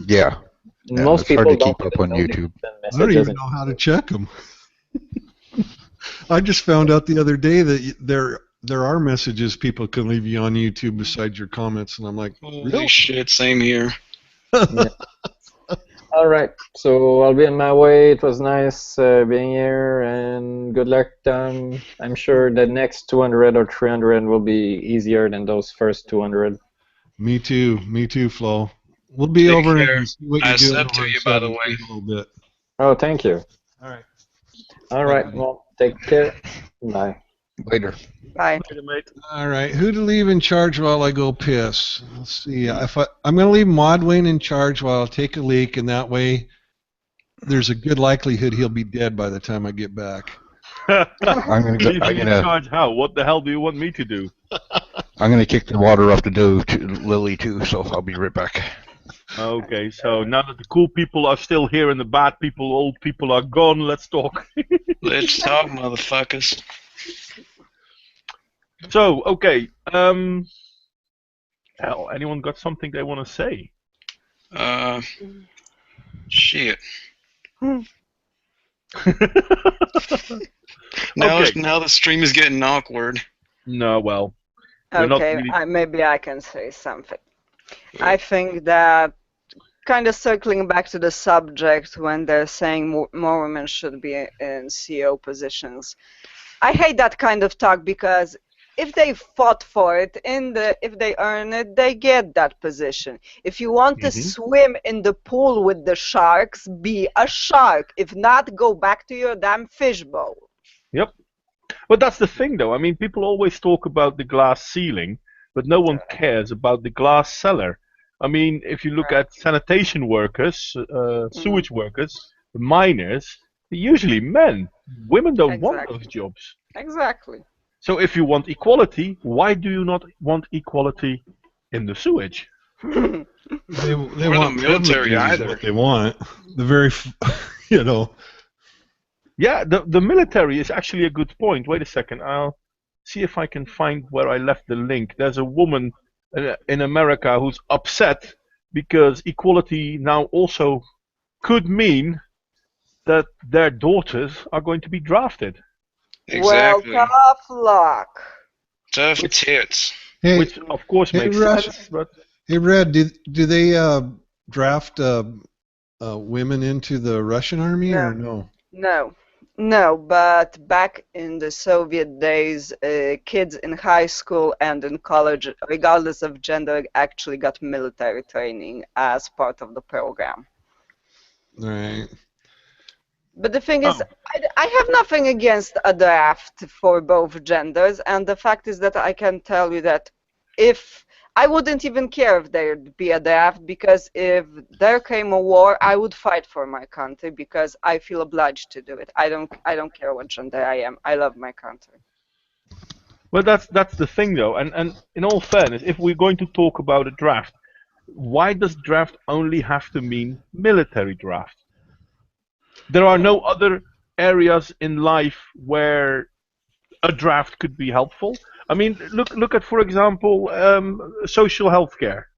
[SPEAKER 1] yeah,
[SPEAKER 6] most
[SPEAKER 1] it's
[SPEAKER 6] people
[SPEAKER 1] hard to
[SPEAKER 6] don't
[SPEAKER 1] keep up
[SPEAKER 6] even
[SPEAKER 1] on
[SPEAKER 6] know
[SPEAKER 1] YouTube.
[SPEAKER 2] I don't even know how to check them. I just found out the other day that there are messages people can leave you on YouTube besides your comments, and I'm like,
[SPEAKER 7] Holy shit, same here.
[SPEAKER 6] Yeah. All right, so I'll be on my way. It was nice being here, and good luck, Tom. I'm sure the next 200 or 300 will be easier than those first 200.
[SPEAKER 2] Me too, Flo. We'll be
[SPEAKER 7] Take
[SPEAKER 2] over
[SPEAKER 7] care.
[SPEAKER 2] and see what
[SPEAKER 7] I
[SPEAKER 2] you're doing
[SPEAKER 7] subbed to
[SPEAKER 2] over in
[SPEAKER 7] you, by the
[SPEAKER 2] 7
[SPEAKER 7] way.
[SPEAKER 2] in a little bit.
[SPEAKER 6] Oh, thank you.
[SPEAKER 2] All right.
[SPEAKER 6] All right. Well, take care. Bye.
[SPEAKER 1] Later.
[SPEAKER 4] Bye.
[SPEAKER 3] Later, mate.
[SPEAKER 2] All right. Who to leave in charge while I go piss? Let's see. I'm going to leave Modwain in charge while I take a leak, and that way there's a good likelihood he'll be dead by the time I get back.
[SPEAKER 1] I'm gonna go.
[SPEAKER 3] Leave me in charge how? What the hell do you want me to do?
[SPEAKER 1] I'm gonna kick the water off the dough to Lily too. So I'll be right back.
[SPEAKER 3] Okay, so now that the cool people are still here and the bad people, old people are gone, let's talk.
[SPEAKER 7] Let's talk, motherfuckers.
[SPEAKER 3] So, okay, hell, anyone got something they want to say?
[SPEAKER 7] Shit.
[SPEAKER 4] Hmm.
[SPEAKER 7] Now,
[SPEAKER 3] Okay.
[SPEAKER 7] now the stream is getting awkward.
[SPEAKER 3] No, well, we're not
[SPEAKER 4] Okay,
[SPEAKER 3] really...
[SPEAKER 4] maybe I can say something. I think that, kind of circling back to the subject when they're saying more women should be in CEO positions, I hate that kind of talk because if they fought for it, if they earn it, they get that position. If you want to swim in the pool with the sharks, be a shark. If not, go back to your damn fishbowl.
[SPEAKER 3] Yep. But that's the thing, though. I mean, people always talk about the glass ceiling, but no one cares about the glass cellar. I mean, if you look at sanitation workers, sewage workers, the miners, they're usually men. Women don't want those jobs.
[SPEAKER 4] Exactly.
[SPEAKER 3] So if you want equality, why do you not want equality in the sewage?
[SPEAKER 2] They
[SPEAKER 7] Or the
[SPEAKER 2] want
[SPEAKER 7] military
[SPEAKER 2] permanent
[SPEAKER 7] either.
[SPEAKER 2] is what they want. The very, you know.
[SPEAKER 3] Yeah, the military is actually a good point. Wait a second. I'll see if I can find where I left the link. There's a woman in America who's upset because equality now also could mean that their daughters are going to be drafted.
[SPEAKER 7] Exactly.
[SPEAKER 4] Well, tough luck.
[SPEAKER 7] Tough tits.
[SPEAKER 2] Hey,
[SPEAKER 3] Which, of course, makes
[SPEAKER 2] Russ,
[SPEAKER 3] sense. But
[SPEAKER 2] hey, Red, do they draft women into the Russian army or no?
[SPEAKER 4] No, but back in the Soviet days, kids in high school and in college, regardless of gender, actually got military training as part of the program.
[SPEAKER 2] Right.
[SPEAKER 4] But the thing is, I have nothing against a draft for both genders, and the fact is that I can tell you that if I wouldn't even care if there'd be a draft, because if there came a war, I would fight for my country because I feel obliged to do it. I don't care what gender I am. I love my country.
[SPEAKER 3] Well, that's the thing, though. And in all fairness, if we're going to talk about a draft, why does draft only have to mean military draft? There are no other areas in life where a draft could be helpful. I mean, look at, for example, social health care.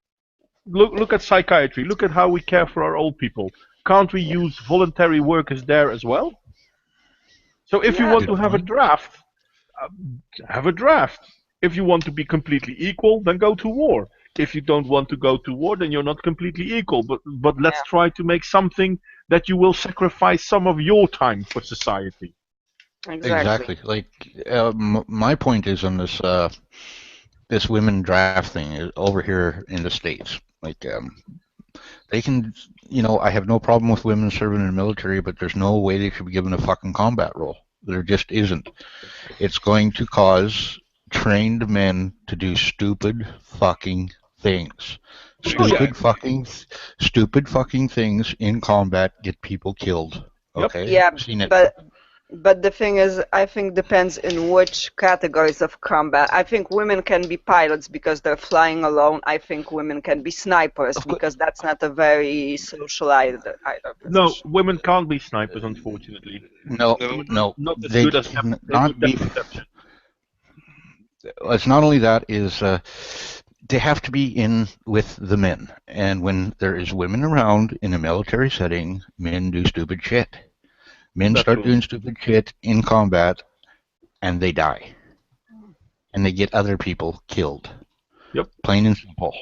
[SPEAKER 3] Look at psychiatry. Look at how we care for our old people. Can't we use voluntary workers there as well? So if you want to have a draft, have a draft. If you want to be completely equal, then go to war. If you don't want to go to war, then you're not completely equal. But let's try to make something that you will sacrifice some of your time for society.
[SPEAKER 1] Exactly. Like my point is on this this women draft thing over here in the States. Like they can, you know, I have no problem with women serving in the military, but there's no way they should be given a fucking combat role. There just isn't. It's going to cause trained men to do stupid fucking things. Stupid fucking things in combat get people killed. Okay.
[SPEAKER 4] Yeah,
[SPEAKER 1] Seen it.
[SPEAKER 4] But the thing is, I think depends in which categories of combat. I think women can be pilots because they're flying alone. I think women can be snipers because that's not a very social either
[SPEAKER 3] No, women can't be snipers, unfortunately.
[SPEAKER 1] No.
[SPEAKER 3] Not as
[SPEAKER 1] They
[SPEAKER 3] good as
[SPEAKER 1] cannot be.
[SPEAKER 3] perception.
[SPEAKER 1] It's not only that, is they have to be in with the men. And when there is women around in a military setting, men do stupid shit. Men start doing stupid shit in combat, and they die. And they get other people killed.
[SPEAKER 3] Yep.
[SPEAKER 1] Plain and simple.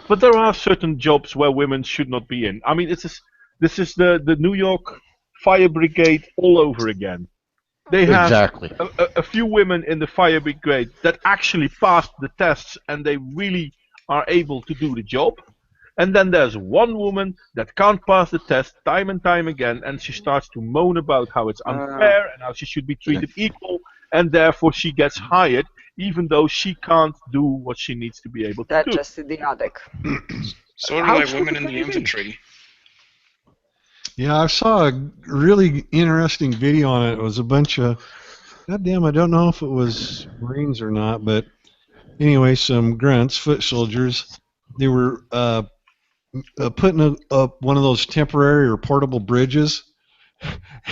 [SPEAKER 3] But there are certain jobs where women should not be in. I mean, this is the New York Fire Brigade all over again. They have a few women in the fire brigade that actually passed the tests and they really are able to do the job. And then there's one woman that can't pass the test time and time again, and she starts to moan about how it's unfair and how she should be treated equal, and therefore she gets hired, even though she can't do what she needs to be able to
[SPEAKER 4] That's
[SPEAKER 3] do.
[SPEAKER 4] just idiotic.
[SPEAKER 7] Sort of like women in the infantry.
[SPEAKER 2] Yeah, I saw a really interesting video on it. It was a bunch of, goddamn, I don't know if it was Marines or not, but anyway, some grunts, foot soldiers. They were putting up one of those temporary or portable bridges,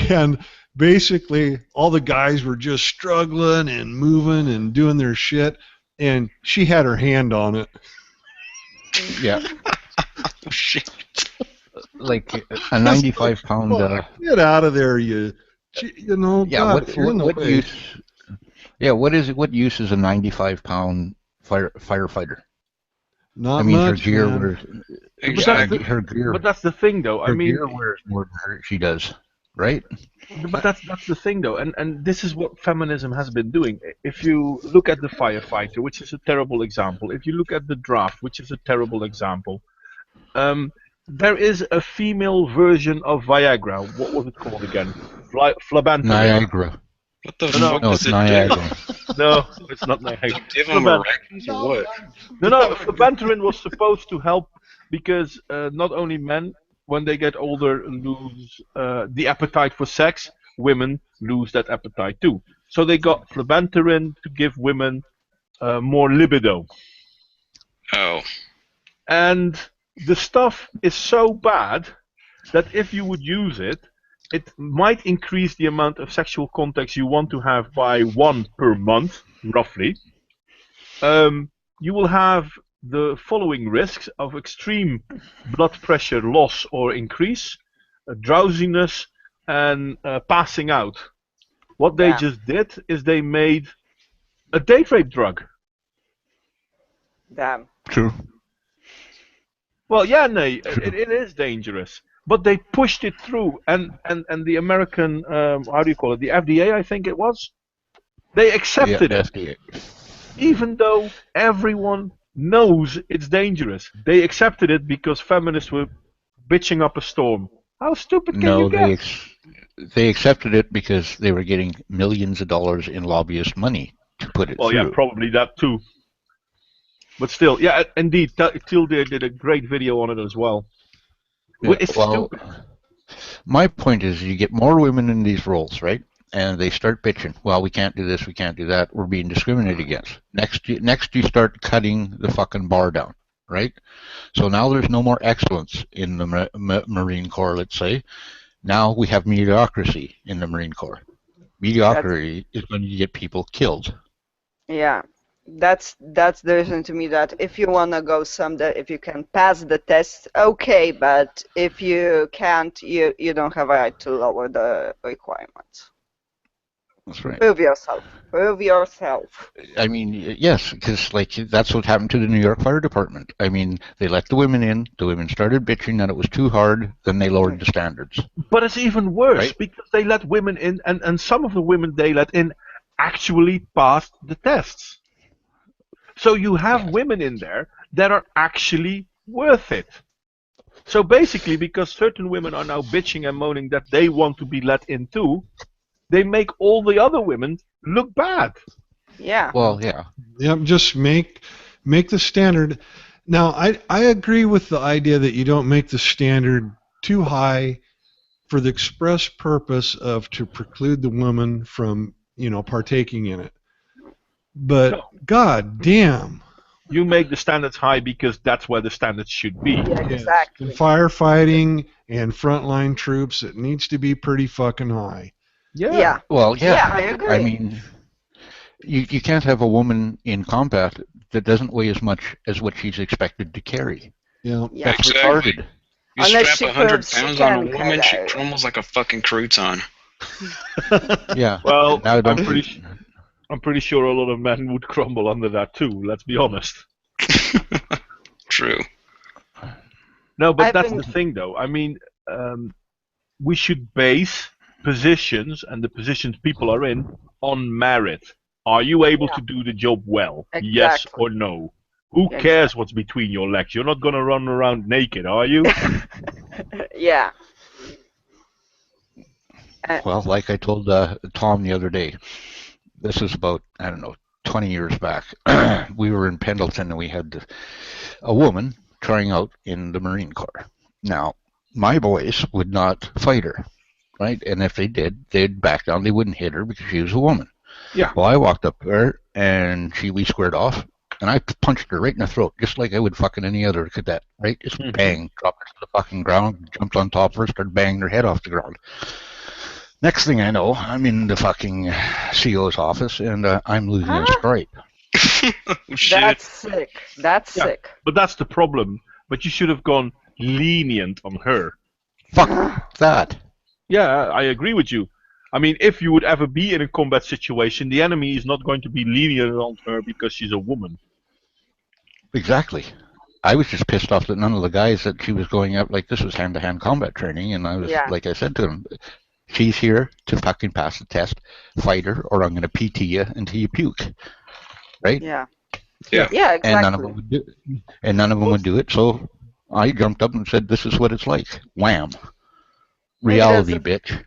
[SPEAKER 2] and basically all the guys were just struggling and moving and doing their shit, and she had her hand on it.
[SPEAKER 1] Yeah.
[SPEAKER 7] Oh, shit.
[SPEAKER 1] Like a 95-pound.
[SPEAKER 2] Get out of there, you know.
[SPEAKER 1] Yeah.
[SPEAKER 2] God, if you're in the
[SPEAKER 1] What
[SPEAKER 2] way.
[SPEAKER 1] use? Yeah. What is it? What use is a 95-pound firefighter?
[SPEAKER 2] Not
[SPEAKER 1] I mean,
[SPEAKER 2] much,
[SPEAKER 1] her gear
[SPEAKER 2] man.
[SPEAKER 1] wears.
[SPEAKER 7] Exactly.
[SPEAKER 1] Her gear.
[SPEAKER 3] But that's the thing, though.
[SPEAKER 1] Her gear wears more than she does, right?
[SPEAKER 3] But that's the thing, though, and this is what feminism has been doing. If you look at the firefighter, which is a terrible example, if you look at the draft, which is a terrible example, there is a female version of Viagra. What was it called again? Flabantarin.
[SPEAKER 1] Niagara.
[SPEAKER 7] What the
[SPEAKER 3] No,
[SPEAKER 7] fuck
[SPEAKER 1] No,
[SPEAKER 7] does
[SPEAKER 1] it's
[SPEAKER 7] it
[SPEAKER 1] Niagara.
[SPEAKER 3] No, it's not Niagara.
[SPEAKER 7] do? Give them erections or what?
[SPEAKER 3] No, Flabantarin was supposed to help because not only men, when they get older, lose the appetite for sex, women lose that appetite too. So they got Flabantarin to give women more libido.
[SPEAKER 7] Oh.
[SPEAKER 3] And the stuff is so bad that if you would use it, it might increase the amount of sexual contacts you want to have by 1 per month, roughly. You will have the following risks of extreme blood pressure loss or increase, drowsiness, and passing out. What they just did is they made a date rape drug.
[SPEAKER 4] Damn.
[SPEAKER 1] True.
[SPEAKER 3] Well, yeah, no, it is dangerous. But they pushed it through, and the American, how do you call it, the FDA, I think it was, they accepted it.
[SPEAKER 1] FDA.
[SPEAKER 3] Even though everyone knows it's dangerous. They accepted it because feminists were bitching up a storm. How stupid can you get?
[SPEAKER 1] They accepted it because they were getting millions of dollars in lobbyist money to put it through.
[SPEAKER 3] Yeah, probably that too. But still, yeah, indeed, Tilde did a great video on it as well.
[SPEAKER 1] Yeah,
[SPEAKER 3] It's stupid.
[SPEAKER 1] My point is you get more women in these roles, right? And they start bitching. Well, we can't do this, we can't do that. We're being discriminated against. Next you start cutting the fucking bar down, right? So now there's no more excellence in the Marine Corps, let's say. Now we have mediocrity in the Marine Corps. Mediocrity is when you get people killed.
[SPEAKER 4] Yeah. That's the reason to me that if you wanna go someday, if you can pass the test, okay, but if you can't, you don't have a right to lower the requirements.
[SPEAKER 1] That's right.
[SPEAKER 4] Prove yourself. Prove yourself.
[SPEAKER 1] I mean, yes, because like that's what happened to the New York Fire Department. I mean, they let the women in. The women started bitching that it was too hard. Then they lowered the standards.
[SPEAKER 3] But it's even worse,
[SPEAKER 1] right?
[SPEAKER 3] Because they let women in, and some of the women they let in actually passed the tests. So you have women in there that are actually worth it. So basically, because certain women are now bitching and moaning that they want to be let in too, they make all the other women look bad.
[SPEAKER 4] Yeah.
[SPEAKER 1] Well, yeah.
[SPEAKER 2] Yep, just make the standard. Now, I agree with the idea that you don't make the standard too high for the express purpose of to preclude the woman from, partaking in it. But
[SPEAKER 3] No.
[SPEAKER 2] God damn.
[SPEAKER 3] You make the standards high because that's where the standards should be.
[SPEAKER 4] Yeah,
[SPEAKER 2] Yes.
[SPEAKER 4] exactly.
[SPEAKER 2] In firefighting and frontline troops, it needs to be pretty fucking high.
[SPEAKER 4] Yeah.
[SPEAKER 1] Well, yeah.
[SPEAKER 4] Yeah, I agree.
[SPEAKER 1] I mean, you can't have a woman in combat that doesn't weigh as much as what she's expected to carry.
[SPEAKER 2] Yeah.
[SPEAKER 4] Yeah.
[SPEAKER 1] That's
[SPEAKER 7] Exactly.
[SPEAKER 1] retarded.
[SPEAKER 7] You
[SPEAKER 4] Unless
[SPEAKER 7] strap
[SPEAKER 4] she
[SPEAKER 7] 100
[SPEAKER 4] proves she
[SPEAKER 7] pounds on a
[SPEAKER 4] can
[SPEAKER 7] woman, she
[SPEAKER 4] carry.
[SPEAKER 7] crumbles like a fucking crouton.
[SPEAKER 1] Yeah.
[SPEAKER 3] Well,
[SPEAKER 1] Now
[SPEAKER 3] I'm pretty sure a lot of men would crumble under that too. Let's be honest.
[SPEAKER 7] True.
[SPEAKER 3] No, but
[SPEAKER 4] I
[SPEAKER 3] that's
[SPEAKER 4] think-
[SPEAKER 3] the thing, though. I mean, we should base positions and the positions people are in on merit. Are you able to do the job well? Yes
[SPEAKER 4] Exactly.
[SPEAKER 3] or no? Who cares what's between your legs? You're not gonna run around naked, are you?
[SPEAKER 4] Yeah.
[SPEAKER 1] Well, like I told Tom the other day, this is about, I don't know, 20 years back. We were in Pendleton and we had a woman trying out in the Marine Corps. Now, my boys would not fight her, right? And if they did, they'd back down. They wouldn't hit her because she was a woman.
[SPEAKER 3] Yeah.
[SPEAKER 1] Well, I walked up to her and we squared off, and I punched her right in the throat, just like I would fucking any other cadet, right? Just bang, dropped her to the fucking ground, jumped on top of her, started banging her head off the ground. Next thing I know, I'm in the fucking CO's office, and I'm losing a stripe.
[SPEAKER 4] That's sick. That's sick.
[SPEAKER 3] But that's the problem. But you should have gone lenient on her.
[SPEAKER 1] Fuck that.
[SPEAKER 3] Yeah, I agree with you. I mean, if you would ever be in a combat situation, the enemy is not going to be lenient on her because she's a woman.
[SPEAKER 1] Exactly. I was just pissed off that none of the guys that she was going up, like, this was hand-to-hand combat training, and I was, like I said to them, she's here to fucking pass the test, fight her, or I'm going to PT you until you puke. Right?
[SPEAKER 4] Yeah.
[SPEAKER 7] Yeah.
[SPEAKER 4] Yeah, exactly.
[SPEAKER 1] And none of them would do it, so I jumped up and said, this is what it's like. Wham. Reality, bitch.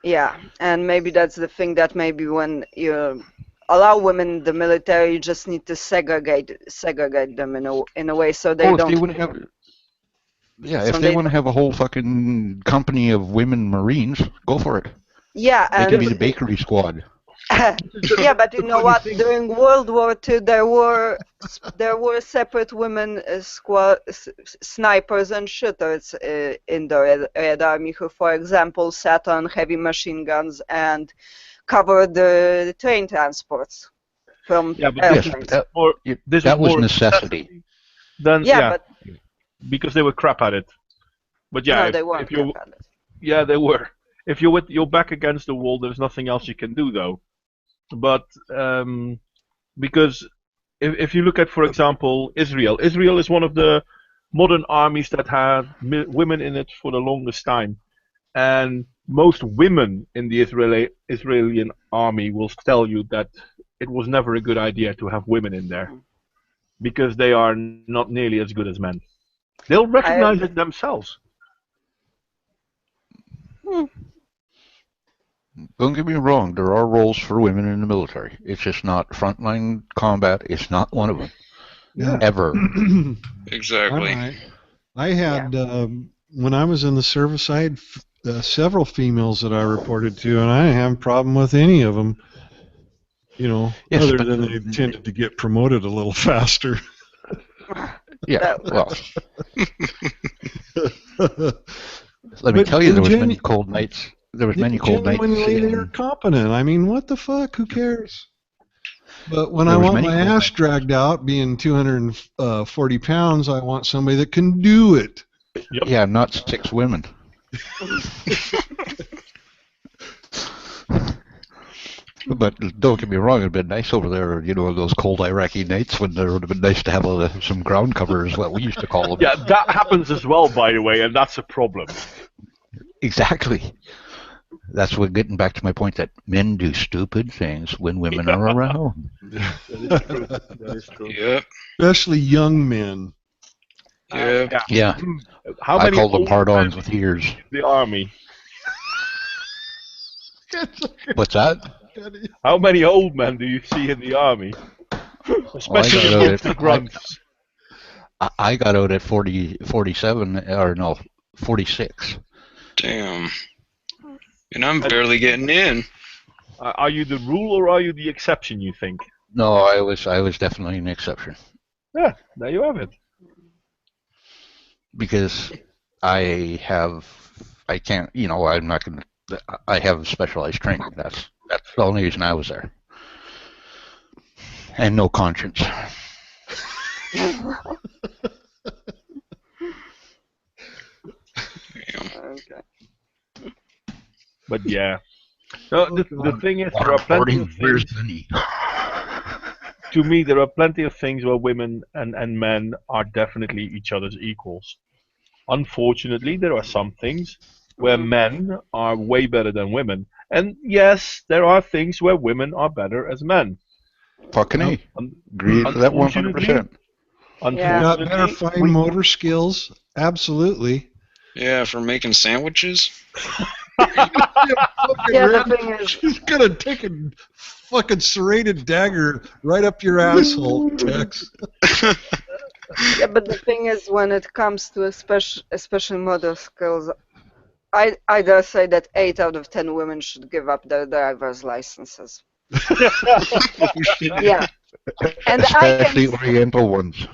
[SPEAKER 4] Yeah, and maybe that's the thing, that maybe when you allow women in the military, you just need to segregate them in a way so they don't.
[SPEAKER 1] If they want to have, if they want to have a whole fucking company of women Marines, go for it.
[SPEAKER 4] Yeah,
[SPEAKER 1] they can be the bakery squad.
[SPEAKER 4] Yeah, but you know what? During World War II, there were separate women snipers and shooters in the Red Army who, for example, sat on heavy machine guns and covered the train transports from airplanes.
[SPEAKER 1] That was necessity.
[SPEAKER 3] Then,
[SPEAKER 4] but
[SPEAKER 3] because they were crap at it. But yeah,
[SPEAKER 4] no, they weren't crap at it.
[SPEAKER 3] Yeah, they were. If you're with your back against the wall, there's nothing else you can do, though. But because if you look at, for example, Israel is one of the modern armies that had women in it for the longest time, and most women in the Israeli army will tell you that it was never a good idea to have women in there because they are not nearly as good as men. They'll recognize it themselves.
[SPEAKER 1] Don't get me wrong, there are roles for women in the military. It's just not frontline combat. It's not one of them.
[SPEAKER 2] Yeah.
[SPEAKER 1] Ever.
[SPEAKER 7] Exactly.
[SPEAKER 2] I had, when I was in the service, I had several females that I reported to, and I didn't have a problem with any of them. You know, other than they tended to get promoted a little faster.
[SPEAKER 1] Yeah, well. Let me tell you, there was many cold nights. There was many cold nights.
[SPEAKER 2] They're competent. I mean, what the fuck? Who cares? But when I want my ass dragged out, being 240 pounds, I want somebody that can do it.
[SPEAKER 3] Yep.
[SPEAKER 1] Yeah, not 6 women. But don't get me wrong, it'd been nice over there, you know, those cold Iraqi nights when there would have been nice to have some ground cover, is what we used to call them.
[SPEAKER 3] Yeah, that happens as well, by the way, and that's a problem.
[SPEAKER 1] Exactly. That's what, getting back to my point, that men do stupid things when women are around.
[SPEAKER 3] That is true. That is true.
[SPEAKER 7] Yep.
[SPEAKER 2] Especially young men.
[SPEAKER 1] Yeah.
[SPEAKER 3] How many
[SPEAKER 1] I call them hard-ons with ears.
[SPEAKER 3] The army.
[SPEAKER 1] What's that?
[SPEAKER 3] How many old men do you see in the army? Especially amongst the grunts.
[SPEAKER 1] I got out at 47, or no, 46.
[SPEAKER 7] Damn. And I'm barely getting in.
[SPEAKER 3] Are you the rule or are you the exception, you think?
[SPEAKER 1] No, I was definitely an exception.
[SPEAKER 3] Yeah, there you have it.
[SPEAKER 1] Because I can't, you know, I'm not going to, I have specialized training. That's the only reason I was there. And no conscience.
[SPEAKER 3] Okay. But yeah. No, the thing is, there are plenty of things. To me, there are plenty of things where women and men are definitely each other's equals. Unfortunately, there are some things where men are way better than women. And yes, there are things where women are better as men.
[SPEAKER 1] Fucking A. Agree with that 100%.
[SPEAKER 2] You got better fine motor skills. Absolutely.
[SPEAKER 7] Yeah, for making sandwiches.
[SPEAKER 4] The thing is,
[SPEAKER 2] she's gonna take a fucking serrated dagger right up your asshole, Tex.
[SPEAKER 4] Yeah, but the thing is, when it comes to especially motor skills, I dare say that 8 out of 10 women should give up their driver's licenses. Yeah, and
[SPEAKER 1] especially Oriental ones.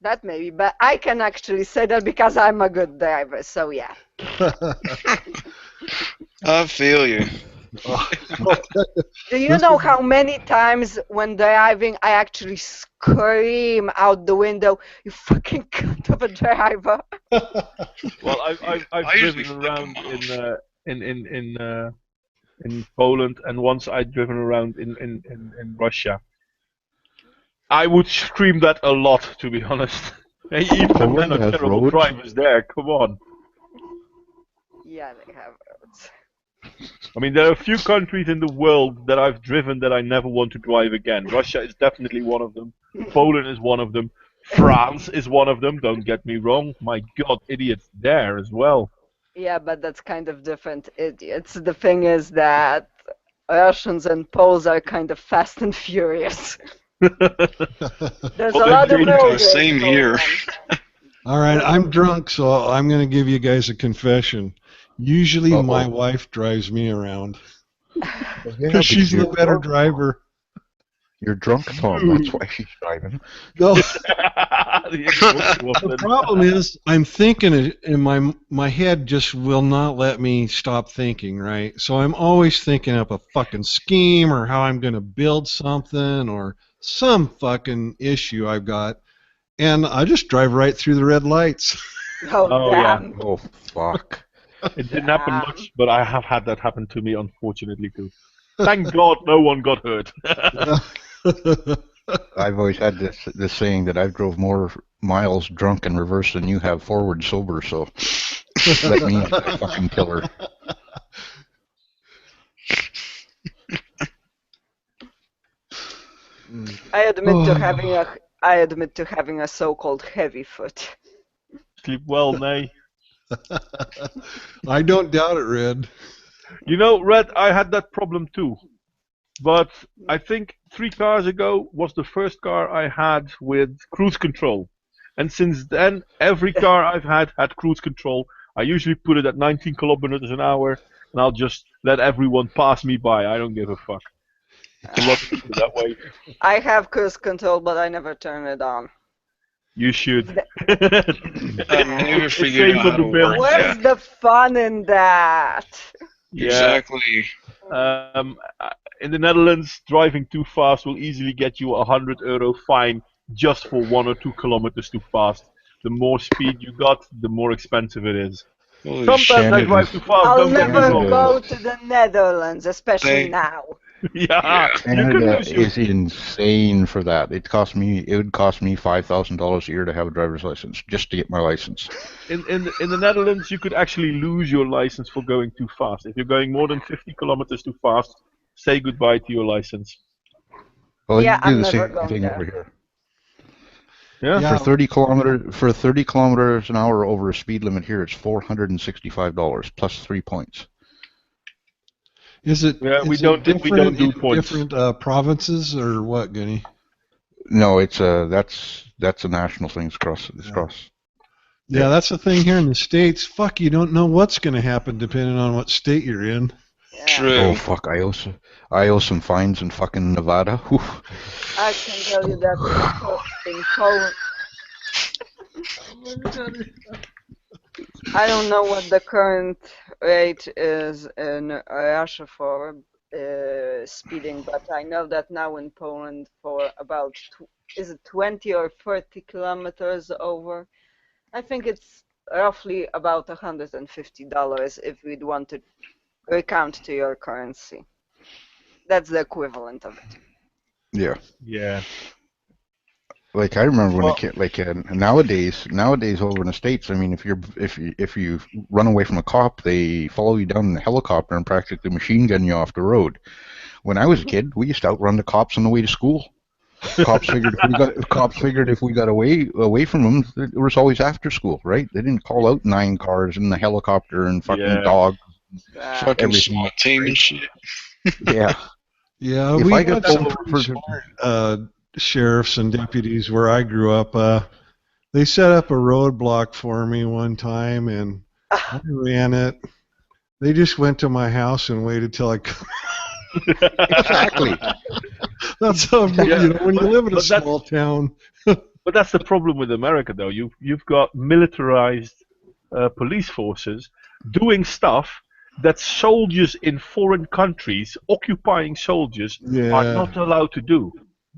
[SPEAKER 4] That maybe, but I can actually say that because I'm a good driver. So yeah.
[SPEAKER 7] I feel you.
[SPEAKER 4] Do you know how many times when driving I actually scream out the window, "You fucking cunt of a driver"?
[SPEAKER 3] Well, I've driven around in Poland, and once I'd driven around in Russia. I would scream that a lot, to be honest. Even the men are terrible drivers there. Come on.
[SPEAKER 4] Yeah, they have roads.
[SPEAKER 3] I mean, there are a few countries in the world that I've driven that I never want to drive again. Russia is definitely one of them. Poland is one of them. France is one of them. Don't get me wrong. My God, idiots there as well.
[SPEAKER 4] Yeah, but that's kind of different idiots. The thing is that Russians and Poles are kind of fast and furious. There's a lot of road
[SPEAKER 7] same here.
[SPEAKER 2] All right, I'm drunk, so I'm going to give you guys a confession. Usually my wife drives me around because she's the better driver.
[SPEAKER 1] You're drunk, Tom. That's why she's driving.
[SPEAKER 2] No. The problem is I'm thinking, and my head just will not let me stop thinking, right? So I'm always thinking up a fucking scheme or how I'm going to build something or some fucking issue I've got, and I just drive right through the red lights.
[SPEAKER 4] Oh damn.
[SPEAKER 1] Yeah. Oh, fuck.
[SPEAKER 3] It didn't happen much, but I have had that happen to me, unfortunately, too. Thank God no one got hurt.
[SPEAKER 1] I've always had this saying that I've drove more miles drunk in reverse than you have forward sober, so let me a fucking killer.
[SPEAKER 4] I admit to having a so-called heavy foot.
[SPEAKER 3] Sleep well, Nay.
[SPEAKER 2] I don't doubt it, Red.
[SPEAKER 3] You know, Red, I had that problem too. But I think 3 cars ago was the first car I had with cruise control. And since then, every car I've had cruise control. I usually put it at 19 kilometers an hour, and I'll just let everyone pass me by. I don't give a fuck. A lot of people that way.
[SPEAKER 4] I have cruise control, but I never turn it on.
[SPEAKER 3] You should.
[SPEAKER 7] I never figured out how to work
[SPEAKER 4] Where's
[SPEAKER 7] that.
[SPEAKER 4] the fun in that?
[SPEAKER 3] Yeah.
[SPEAKER 7] Exactly.
[SPEAKER 3] In the Netherlands, driving too fast will easily get you a €100 fine just for 1 or 2 kilometers too fast. The more speed you got, the more expensive it is. Sometimes I drive too fast.
[SPEAKER 4] I'll never go to the Netherlands, especially now.
[SPEAKER 3] Yeah,
[SPEAKER 1] Canada is insane for that. It would cost me $5,000 a year to have a driver's license just to get my license.
[SPEAKER 3] In the Netherlands, you could actually lose your license for going too fast. If you're going more than 50 kilometers too fast, say goodbye to your license.
[SPEAKER 1] Well,
[SPEAKER 4] yeah,
[SPEAKER 1] you do
[SPEAKER 4] I'm
[SPEAKER 1] the
[SPEAKER 4] never
[SPEAKER 1] same
[SPEAKER 4] going
[SPEAKER 1] thing
[SPEAKER 4] there.
[SPEAKER 1] over here.
[SPEAKER 3] Yeah.
[SPEAKER 1] For 30 kilometers an hour over a speed limit here, it's $465 plus 3 points.
[SPEAKER 2] Is it?
[SPEAKER 3] Yeah, we
[SPEAKER 2] is
[SPEAKER 3] don't
[SPEAKER 2] it
[SPEAKER 3] do
[SPEAKER 2] different in
[SPEAKER 3] points.
[SPEAKER 2] different provinces or what, Gunney?
[SPEAKER 1] No, it's that's a national thing. It's across.
[SPEAKER 2] Yeah, that's the thing here in the States. Fuck, you don't know what's going to happen depending on what state you're in.
[SPEAKER 4] Yeah.
[SPEAKER 7] True.
[SPEAKER 1] Oh fuck, I owe some fines in fucking Nevada. Whew.
[SPEAKER 4] I can tell you that in Poland. I don't know what the current rate is in Russia for speeding, but I know that now in Poland for about, is it 20 or 30 kilometers over? I think it's roughly about $150 if we'd want to recount to your currency. That's the equivalent of it.
[SPEAKER 1] Yeah.
[SPEAKER 3] Yeah.
[SPEAKER 1] Like I remember when nowadays over in the States, I mean, if you run away from a cop, they follow you down in a helicopter and practically machine gun you off the road. When I was a kid, we used to outrun the cops on the way to school. Cops figured if we got away from them, it was always after school, right? They didn't call out 9 cars and the helicopter and fucking dogs.
[SPEAKER 7] Fucking
[SPEAKER 1] everything.
[SPEAKER 7] SWAT team and shit.
[SPEAKER 1] Yeah.
[SPEAKER 2] Yeah,
[SPEAKER 1] If
[SPEAKER 2] we
[SPEAKER 1] I
[SPEAKER 2] got
[SPEAKER 1] got
[SPEAKER 2] some
[SPEAKER 1] pulled
[SPEAKER 2] pretty
[SPEAKER 1] over
[SPEAKER 2] smart sheriffs and deputies where I grew up. They set up a roadblock for me one time, and I ran it. They just went to my house and waited till I could.
[SPEAKER 1] Exactly.
[SPEAKER 2] That's how when you live in a
[SPEAKER 3] but that's-
[SPEAKER 2] small town.
[SPEAKER 3] But that's the problem with America, though. You've got militarized police forces doing stuff that soldiers in foreign countries, occupying soldiers, are not allowed to do.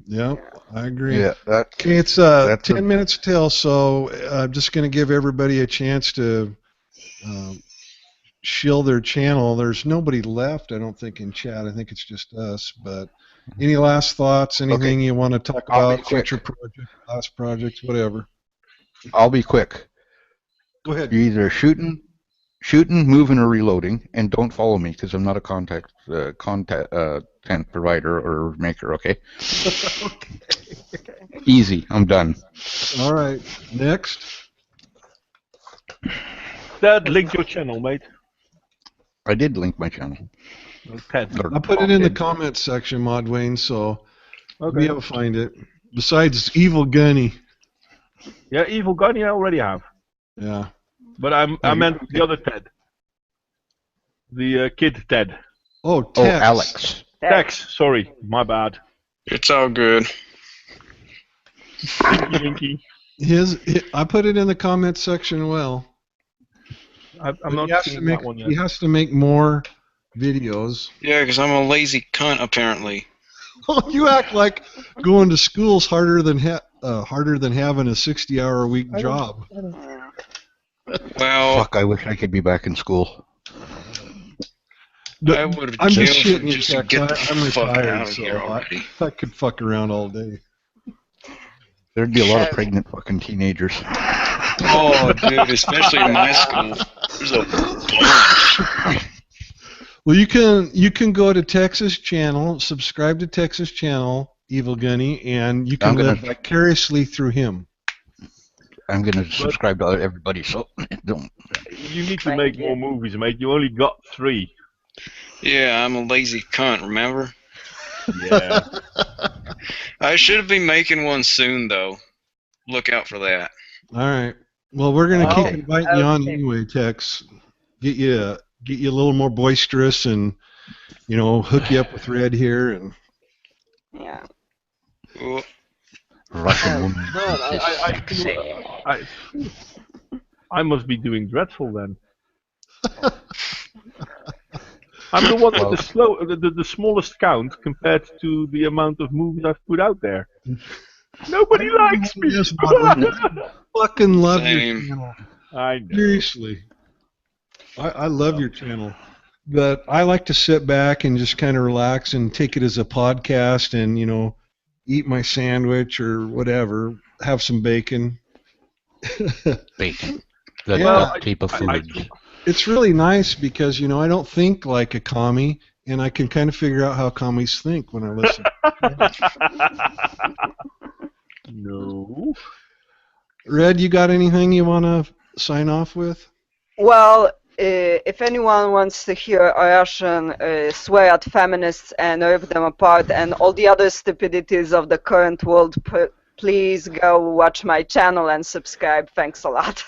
[SPEAKER 2] Yeah, I agree.
[SPEAKER 1] Yeah,
[SPEAKER 2] Okay, it's 10 minutes till, so I'm just going to give everybody a chance to shield their channel. There's nobody left, I don't think, in chat. I think it's just us. But any last thoughts? Anything you want to talk about? Future projects, last projects, whatever.
[SPEAKER 1] I'll be quick.
[SPEAKER 2] Go ahead.
[SPEAKER 1] You're either shooting, moving, or reloading, and don't follow me because I'm not a content provider or maker. Okay. Easy. I'm done.
[SPEAKER 2] All right. Next.
[SPEAKER 3] Dad, link your channel, mate.
[SPEAKER 1] I did link my channel.
[SPEAKER 3] Ted.
[SPEAKER 2] I put it in the comments section, Modwain, so
[SPEAKER 3] Okay.
[SPEAKER 2] you'll find it. Besides Evil Gunney.
[SPEAKER 3] Yeah, Evil Gunney I already have.
[SPEAKER 2] Yeah.
[SPEAKER 3] But I meant the other Ted. The kid Ted.
[SPEAKER 2] Oh, Tex.
[SPEAKER 1] Alex.
[SPEAKER 3] Tex, sorry, my bad.
[SPEAKER 7] It's all good.
[SPEAKER 3] Dinky.
[SPEAKER 2] I put it in the comments section. Well,
[SPEAKER 3] I'm not seeing that one yet.
[SPEAKER 2] He has to make more videos.
[SPEAKER 7] Yeah, because I'm a lazy cunt, apparently.
[SPEAKER 2] You act like going to school's harder than having a 60-hour-a-week job.
[SPEAKER 7] Well,
[SPEAKER 1] Fuck, I wish I could be back in school.
[SPEAKER 7] I would have
[SPEAKER 2] I'm just
[SPEAKER 7] killed
[SPEAKER 2] shitting you,
[SPEAKER 7] just to
[SPEAKER 2] Tex.
[SPEAKER 7] get the
[SPEAKER 2] I'm
[SPEAKER 7] fuck
[SPEAKER 2] retired,
[SPEAKER 7] out of
[SPEAKER 2] so
[SPEAKER 7] here already.
[SPEAKER 2] I could fuck around all day.
[SPEAKER 1] There'd be a lot of pregnant fucking teenagers.
[SPEAKER 7] Oh, dude, especially in my school. There's a bunch.
[SPEAKER 2] Well, you can go to Tex's channel, subscribe to Tex's channel, Evil Gunney, and you can live vicariously through him.
[SPEAKER 1] I'm gonna subscribe to everybody, so don't.
[SPEAKER 3] You need to make more movies, mate. You only got 3.
[SPEAKER 7] Yeah, I'm a lazy cunt, remember?
[SPEAKER 3] Yeah.
[SPEAKER 7] I should be making one soon, though. Look out for that.
[SPEAKER 2] All right. Well, we're gonna keep inviting you on anyway, Tex. Get you a little more boisterous, and hook you up with Red here, and
[SPEAKER 4] Yeah.
[SPEAKER 7] Well,
[SPEAKER 1] Russian woman.
[SPEAKER 3] I must be doing dreadful then. I'm the one with the smallest count compared to the amount of movies I've put out there. Nobody likes me.
[SPEAKER 2] Yes, fucking love your
[SPEAKER 7] Same.
[SPEAKER 2] channel.
[SPEAKER 3] I know.
[SPEAKER 2] Seriously. I love your channel. But I like to sit back and just kind of relax and take it as a podcast and, eat my sandwich or whatever, have some bacon.
[SPEAKER 1] Bacon.
[SPEAKER 2] That
[SPEAKER 1] type of food.
[SPEAKER 2] It's really nice because, I don't think like a commie, and I can kind of figure out how commies think when I listen.
[SPEAKER 3] No.
[SPEAKER 2] Red, you got anything you want to sign off with?
[SPEAKER 4] Well, if anyone wants to hear a Russian swear at feminists and rip them apart and all the other stupidities of the current world, please go watch my channel and subscribe. Thanks a lot.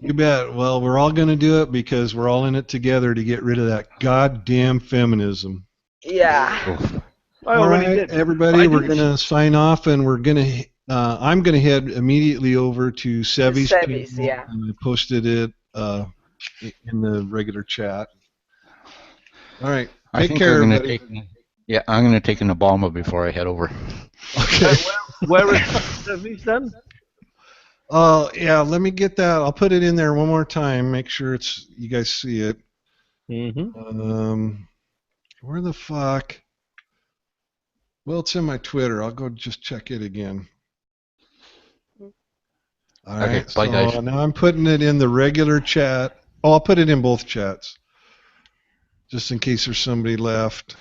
[SPEAKER 2] You bet. Well, we're all going to do it because we're all in it together to get rid of that goddamn feminism.
[SPEAKER 4] Yeah.
[SPEAKER 2] All right, everybody, we're going to sign off, and we're going to. I'm going to head immediately over to Sevi's channel,
[SPEAKER 4] yeah.
[SPEAKER 2] and I posted it in the regular chat. All right, take care, everybody.
[SPEAKER 1] I'm going to take an Obama before I head over.
[SPEAKER 2] Okay.
[SPEAKER 3] Where is Sevi's then?
[SPEAKER 2] Yeah, let me get that. I'll put it in there one more time. Make sure you guys see it.
[SPEAKER 3] Mm-hmm.
[SPEAKER 2] Where the fuck? Well, it's in my Twitter. I'll go just check it again. All right.
[SPEAKER 1] Okay, bye, guys.
[SPEAKER 2] Now I'm putting it in the regular chat. Oh, I'll put it in both chats, just in case there's somebody left.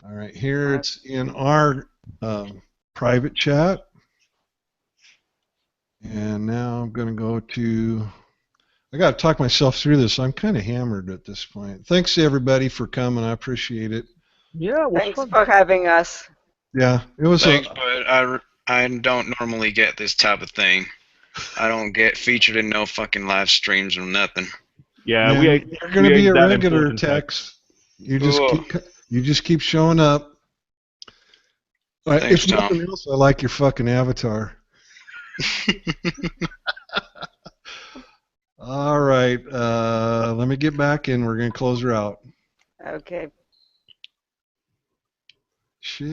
[SPEAKER 2] All right, here it's in our private chat. And now I'm going to go to, I got to talk myself through this. I'm kind of hammered at this point. Thanks to everybody for coming. I appreciate it.
[SPEAKER 3] Yeah, it was
[SPEAKER 4] Thanks
[SPEAKER 3] fun.
[SPEAKER 4] for having us.
[SPEAKER 2] Yeah, it was.
[SPEAKER 7] Thanks, but I don't normally get this type of thing. I don't get featured in no fucking live streams or nothing.
[SPEAKER 3] Yeah,
[SPEAKER 2] Man,
[SPEAKER 3] we ate.
[SPEAKER 2] you're going to
[SPEAKER 3] we
[SPEAKER 2] be
[SPEAKER 3] ate
[SPEAKER 2] a
[SPEAKER 3] that
[SPEAKER 2] regular,
[SPEAKER 3] important
[SPEAKER 2] Tex. You
[SPEAKER 7] Cool.
[SPEAKER 2] just keep showing up.
[SPEAKER 7] Thanks,
[SPEAKER 2] If
[SPEAKER 7] Tom.
[SPEAKER 2] nothing else, I like your fucking avatar. All right, let me get back in. We're going to close her out.
[SPEAKER 4] Okay.
[SPEAKER 2] Shit.